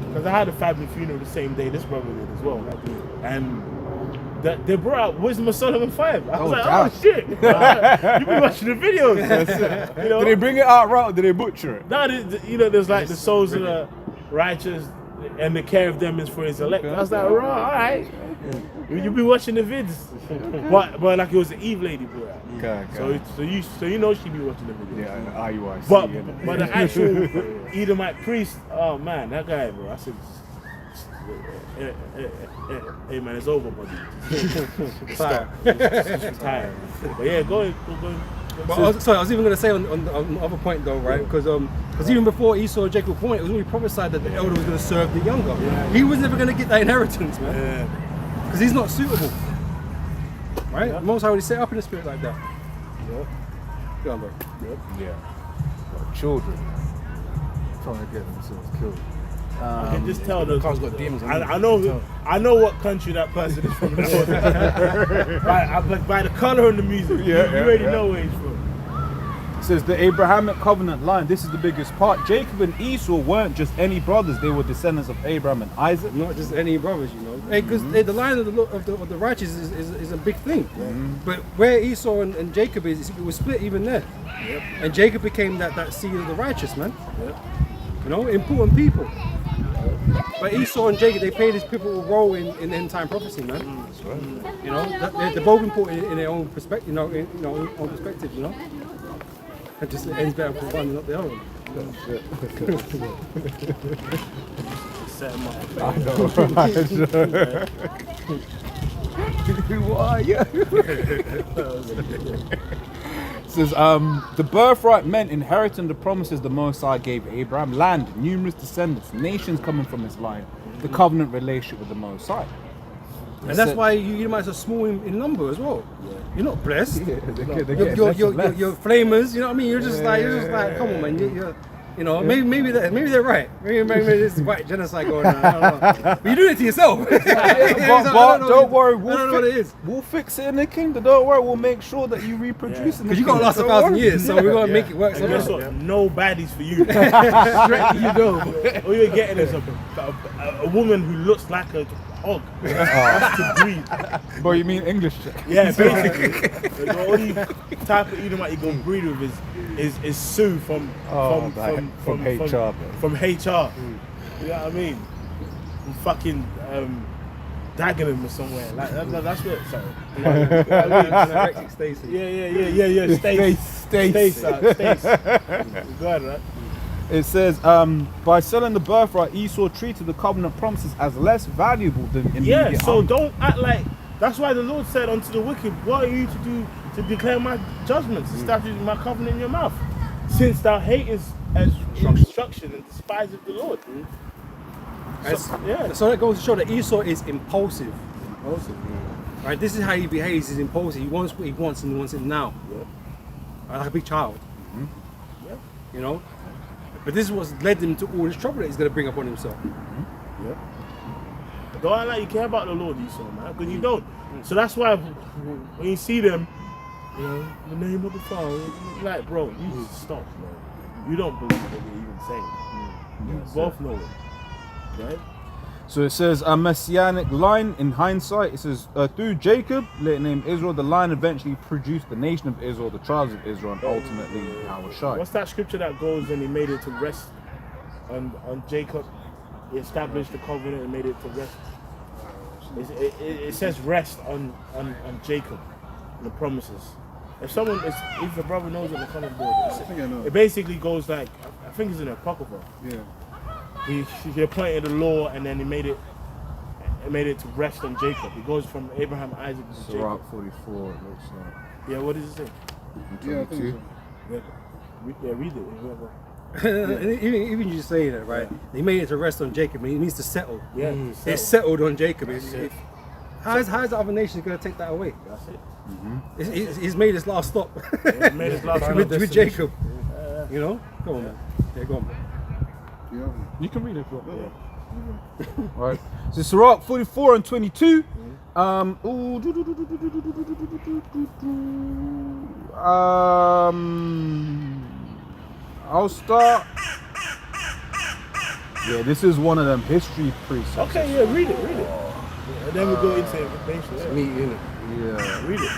because I had a family funeral the same day this brother did as well, and they brought out Wisdom of Solomon 5. I was like, damn. oh shit! You been watching the videos? Did they bring it out right or did they butcher it? No, there's like the souls of the righteous, and the care of them is for his elect. I was like, all right. You be watching the vids, but like it was the Eve lady brought out. Okay. So you know she be watching the videos. Yeah, IUIC. But the actual Edomite priest, oh man, that guy, bro. I said, hey man, it's over, buddy. Stop. It's tired. But yeah, go ahead. But I was even going to say on the other point though, right? Because even before Esau and Jacob were born, it was already prophesied that the elder was going to serve the younger. Yeah. He was never going to get that inheritance, man, Yeah. because he's not suitable. Right? Yeah. Most High already set up in the spirit like that. Yeah. Go on, bro. Yeah. Got children trying to get themselves killed. I can just tell those. Car's got demons on it. I know what country that person is from. by the color and the music, you already know where he's from. It says the Abrahamic covenant line. This is the biggest part. Jacob and Esau weren't just any brothers; they were descendants of Abraham and Isaac. Not just any brothers, because the line of the righteous is a big thing. But where Esau and Jacob is, it was split even there. Yep. And Jacob became that seed of the righteous, man. Yep. Important people. But Esau and Jacob, they played this pivotal role in end time prophecy, man. That's right. They're both important in their own perspective, own perspective, It just ends better for one, not the other one. Set him up. I know, right? Who are you? It says, the birthright meant inheriting the promises the Most High gave Abraham, land, numerous descendants, nations coming from his line. the covenant relationship with the Most High. And that's why you might are small in number as well. You're not blessed. They're You're flamers. You know what I mean? You're just like come on, man. You know, maybe they're right. Maybe there's white genocide going on. I don't know. But you're doing it to yourself. but don't worry, I don't know what it is. We'll fix it in the kingdom. Don't worry, we'll make sure that you reproduce. Because you got to last 1,000 years, so we're gonna make it work. And guess somehow. what? No baddies for you. You go. All you're getting is a woman who looks like a hog. That's to breed. But you mean English chick? Yeah, basically. The only type of Edomite you're gonna breed with is Sue from HR. From HR. You know what I mean? From fucking Dagenham or somewhere. Like that's what. Sorry. You know what I mean? Stacey. Yeah. Stace. Go ahead, right? It says, by selling the birthright, Esau treated the covenant promises as less valuable than immediate. Yeah, so don't act like. That's why the Lord said unto the wicked, what are you to do to declare my judgments, establish my covenant in your mouth? Since thou hatest as instruction and despiseth the Lord. So that goes to show that Esau is impulsive. Right? This is how he behaves. He's impulsive. He wants what he wants and he wants it now. Like a big child. You know? But this is what's led him to all this trouble that he's going to bring upon himself. Don't act like you care about the Lord, Esau, man, because you don't. So that's why when you see them, you know, the name of the Father, like, bro, you just stop, man. You don't believe what they're even saying. You both know it, right? So it says a messianic line. In hindsight, it says through Jacob, later named Israel, the line eventually produced the nation of Israel, the tribes of Israel, and ultimately Yahushua. What's that scripture that goes and he made it to rest on Jacob? He established the covenant and made it to rest. It says rest on Jacob, the promises. If the brother knows what the comment board is, it basically goes like, I think it's in Apocrypha. Yeah. He appointed the law and then he made it to rest on Jacob. It goes from Abraham, Isaac to Jacob. Sirach 44, it looks like. Yeah, what does it say? Yeah, I think so. Read it. Whoever. even you say that, right? He made it to rest on Jacob. He needs to settle. Yeah, It's settled on Jacob. it. How's the other nations going to take that away? That's it. He's made his last stop He made his last with Jacob. You know? Come on, man. Yeah, go on, man. Yeah. You can read it if you want. Right. So Sirach 44 and 22. I'll start. Yeah, this is one of them history precepts. Okay, yeah, read it. And then we go into information. Yeah. Me in it. Yeah. Read it.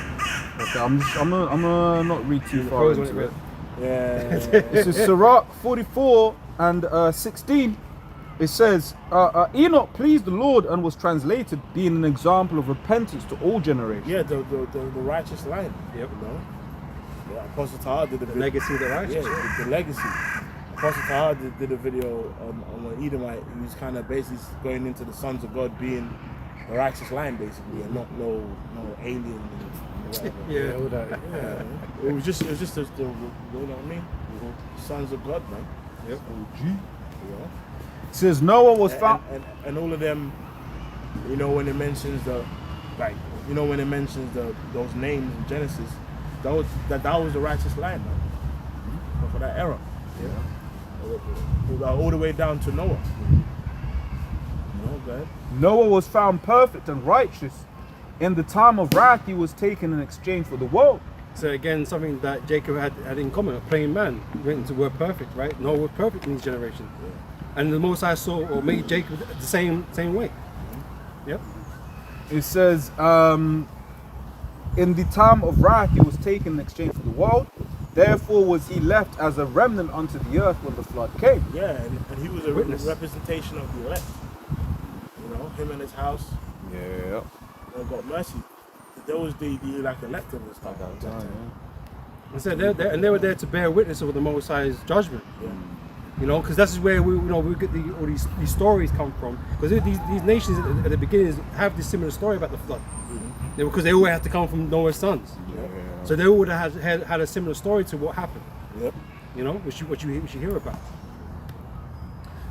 Okay, I'm gonna not read too far into it. Yeah. This is Sirach 44 and 16. It says, Enoch pleased the Lord and was translated, being an example of repentance to all generations. Yeah, the righteous line. Yep. You know? Yeah, Apostle Tahar did The legacy of the righteous. Yeah, the legacy. Apostle Tahar did a video on an Edomite. He was kind of basically going into the sons of God being the righteous line, basically, and not no alien and whatever. Yeah, all that. Yeah. It was just the you know what I mean? Sons of God, man. Yep. You know? It says Noah was found. And all of them, you know, when it mentions those names in Genesis, that was the righteous line, man. For that era. Yeah. All the way down to Noah. You know, Noah was found perfect and righteous. In the time of wrath, he was taken in exchange for the world. So again, something that Jacob had in common, a plain man, went into word perfect, right? Noah was perfect in his generation. And the Most High saw or made Jacob the same way. Yep. It says, in the time of wrath, he was taken in exchange for the world. Therefore was he left as a remnant unto the earth when the flood came. Yeah, and he was a Witness. representation of the elect. You know, him and his house. Yeah. God got mercy. There was the like elected and stuff. And so they were there to bear witness of the Most High's judgment. Yeah. You know, because that's where we get all these stories come from. Because these nations at the beginning have this similar story about the flood. Because they all had to come from Noah's sons. So they would have had a similar story to what happened. Yep. You know, which you hear about.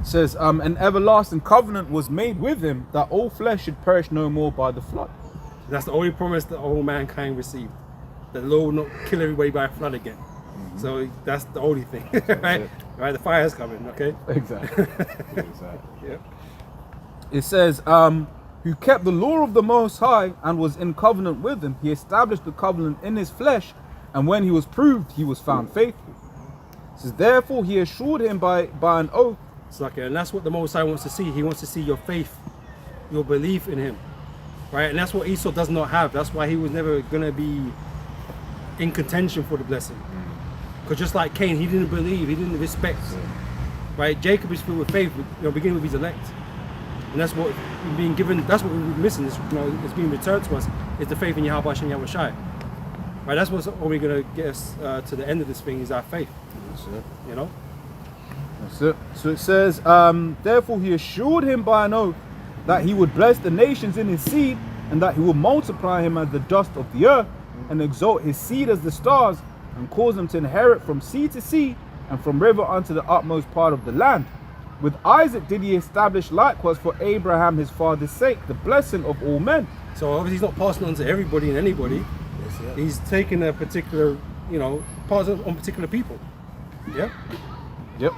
says, an everlasting covenant was made with him, that all flesh should perish no more by the flood. That's the only promise that all mankind received. That the Lord will not kill everybody by a flood again. So that's the only thing, right? Right, the fire's coming, okay? Exactly. Yeah. It says, who kept the law of the Most High and was in covenant with him. He established the covenant in his flesh, and when he was proved, he was found faithful. It says, therefore he assured him by an oath. It's like, and that's what the Most High wants to see. He wants to see your faith, your belief in him, right? And that's what Esau does not have. That's why he was never going to be in contention for the blessing. Because just like Cain, he didn't believe, he didn't respect, right? Jacob is filled with faith, beginning with his elect. And that's what we're being given, that's what we're missing, it's being returned to us, is the faith in Yahweh Hashem Yahweh Shai. Right, that's what's only going to get us to the end of this thing, is our faith. That's it. You know? That's it. So it says, therefore he assured him by an oath that he would bless the nations in his seed, and that he would multiply him as the dust of the earth, and exalt his seed as the stars, and cause him to inherit from sea to sea, and from river unto the utmost part of the land. With Isaac did he establish likewise for Abraham his father's sake the blessing of all men. So obviously he's not passing on to everybody and anybody. He's taking a particular, passing on particular people. Yeah? Yep.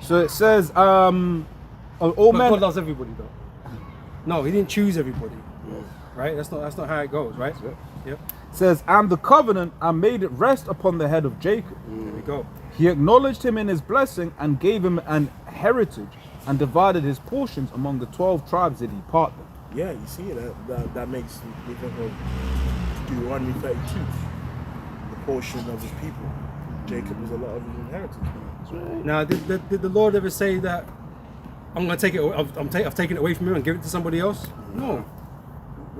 So it says, all But men. God loves everybody though. No, he didn't choose everybody. Right? That's not how it goes, right? Yep. Says, and the covenant, and made it rest upon the head of Jacob. There we go. He acknowledged him in his blessing, and gave him an heritage, and divided his portions among the 12 tribes did he part them. Yeah, you see that makes me think of Deuteronomy 32, the portion of his people. Jacob was a lot of his inheritance. Now, did the Lord ever say that I'm going to take it? I've taken it away from him and give it to somebody else? No.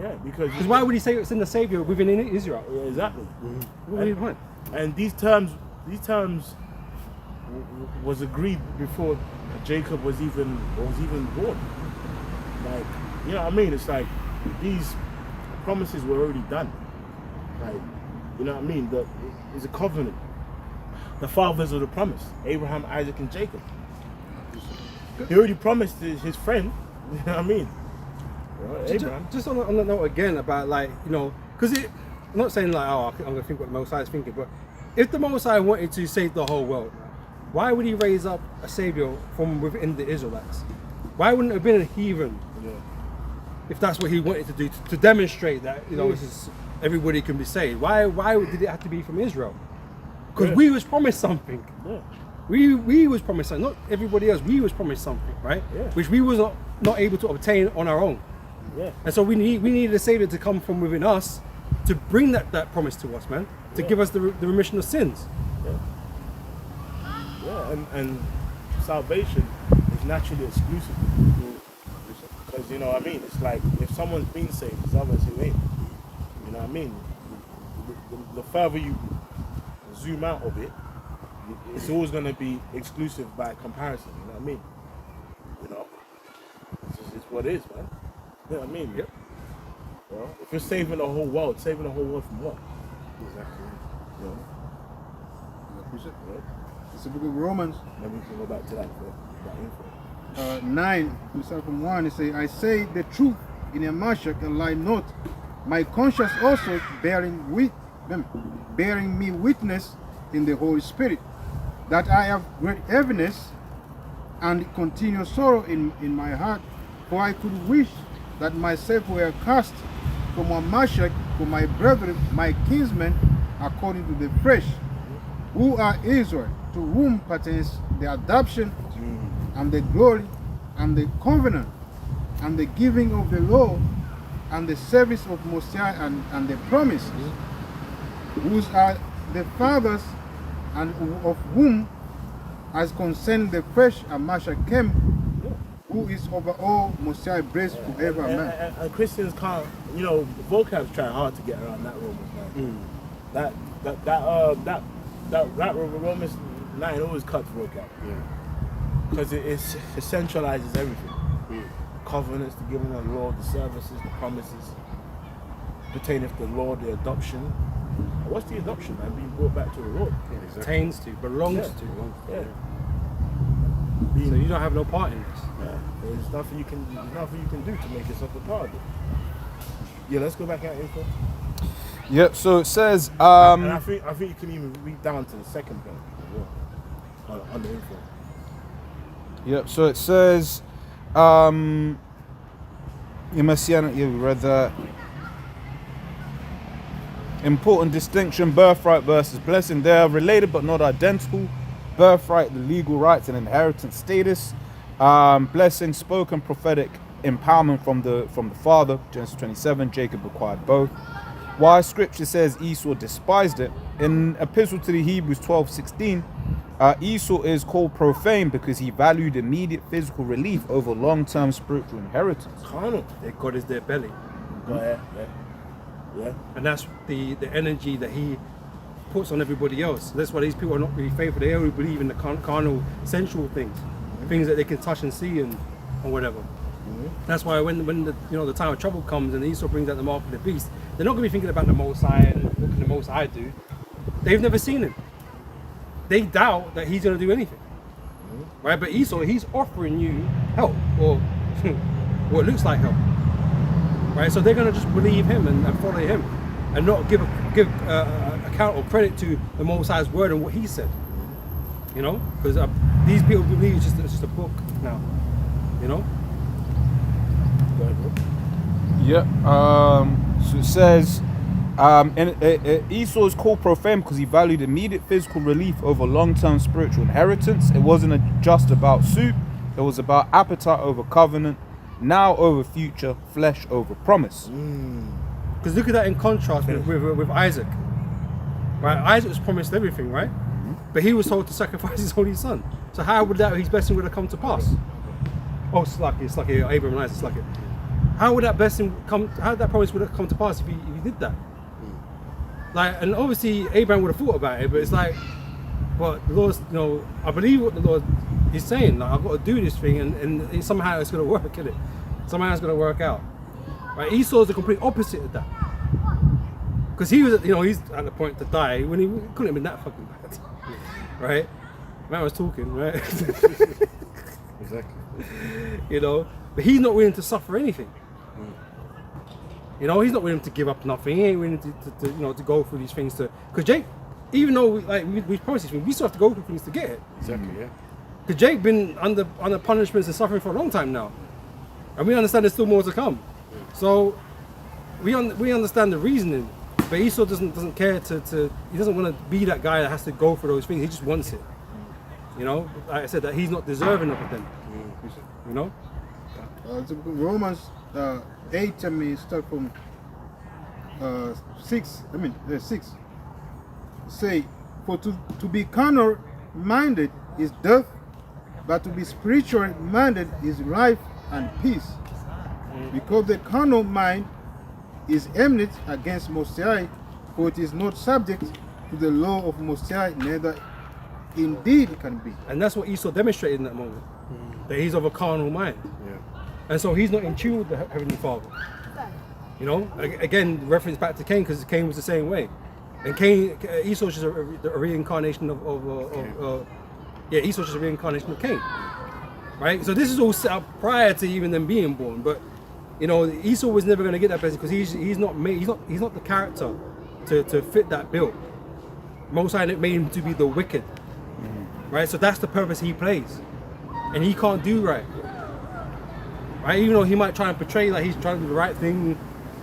Yeah, because Why would he say it's in the Savior within Israel? Yeah, exactly. What do you want? And these terms was agreed before Jacob was even born. Like, you know what I mean? It's like these promises were already done. Like, you know what I mean? It's a covenant. The fathers of the promise: Abraham, Isaac, and Jacob. He already promised his friend. You know what I mean? Abraham. Just on that note again about because I'm not saying like, I'm going to think what the Most High is thinking, but if the Most High wanted to save the whole world, why would he raise up a savior from within the Israelites? Why wouldn't it have been a heathen? If that's what he wanted to do, to demonstrate that this is, everybody can be saved. Why did it have to be from Israel? Because we was promised something. Yeah. We was promised something, not everybody else. We was promised something, right? Yeah. Which we was not able to obtain on our own. Yeah. And so we needed a savior to come from within us to bring that promise to us, man. To give us the remission of sins. Yeah, and salvation is naturally exclusive. Because, you know what I mean? It's like, if someone's been saved, there's others who ain't. You know what I mean? The further you zoom out of it, it's always going to be exclusive by comparison. You know what I mean? You know? It's what it is, man. You know what I mean? Yep. Well, if you're saving the whole world from what? Exactly. You know? It's the book of Romans, Then we can go back to that info. 9, we start from 1. It says, I say the truth in a measure and lie not. My conscience also bearing me witness in the Holy Spirit, that I have great heaviness and continual sorrow in my heart, for I could wish that myself were cast from Amashek for my brethren, my kinsmen, according to the flesh, who are Israel, to whom pertains the adoption and the glory and the covenant and the giving of the law and the service of Mosiah and the promises, whose are the fathers, and of whom, as concerned the flesh, Amashek came, who is over all, Mosiah blessed forever. Amen. And Christians can't, vocabs try hard to get around that Romans 9. That Romans 9 always cuts vocab. Because it centralizes everything. Covenants, the giving of the law, the services, the promises, pertaining to the law, the adoption. What's the adoption, man? Being brought back to the Lord. Pertains to, belongs to. Yeah. So you don't have no part in this. There's nothing you can do to make yourself a part of it. Yeah, let's go back at info. Yep. So it says, And I think you can even read down to the second point as well, on the info. Yep. So it says, you messianic. Yeah, we read that. Important distinction: birthright versus blessing. They are related but not identical. Birthright, the legal rights and inheritance status. Blessing, spoken prophetic empowerment from the father. Genesis 27. Jacob acquired both. Why Scripture says Esau despised it. In Epistle to the Hebrews 12:16, Esau is called profane because he valued immediate physical relief over long-term spiritual inheritance. Carnal. Their God is their belly. Go ahead. Yeah. And that's the energy that he puts on everybody else. That's why these people are not really faithful. They only believe in the carnal, sensual things, things that they can touch and see and whatever. That's why when the time of trouble comes and Esau brings out the mark of the beast, they're not going to be thinking about the Most High and what can the Most High do. They've never seen him. They doubt that he's going to do anything, right? But Esau, he's offering you help, or what looks like help, right? So they're going to just believe him and follow him, and not give account or credit to the Most High's word and what he said. You know, because these people believe it's just a book now. You know. Go ahead, bro. Yep. So it says, Esau is called profane because he valued immediate physical relief over long-term spiritual inheritance. It wasn't just about soup. It was about appetite over covenant, now over future, flesh over promise. Because look at that in contrast with Isaac. Right, Isaac was promised everything, right? But he was told to sacrifice his only son. So how would his blessing would have come to pass? Oh, it's lucky, Abraham and Isaac, it's lucky. How would that blessing come? How that promise would have come to pass if he did that? Like, and obviously Abraham would have thought about it, but it's like, but the Lord, I believe what the Lord is saying. Like, I've got to do this thing, and somehow it's going to work, isn't it? Somehow it's going to work out. Right? Esau is the complete opposite of that, because he was, he's at the point to die when he couldn't have been that fucking bad, right? Man was talking, right? Exactly. But he's not willing to suffer anything. He's not willing to give up nothing. He ain't willing to go through these things because Jake, even though we promised these things, we still have to go through things to get it. Exactly. Yeah. Because Jake been under punishments and suffering for a long time now, and we understand there's still more to come. So we understand the reasoning, but Esau doesn't care to he doesn't want to be that guy that has to go through those things. He just wants it. Like I said, that he's not deserving of them. Romans 8, start from 6. 6. Say, for to be carnal minded is death, but to be spiritual minded is life and peace. Because the carnal mind is enmity against Most High, for it is not subject to the law of Most High, neither indeed can be. And that's what Esau demonstrated in that moment, that he's of a carnal mind. Yeah. And so he's not in tune with the Heavenly Father. Again, reference back to Cain, because Cain was the same way. And Esau's just a reincarnation of Esau's just a reincarnation of Cain. Right? So this is all set up prior to even them being born. But Esau was never going to get that blessing because he's not the character to fit that bill. Most High made him to be the wicked. Right? So that's the purpose he plays. And he can't do right. Right? Even though he might try and portray like he's trying to do the right thing,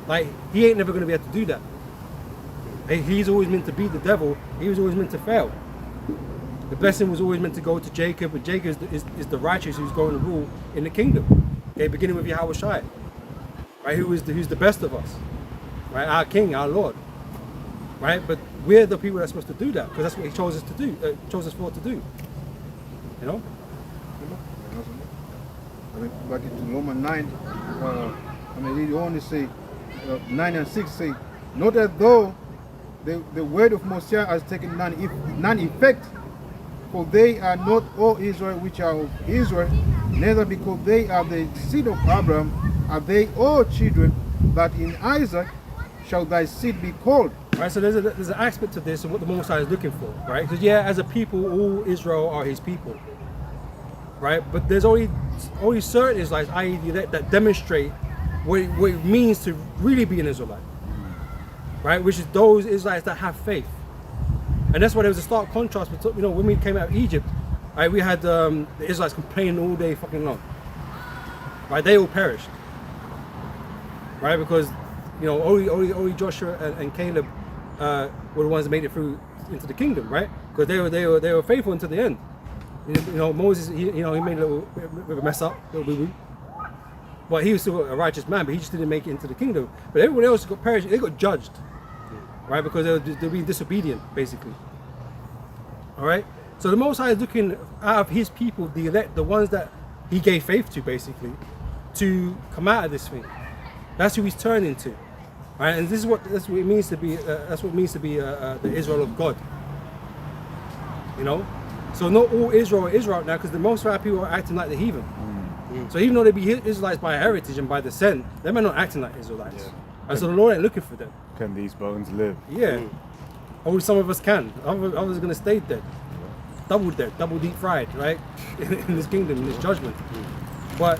like he ain't never going to be able to do that. He's always meant to beat the devil. He was always meant to fail. The blessing was always meant to go to Jacob, but Jacob is the righteous who's going to rule in the kingdom. Okay, beginning with Yahweh Shai, right? Who's the best of us, right? Our King, our Lord, right? But we're the people that's supposed to do that because that's what He chose us to do. Chose us for to do. Back into Romans 9, read on, say 9 and 6 say, not as though the word of Mosiah has taken none effect, for they are not all Israel which are of Israel, neither because they are the seed of Abraham are they all children, but in Isaac shall thy seed be called. Right, so there's an aspect to this and what the Most High is looking for, right? Because as a people, all Israel are His people. right? But there's only certain Israelites, i.e. that demonstrate what it means to really be an Israelite, right? Which is those Israelites that have faith. And that's why there was a stark contrast between, you know, when we came out of Egypt, right, we had the Israelites complaining all day fucking long, right? They all perished, right? Because, you know, only Joshua and Caleb were the ones that made it through into the kingdom, right? Because they were faithful until the end. You know, Moses, he made a little bit of a mess up, a little boo-boo. But he was still a righteous man, but he just didn't make it into the kingdom. But everyone else got perished, they got judged, right? Because they were being disobedient, basically. All right? So the Most High is looking out of his people, the elect, the ones that he gave faith to, basically, to come out of this thing. That's who he's turning to. Right? And that's what it means to be, the Israel of God. You know? So not all Israel are Israel now, because the most of our people are acting like the heathen. So even though they be Israelites by heritage and by descent, they are not acting like Israelites. Yeah. And so the Lord ain't looking for them. Can these bones live? Yeah. Only some of us can. Others are going to stay dead. Double deep fried, right? in this kingdom, in this judgment. But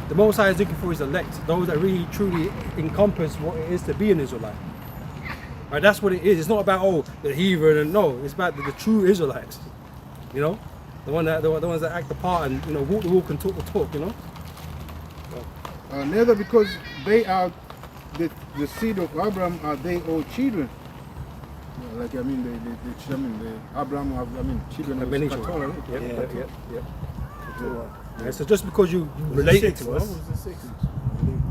the Most High is looking for his elect, those that really truly encompass what it is to be an Israelite. Right? That's what it is. It's not about, the heathen, and no, it's about the true Israelites. You know? The ones that act the part and, you know, walk the walk and talk the talk, you know? Neither because they are the seed of Abraham are they all children. Like the Abraham have children of Many Keturah, children. right? Yep. Yeah, so just because you related to us,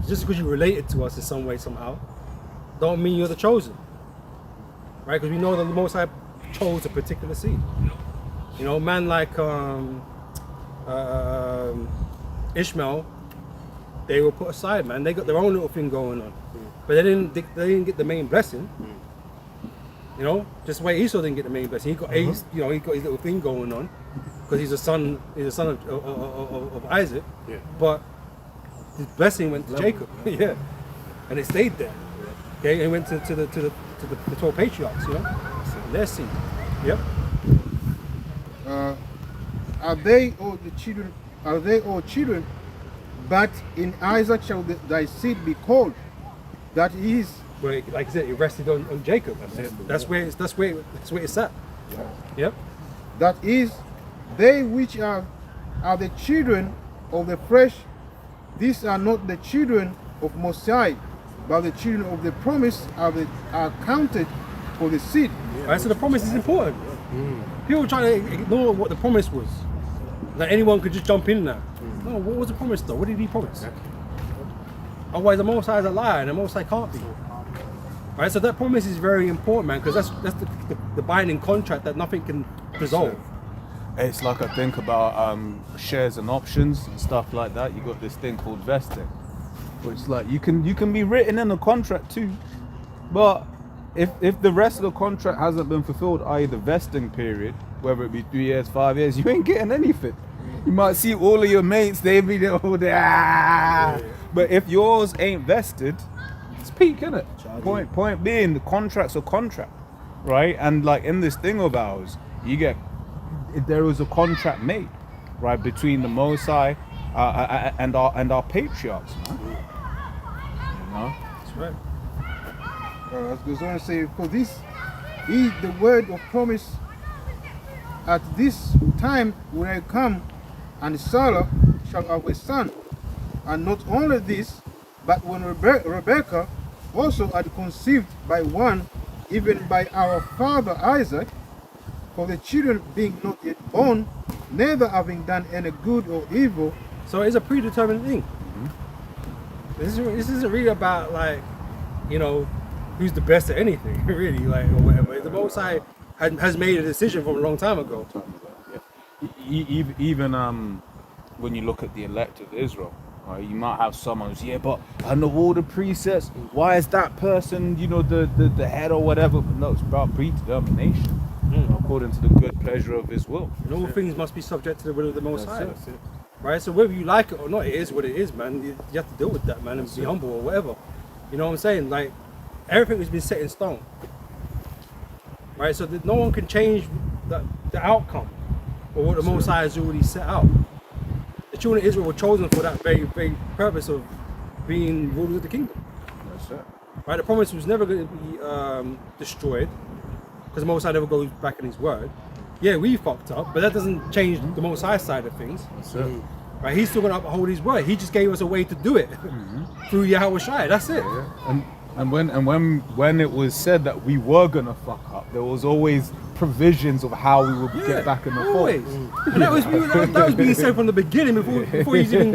just because you related to us in some way somehow, don't mean you're the chosen, right? Because we know that the Most High chose a particular seed. You know, a man like Ishmael, they were put aside, man. They got their own little thing going on, but they didn't get the main blessing. You know, just the way Esau didn't get the main blessing. He got he got his little thing going on because he's a son of Isaac. Yeah. But his blessing went to Jacob. Yeah, and it stayed there. Okay, and it went to the 12 patriarchs. You know, their seed. Yep. Are they all the children? Are they all children? But in Isaac shall thy seed be called. That is. Where, like I said, it rested on Jacob. That's where it's at. Yeah. Yep. That is, they which are the children of the flesh. These are not the children of Mosiah, but the children of the promise are counted for the seed. Yeah. Right, so the promise is important. People try to ignore what the promise was. That anyone could just jump in now. No, what was the promise though? What did he promise? Otherwise, the Most High is a liar, and the Most High can't be. Right, so that promise is very important, man, because that's the binding contract that nothing can dissolve. It's like I think about shares and options and stuff like that. You got this thing called vesting, which like you can be written in a contract too, but if the rest of the contract hasn't been fulfilled, i.e. the vesting period, whether it be 3 years, 5 years, you ain't getting anything. You might see all of your mates, they be there all day, but if yours ain't vested, it's peak, isn't it? Point being, the contract's a contract, right? And like in this thing of ours, there was a contract made, right, between the Most High and our patriarchs, man. You know? That's right. As goes on to say, for this is the word of promise. At this time when I come, and Sarah shall have a son. And not only this, but when Rebekah also had conceived by one, even by our father Isaac, for the children being not yet born, neither having done any good or evil. So it's a predetermined thing. This isn't really about, like, you know, who's the best at anything, really, like, or whatever. The Most High has made a decision from a long time ago. Even when you look at the elect of Israel, right, you might have someone who's, but I know all the precepts. Why is that person, you know, the head or whatever? But no, it's about predetermination, according to the good pleasure of His will. And all things must be subject to the will of the Most High. Right? So whether you like it or not, it is what it is, man. You have to deal with that, man, and be humble or whatever. You know what I'm saying? Like, everything has been set in stone. Right? So that no one can change the outcome or what the Most High has already set out. the children of Israel were chosen for that very, very purpose of being rulers of the kingdom. That's it. Right? The promise was never going to be destroyed because the Most High never goes back in His word. Yeah, we fucked up, but that doesn't change the Most High side of things. That's it. Right? He's still going to uphold His word. He just gave us a way to do it through Yahweh Shai. That's it. And when it was said that we were gonna fuck up, there was always provisions of how we would get back in the always. fold. And that was being said from the beginning before he's even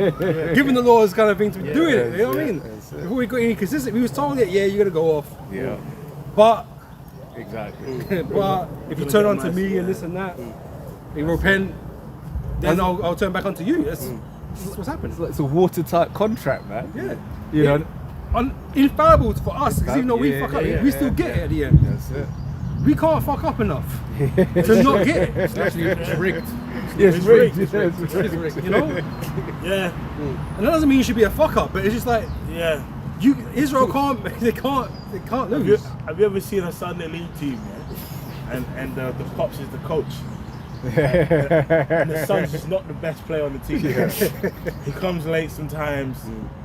given the laws kind of thing to be doing it. You know what I mean? Before we got any consistent, we was told that yeah, you're gonna go off. Yeah, But exactly. but if you turn on to me and this and that, you repent, then I'll turn back onto you. That's what's happening. It's a watertight contract, man. Yeah. You know. Infallible for us, because even though we fuck up, we still get it at the end. That's it. We can't fuck up enough to not get it. Actually, it's rigged. Yes, It's rigged. rigged. It's rigged. You know? Yeah, And that doesn't mean you should be a fuck up, but it's just like yeah. Israel they can't lose. Have you ever seen a Sunday league team? Yeah? And the pops is the coach. And the son's just not the best player on the team. He comes late sometimes,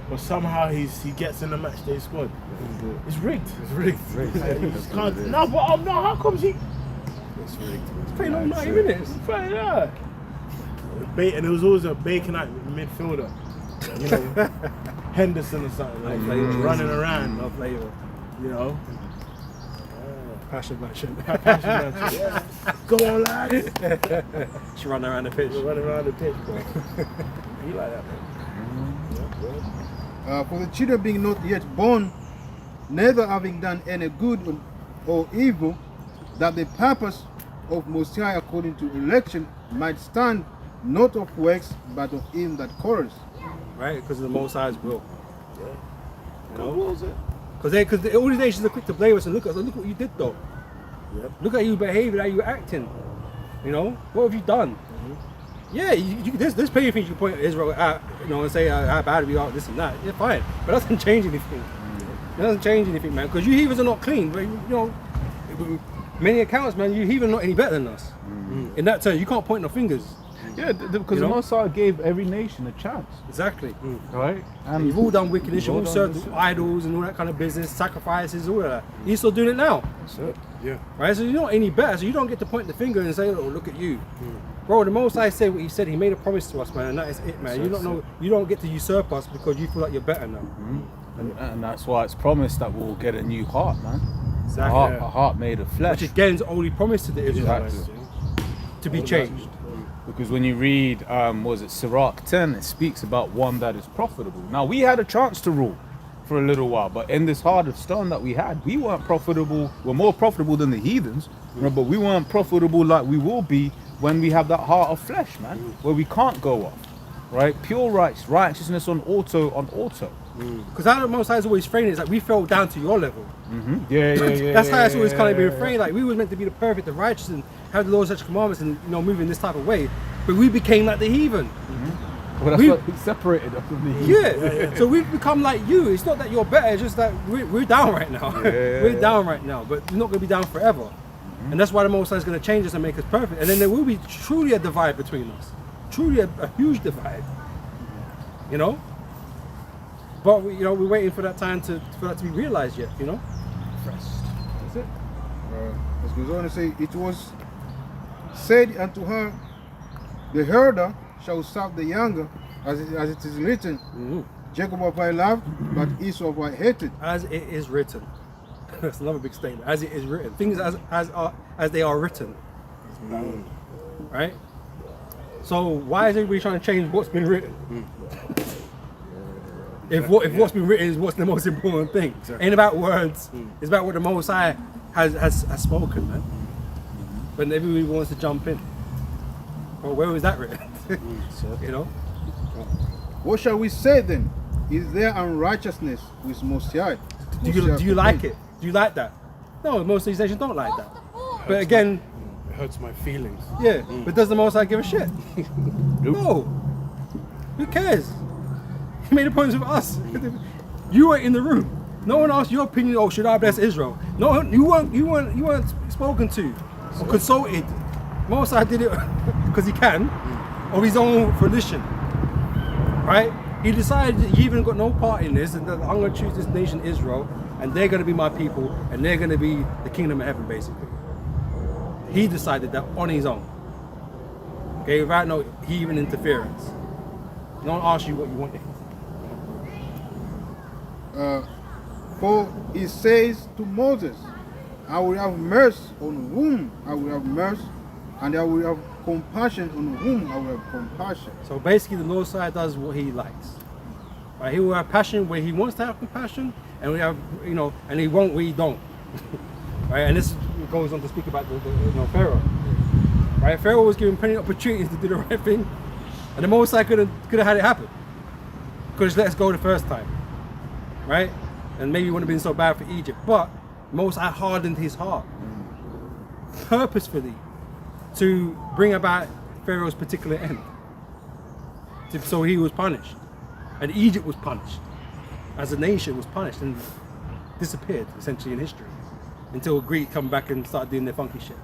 but somehow he gets in the match day squad. It's rigged. It's rigged. He just can't. No, but no. How comes he? It's rigged. It's playing all 90 minutes. Right, yeah. And there was always a Baconite midfielder, you know, Henderson or something like running around. No flavor. You know, Passion matching. yeah. Go on, lads. She run around the pitch. Running around the pitch, bro. He like that, man. For the children being not yet born, neither having done any good or evil, that the purpose of Most High according to election might stand, not of works, but of him that calls. Right? Because of the Most High's will. You know, what was it? Because all these nations are quick to blame us and look what you did though. Yep. Look how you behaved, how you were acting. You know, what have you done? Yeah, there's plenty of things you can point at Israel at, you know, and say how bad we are, this and that. Yeah, fine, but that doesn't change anything. It doesn't change anything, man. Because you heathens are not clean. But you know, many accounts, man, you heathens are not any better than us. In that term, you can't point no fingers. Yeah, because You the know? Most High gave every nation a chance, Exactly. right? And you've all done wickedness, you've all Well served done. idols and all that kind of business, sacrifices, all of that. You're still doing it now. That's it. Yeah. Right, so you're not any better, so you don't get to point the finger and say, oh, look at you. Bro, the Most High said what He said. He made a promise to us, man, and that is it, man. You don't get to usurp us because you feel like you're better now. And that's why it's promised that we'll get a new heart, man. Exactly. A heart made of flesh. Which again is only promised to the Israelites to be changed. Because when you read, was it Sirach 10, it speaks about one that is profitable. Now, we had a chance to rule for a little while, but in this heart of stone that we had, we weren't profitable. We're more profitable than the heathens, but we weren't profitable like we will be when we have that heart of flesh, man, where we can't go off, right? Pure righteousness on auto. Because how the Most High is always framed is like we fell down to your level. Yeah. That's how it's always kind of been framed. Like we was meant to be the perfect, the righteous, and have the Lord's such commandments, and move in this type of way. But we became like the heathen. Well, that's We- what separated us from the heathen. Yeah. So we've become like you. It's not that you're better. It's just that we're down right now. We're down right now, but we're not going to be down forever. And that's why the Most High is going to change us and make us perfect. And then there will be truly a divide between us. Truly a huge divide. You know. But we're waiting for that time for that to be realized yet. You know. That's it. As goes on to say, it was said unto her, the herder shall serve the younger, as it is written, Jacob have I loved, but Esau have I hated. As it is written. That's another big statement. As it is written. Things as they are written. Right? So why is everybody trying to change what's been written? If what's been written is what's the most important thing. Ain't about words. It's about what the Most High has spoken, man. But everybody wants to jump in. Well, where was that written? You know? What shall we say then? Is there unrighteousness with Most High? Do you like it? Do you like that? No, most of these nations don't like that. But again, It hurts my feelings. yeah, but does the Most High give a shit? No. Who cares? He made appointments with us. You were in the room. No one asked your opinion. Oh, should I bless Israel? No, you weren't spoken to or consulted. Most High did it because he can, of his own volition. right? He decided that he even got no part in this, and that I'm going to choose this nation, Israel, and they're going to be my people, and they're going to be the kingdom of heaven, basically. He decided that on his own. Okay, without no even interference. No one asks you what you want. For he says to Moses, I will have mercy on whom I will have mercy, and I will have compassion on whom I will have compassion. So basically, the Lord side does what He likes. Right? He will have passion where He wants to have compassion, and we have, and He won't where He don't. Right? And this goes on to speak about the Pharaoh. Right? Pharaoh was given plenty of opportunities to do the right thing, and the Most High could have had it happen. Could have let us go the first time, right? And maybe it wouldn't have been so bad for Egypt, but Most High hardened His heart purposefully to bring about Pharaoh's particular end. So he was punished, and Egypt was punished, as a nation was punished and disappeared essentially in history until Greek come back and start doing their funky shit.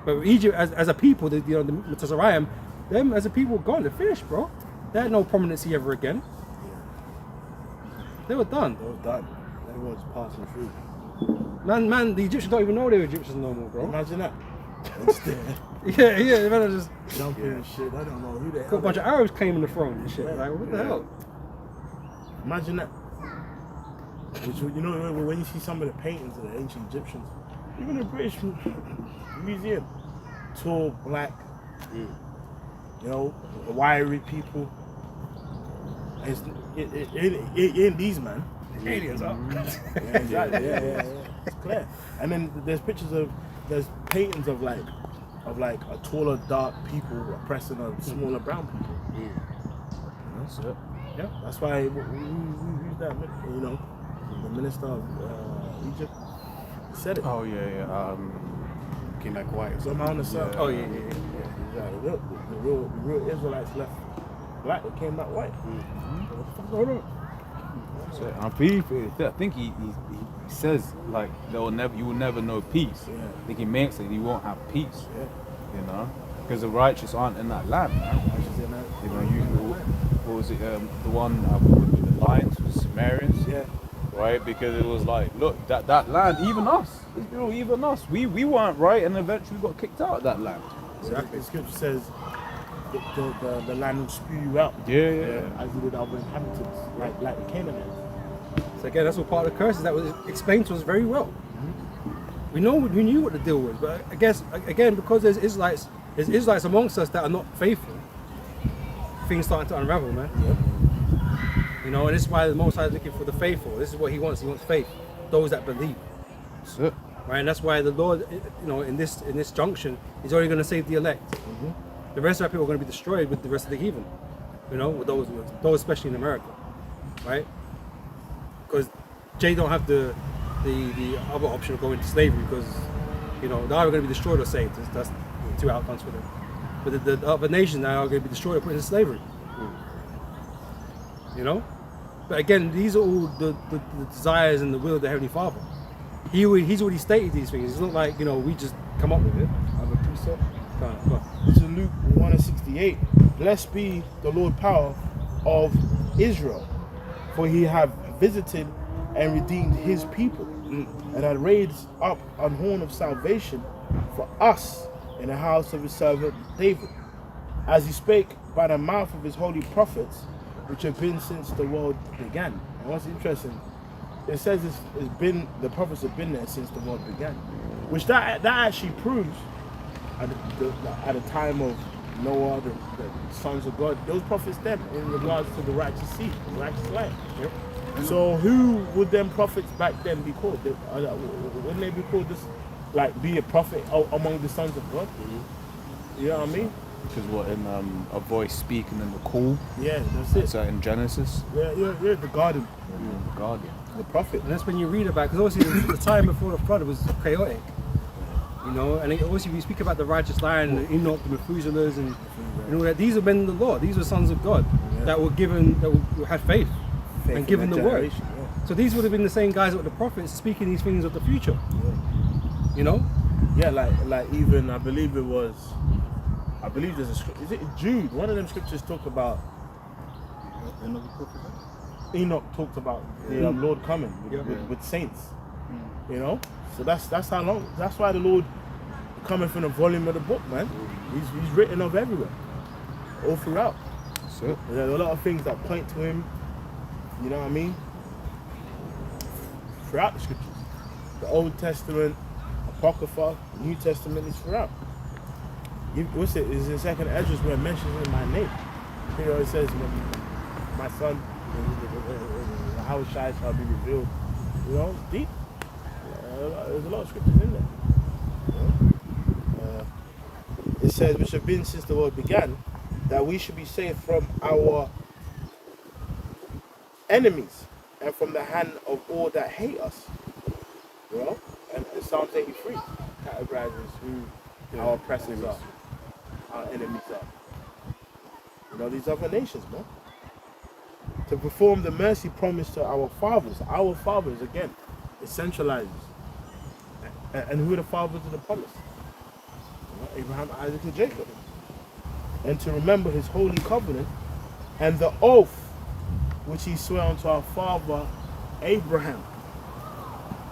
But Egypt, as a people, the Mizraim, them as a people, gone. They're finished, bro. They had no prominency ever again. They were done. They was done. Everyone's passing through. Man, the Egyptians don't even know they were Egyptians no more, bro. Imagine that. Instead, Yeah, man, just jumping and shit. I don't know who the hell. got a bunch of Arabs claiming the throne and shit. Yeah. Like, what the hell? Imagine that. Which, when you see some of the paintings of the ancient Egyptians, even the British Museum, tall, black, wiry people. It's, it ain't these, man. Aliens, huh? Yeah, exactly. Yeah. It's clear. And then there's paintings of like a taller, dark people oppressing a smaller brown people. That's it. Yeah. That's why who's that? The minister of Egypt said it. Oh yeah. Came back white. Somehow on the south. Oh yeah. Exactly. The real Israelites left black. They came back white. What the fuck's going on? So I think he says like you will never know peace. Yeah. I think he makes it. You won't have peace. Yeah. Because the righteous aren't in that land. Man. What was it? The one with the lions was Sumerians. Yeah. Right, because it was like, look, that land, even us, we weren't right, and eventually got kicked out of that land. Exactly. The scripture says the land will spew you out. Yeah. As it did other inhabitants, like the Canaanites. So again, that's what part of the curses that was explained to us very well. We knew what the deal was, but I guess again because there's Israelites amongst us that are not faithful, things starting to unravel, man. Yep. And this is why the Most High is looking for the faithful. This is what He wants. He wants faith, those that believe. That's it. Right, and that's why the Lord, in this junction, He's only going to save the elect. The rest of our people are going to be destroyed with the rest of the heathen. With those especially in America, right? Because they don't have the other option of going into slavery because they're either going to be destroyed or saved. That's two outcomes for them. But the other nations now are going to be destroyed or put into slavery. But again, these are all the desires and the will of the Heavenly Father. He's already stated these things. It's not like we just come up with it. I have a precept. Go on. This is Luke 1:68. Blessed be the Lord power of Israel, for He have visited and redeemed His people, and had raised up an horn of salvation for us in the house of His servant David, as He spake by the mouth of His holy prophets, which have been since the world began. And what's interesting, it says the prophets have been there since the world began, which that actually proves at the time of Noah, the sons of God, those prophets then in regards to the righteous seed, the righteous life. Yep. So who would them prophets back then be called? Wouldn't they be called be a prophet among the sons of God? You know what I mean? Which is what in a voice speaking in the call. Yeah, that's it. So in Genesis. Yeah, the garden, The Guardian. the prophet. And that's when you read about, because obviously the time before the flood was chaotic, and obviously we speak about the righteous line and the Enoch, the Methuselahs, and all that. These are men of the Lord. These are sons of God that were given, had faith and given the word. Yeah. So these would have been the same guys with the prophets speaking these things of the future. Yeah, like even I believe there's a script. Is it Jude? One of them scriptures talk about Enoch prophesied? Enoch talked about the Lord coming with saints. You know, so that's how long. That's why the Lord coming from the volume of the book, man. He's written of everywhere, all throughout. So, There's a lot of things that point to him. You know what I mean? Throughout the scriptures, the Old Testament, Apocrypha, New Testament is throughout. What's it? Is in Second Ezra where it mentions in my name. You know, it says, "My son, how Shai shall be revealed." You know, it's deep. There's a lot of scriptures in there. You know? It says, "Which have been since the world began, that we should be saved from our enemies and from the hand of all that hate us." You know, and Psalm 83 categorizes who our oppressors are, our enemies are. You know, these other nations, man. To perform the mercy promised to our fathers again, it centralizes. And who are the fathers of the promise? You know, Abraham, Isaac, and Jacob. And to remember his holy covenant and the oath which he swore unto our father Abraham,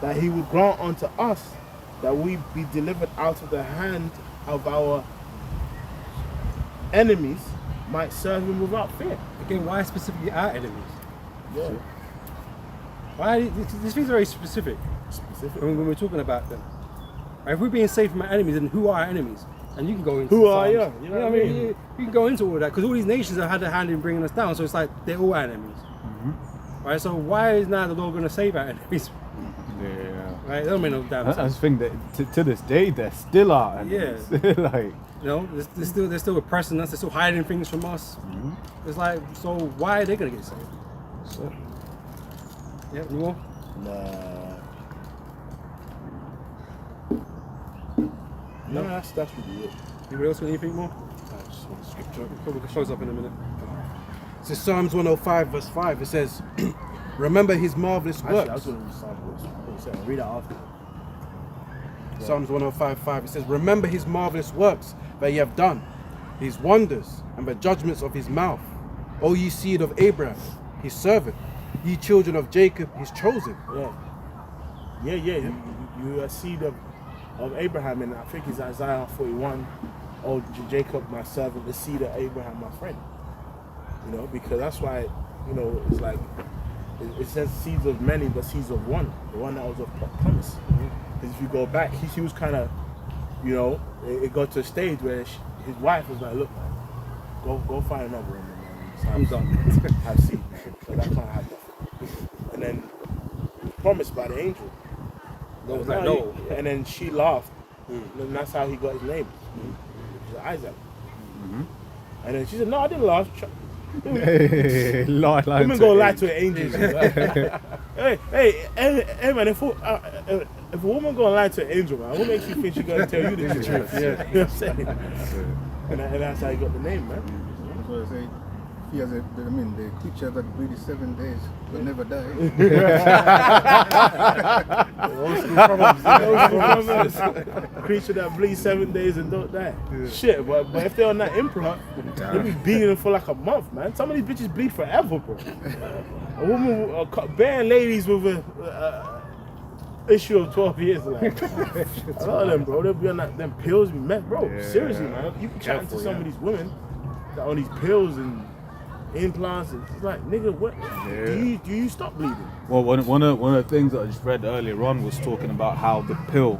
that he would grant unto us that we be delivered out of the hand of our enemies, might serve him without fear. Again, why specifically our enemies? Yeah. Why these things are very specific when we're talking about them. Right, if we're being saved from our enemies, then who are our enemies? And you can go into Who are Psalms. you? You know what I mean? You can go into all that because all these nations have had a hand in bringing us down. So it's like they're all our enemies. Right. So why is now the Lord going to save our enemies? yeah. Right. That don't make no damn I sense. just think that to this day they're still our enemies. like, You know, they're still oppressing us. They're still hiding things from us. It's like, so why are they going to get saved? so. Yeah. You more? No, that's really it. Anybody else got anything more? I just want the scripture. Probably can close up in a minute. So Psalms 105 verse 5, it says, remember his marvelous Actually, I was works. going to read Psalm. Read that after. Psalms 105:5, it says, remember his marvelous works that ye have done, his wonders and the judgments of his mouth. O ye seed of Abraham, his servant, ye children of Jacob, his chosen. Yeah. You are seed of Abraham, and I think it's Isaiah 41. Oh, Jacob, my servant, the seed of Abraham, my friend. You know, because that's why, you know, it's like it says seeds of many, but seeds of one, the one that was of promise. Because if you go back, he was kind of, you know, it got to a stage where his wife was like, look, man, go find another woman, man. I'm done. Have seed, man. So that can't happen. And then promised by the angel. God was like, no. And then she laughed, and that's how he got his name. Which is Isaac. And then she said, no, I didn't laugh. Lie Women to gonna it. lie to an angel. hey, man, if a woman gonna lie to an angel, man, what makes you think she's gonna tell you the truth? Yeah. You know what I'm saying? And that's how he got the name, man. That's what I say. He has the creature that breathes 7 days but never dies. Creature that bleeds 7 days and don't die. Shit, but if they're on that implant, they be bleeding for like a month, man. Some of these bitches bleed forever, bro. A woman, bare ladies with a issue of 12 years, like a lot of them, bro. They'll be on that, them pills, be met, bro. Seriously, man. You be chatting to some of these women that on these pills and implants, and it's like, nigga, what? Do you stop bleeding? Well, one of the things that I just read earlier on was talking about how the pill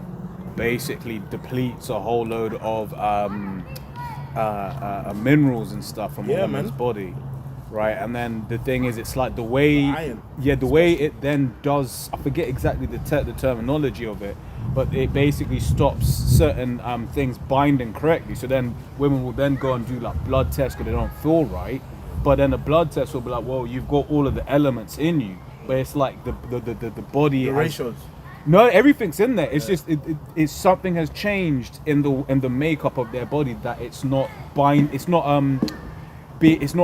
basically depletes a whole load of minerals and stuff from a woman's body, right? And then the thing is, it's like the way, Iron, the way it then does. I forget exactly the terminology of it, but it basically stops certain things binding correctly. So then women will then go and do like blood tests because they don't feel right. But then the blood test will be like, well, you've got all of the elements in you, but it's like the body. The ratios. No, everything's in there. It's just it's something has changed in the makeup of their body that it's not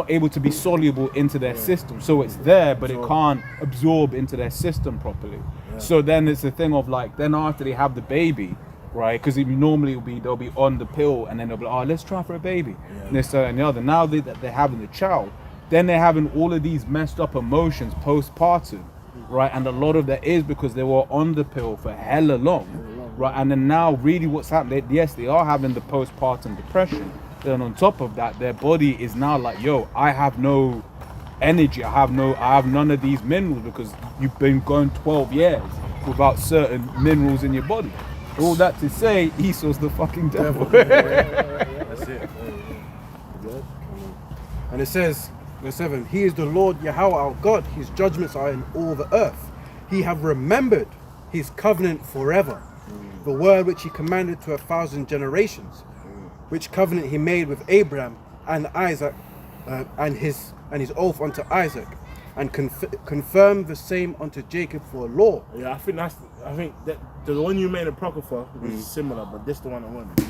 able to be soluble into their system. So it's there, but it can't absorb into their system properly. So then it's the thing of like, then after they have the baby, right? Because normally they'll be on the pill and then they'll be like, oh, let's try for a baby. This, that, and the other. Now that they're having the child, then they're having all of these messed up emotions postpartum, right? And a lot of that is because they were on the pill for hella long, right? And then now really what's happening, yes, they are having the postpartum depression. Then on top of that, their body is now like, yo, I have no energy, I have none of these minerals because you've been going 12 years without certain minerals in your body. All that to say, Esau's the fucking devil. That's it. And it says, verse 7, He is the Lord Yahweh our God, His judgments are in all the earth. He have remembered His covenant forever, the word which He commanded to 1,000 generations, which covenant He made with Abraham and Isaac, and his oath unto Isaac, and confirmed the same unto Jacob for a law. Yeah, I think that the one you made in Apocrypha is similar, but this the one I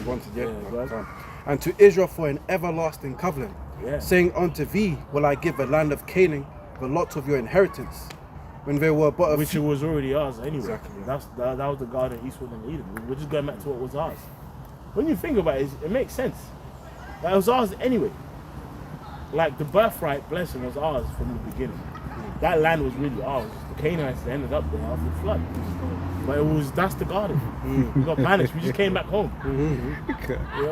wanted. Yeah, right? and to Israel for an everlasting covenant, Yeah. saying unto thee will I give the land of Canaan, the lot of your inheritance. When they were but a Which it few, was already ours anyway. Exactly. That was the garden Eastwood and Eden. We're just going back to what was ours. When you think about it, it makes sense. That was ours anyway. Like the birthright blessing was ours from the beginning. That land was really ours. The Canaanites ended up there after the flood. But that's the garden. We got banished. We just came back home.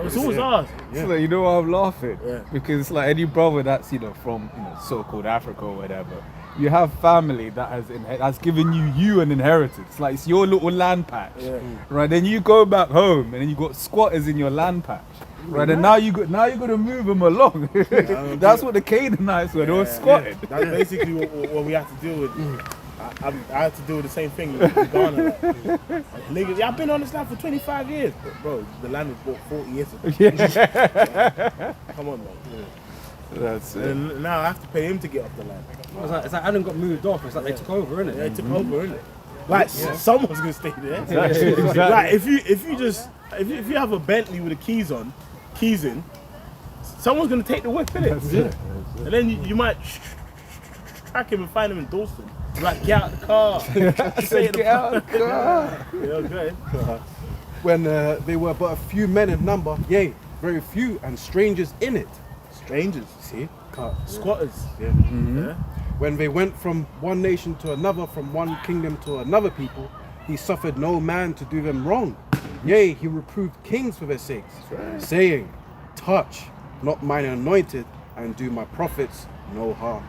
It's always ours. So you know why I'm laughing? Yeah. Because it's like any brother that's from so-called Africa or whatever, you have family that has given you an inheritance. Like it's your little land patch, right? Then you go back home and then you got squatters in your land patch, right? And now you got to move them along. That's what the Canaanites were. They were squatting. That's basically what we have to deal with. I have to deal with the same thing in Ghana. Like, niggas, I've been on this land for 25 years. But bro, the land was bought 40 years ago. Come on, man. That's it. And now I have to pay him to get off the land. It's like Adam got moved off. It's like they took over, innit? They took over, innit? Like someone's gonna stay there. Exactly. Like if you have a Bentley with the keys in, someone's gonna take the whip, innit? And then you might track him and find him in Dalston. Like, get out the car. Get out of the car. Yeah, okay. when they were but a few men in number, yea, very few, and strangers in it. Strangers. See? Squatters. Yeah. Yeah. When they went from one nation to another, from one kingdom to another people, he suffered no man to do them wrong. Yea, he reproved kings for their sakes, saying, touch not mine anointed, and do my prophets no harm.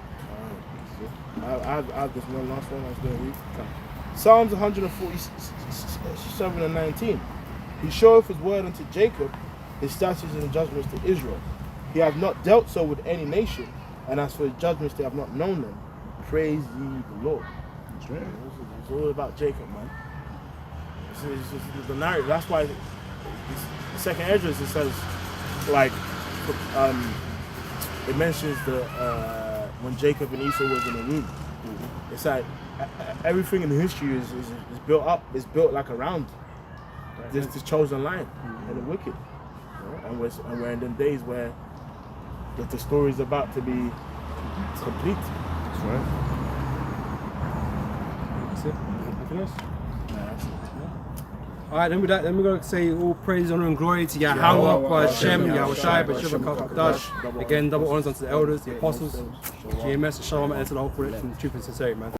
I have this one last one I was going to read. Psalms 147 and 19. He showeth his word unto Jacob, his statutes and judgments to Israel. He hath not dealt so with any nation, and as for his judgments they have not known them. Praise ye the Lord. That's right. It's all about Jacob, man. It's just the narrative. That's why the second Esdras, it says, like, it mentions when Jacob and Esau was in the room. It's like everything in history is built up. It's built like around this chosen line and the wicked. And we're in them days where the story is about to be complete. That's right. That's it. Anything else? Alright, then we're going to say all praise, honor, and glory to Yahweh, Hashem, Yahweh Shai, B'Shem HaKadosh. Again, double honors unto the elders, the apostles, GMS, and Shalom, and to the whole correct from truth and sincerity, man.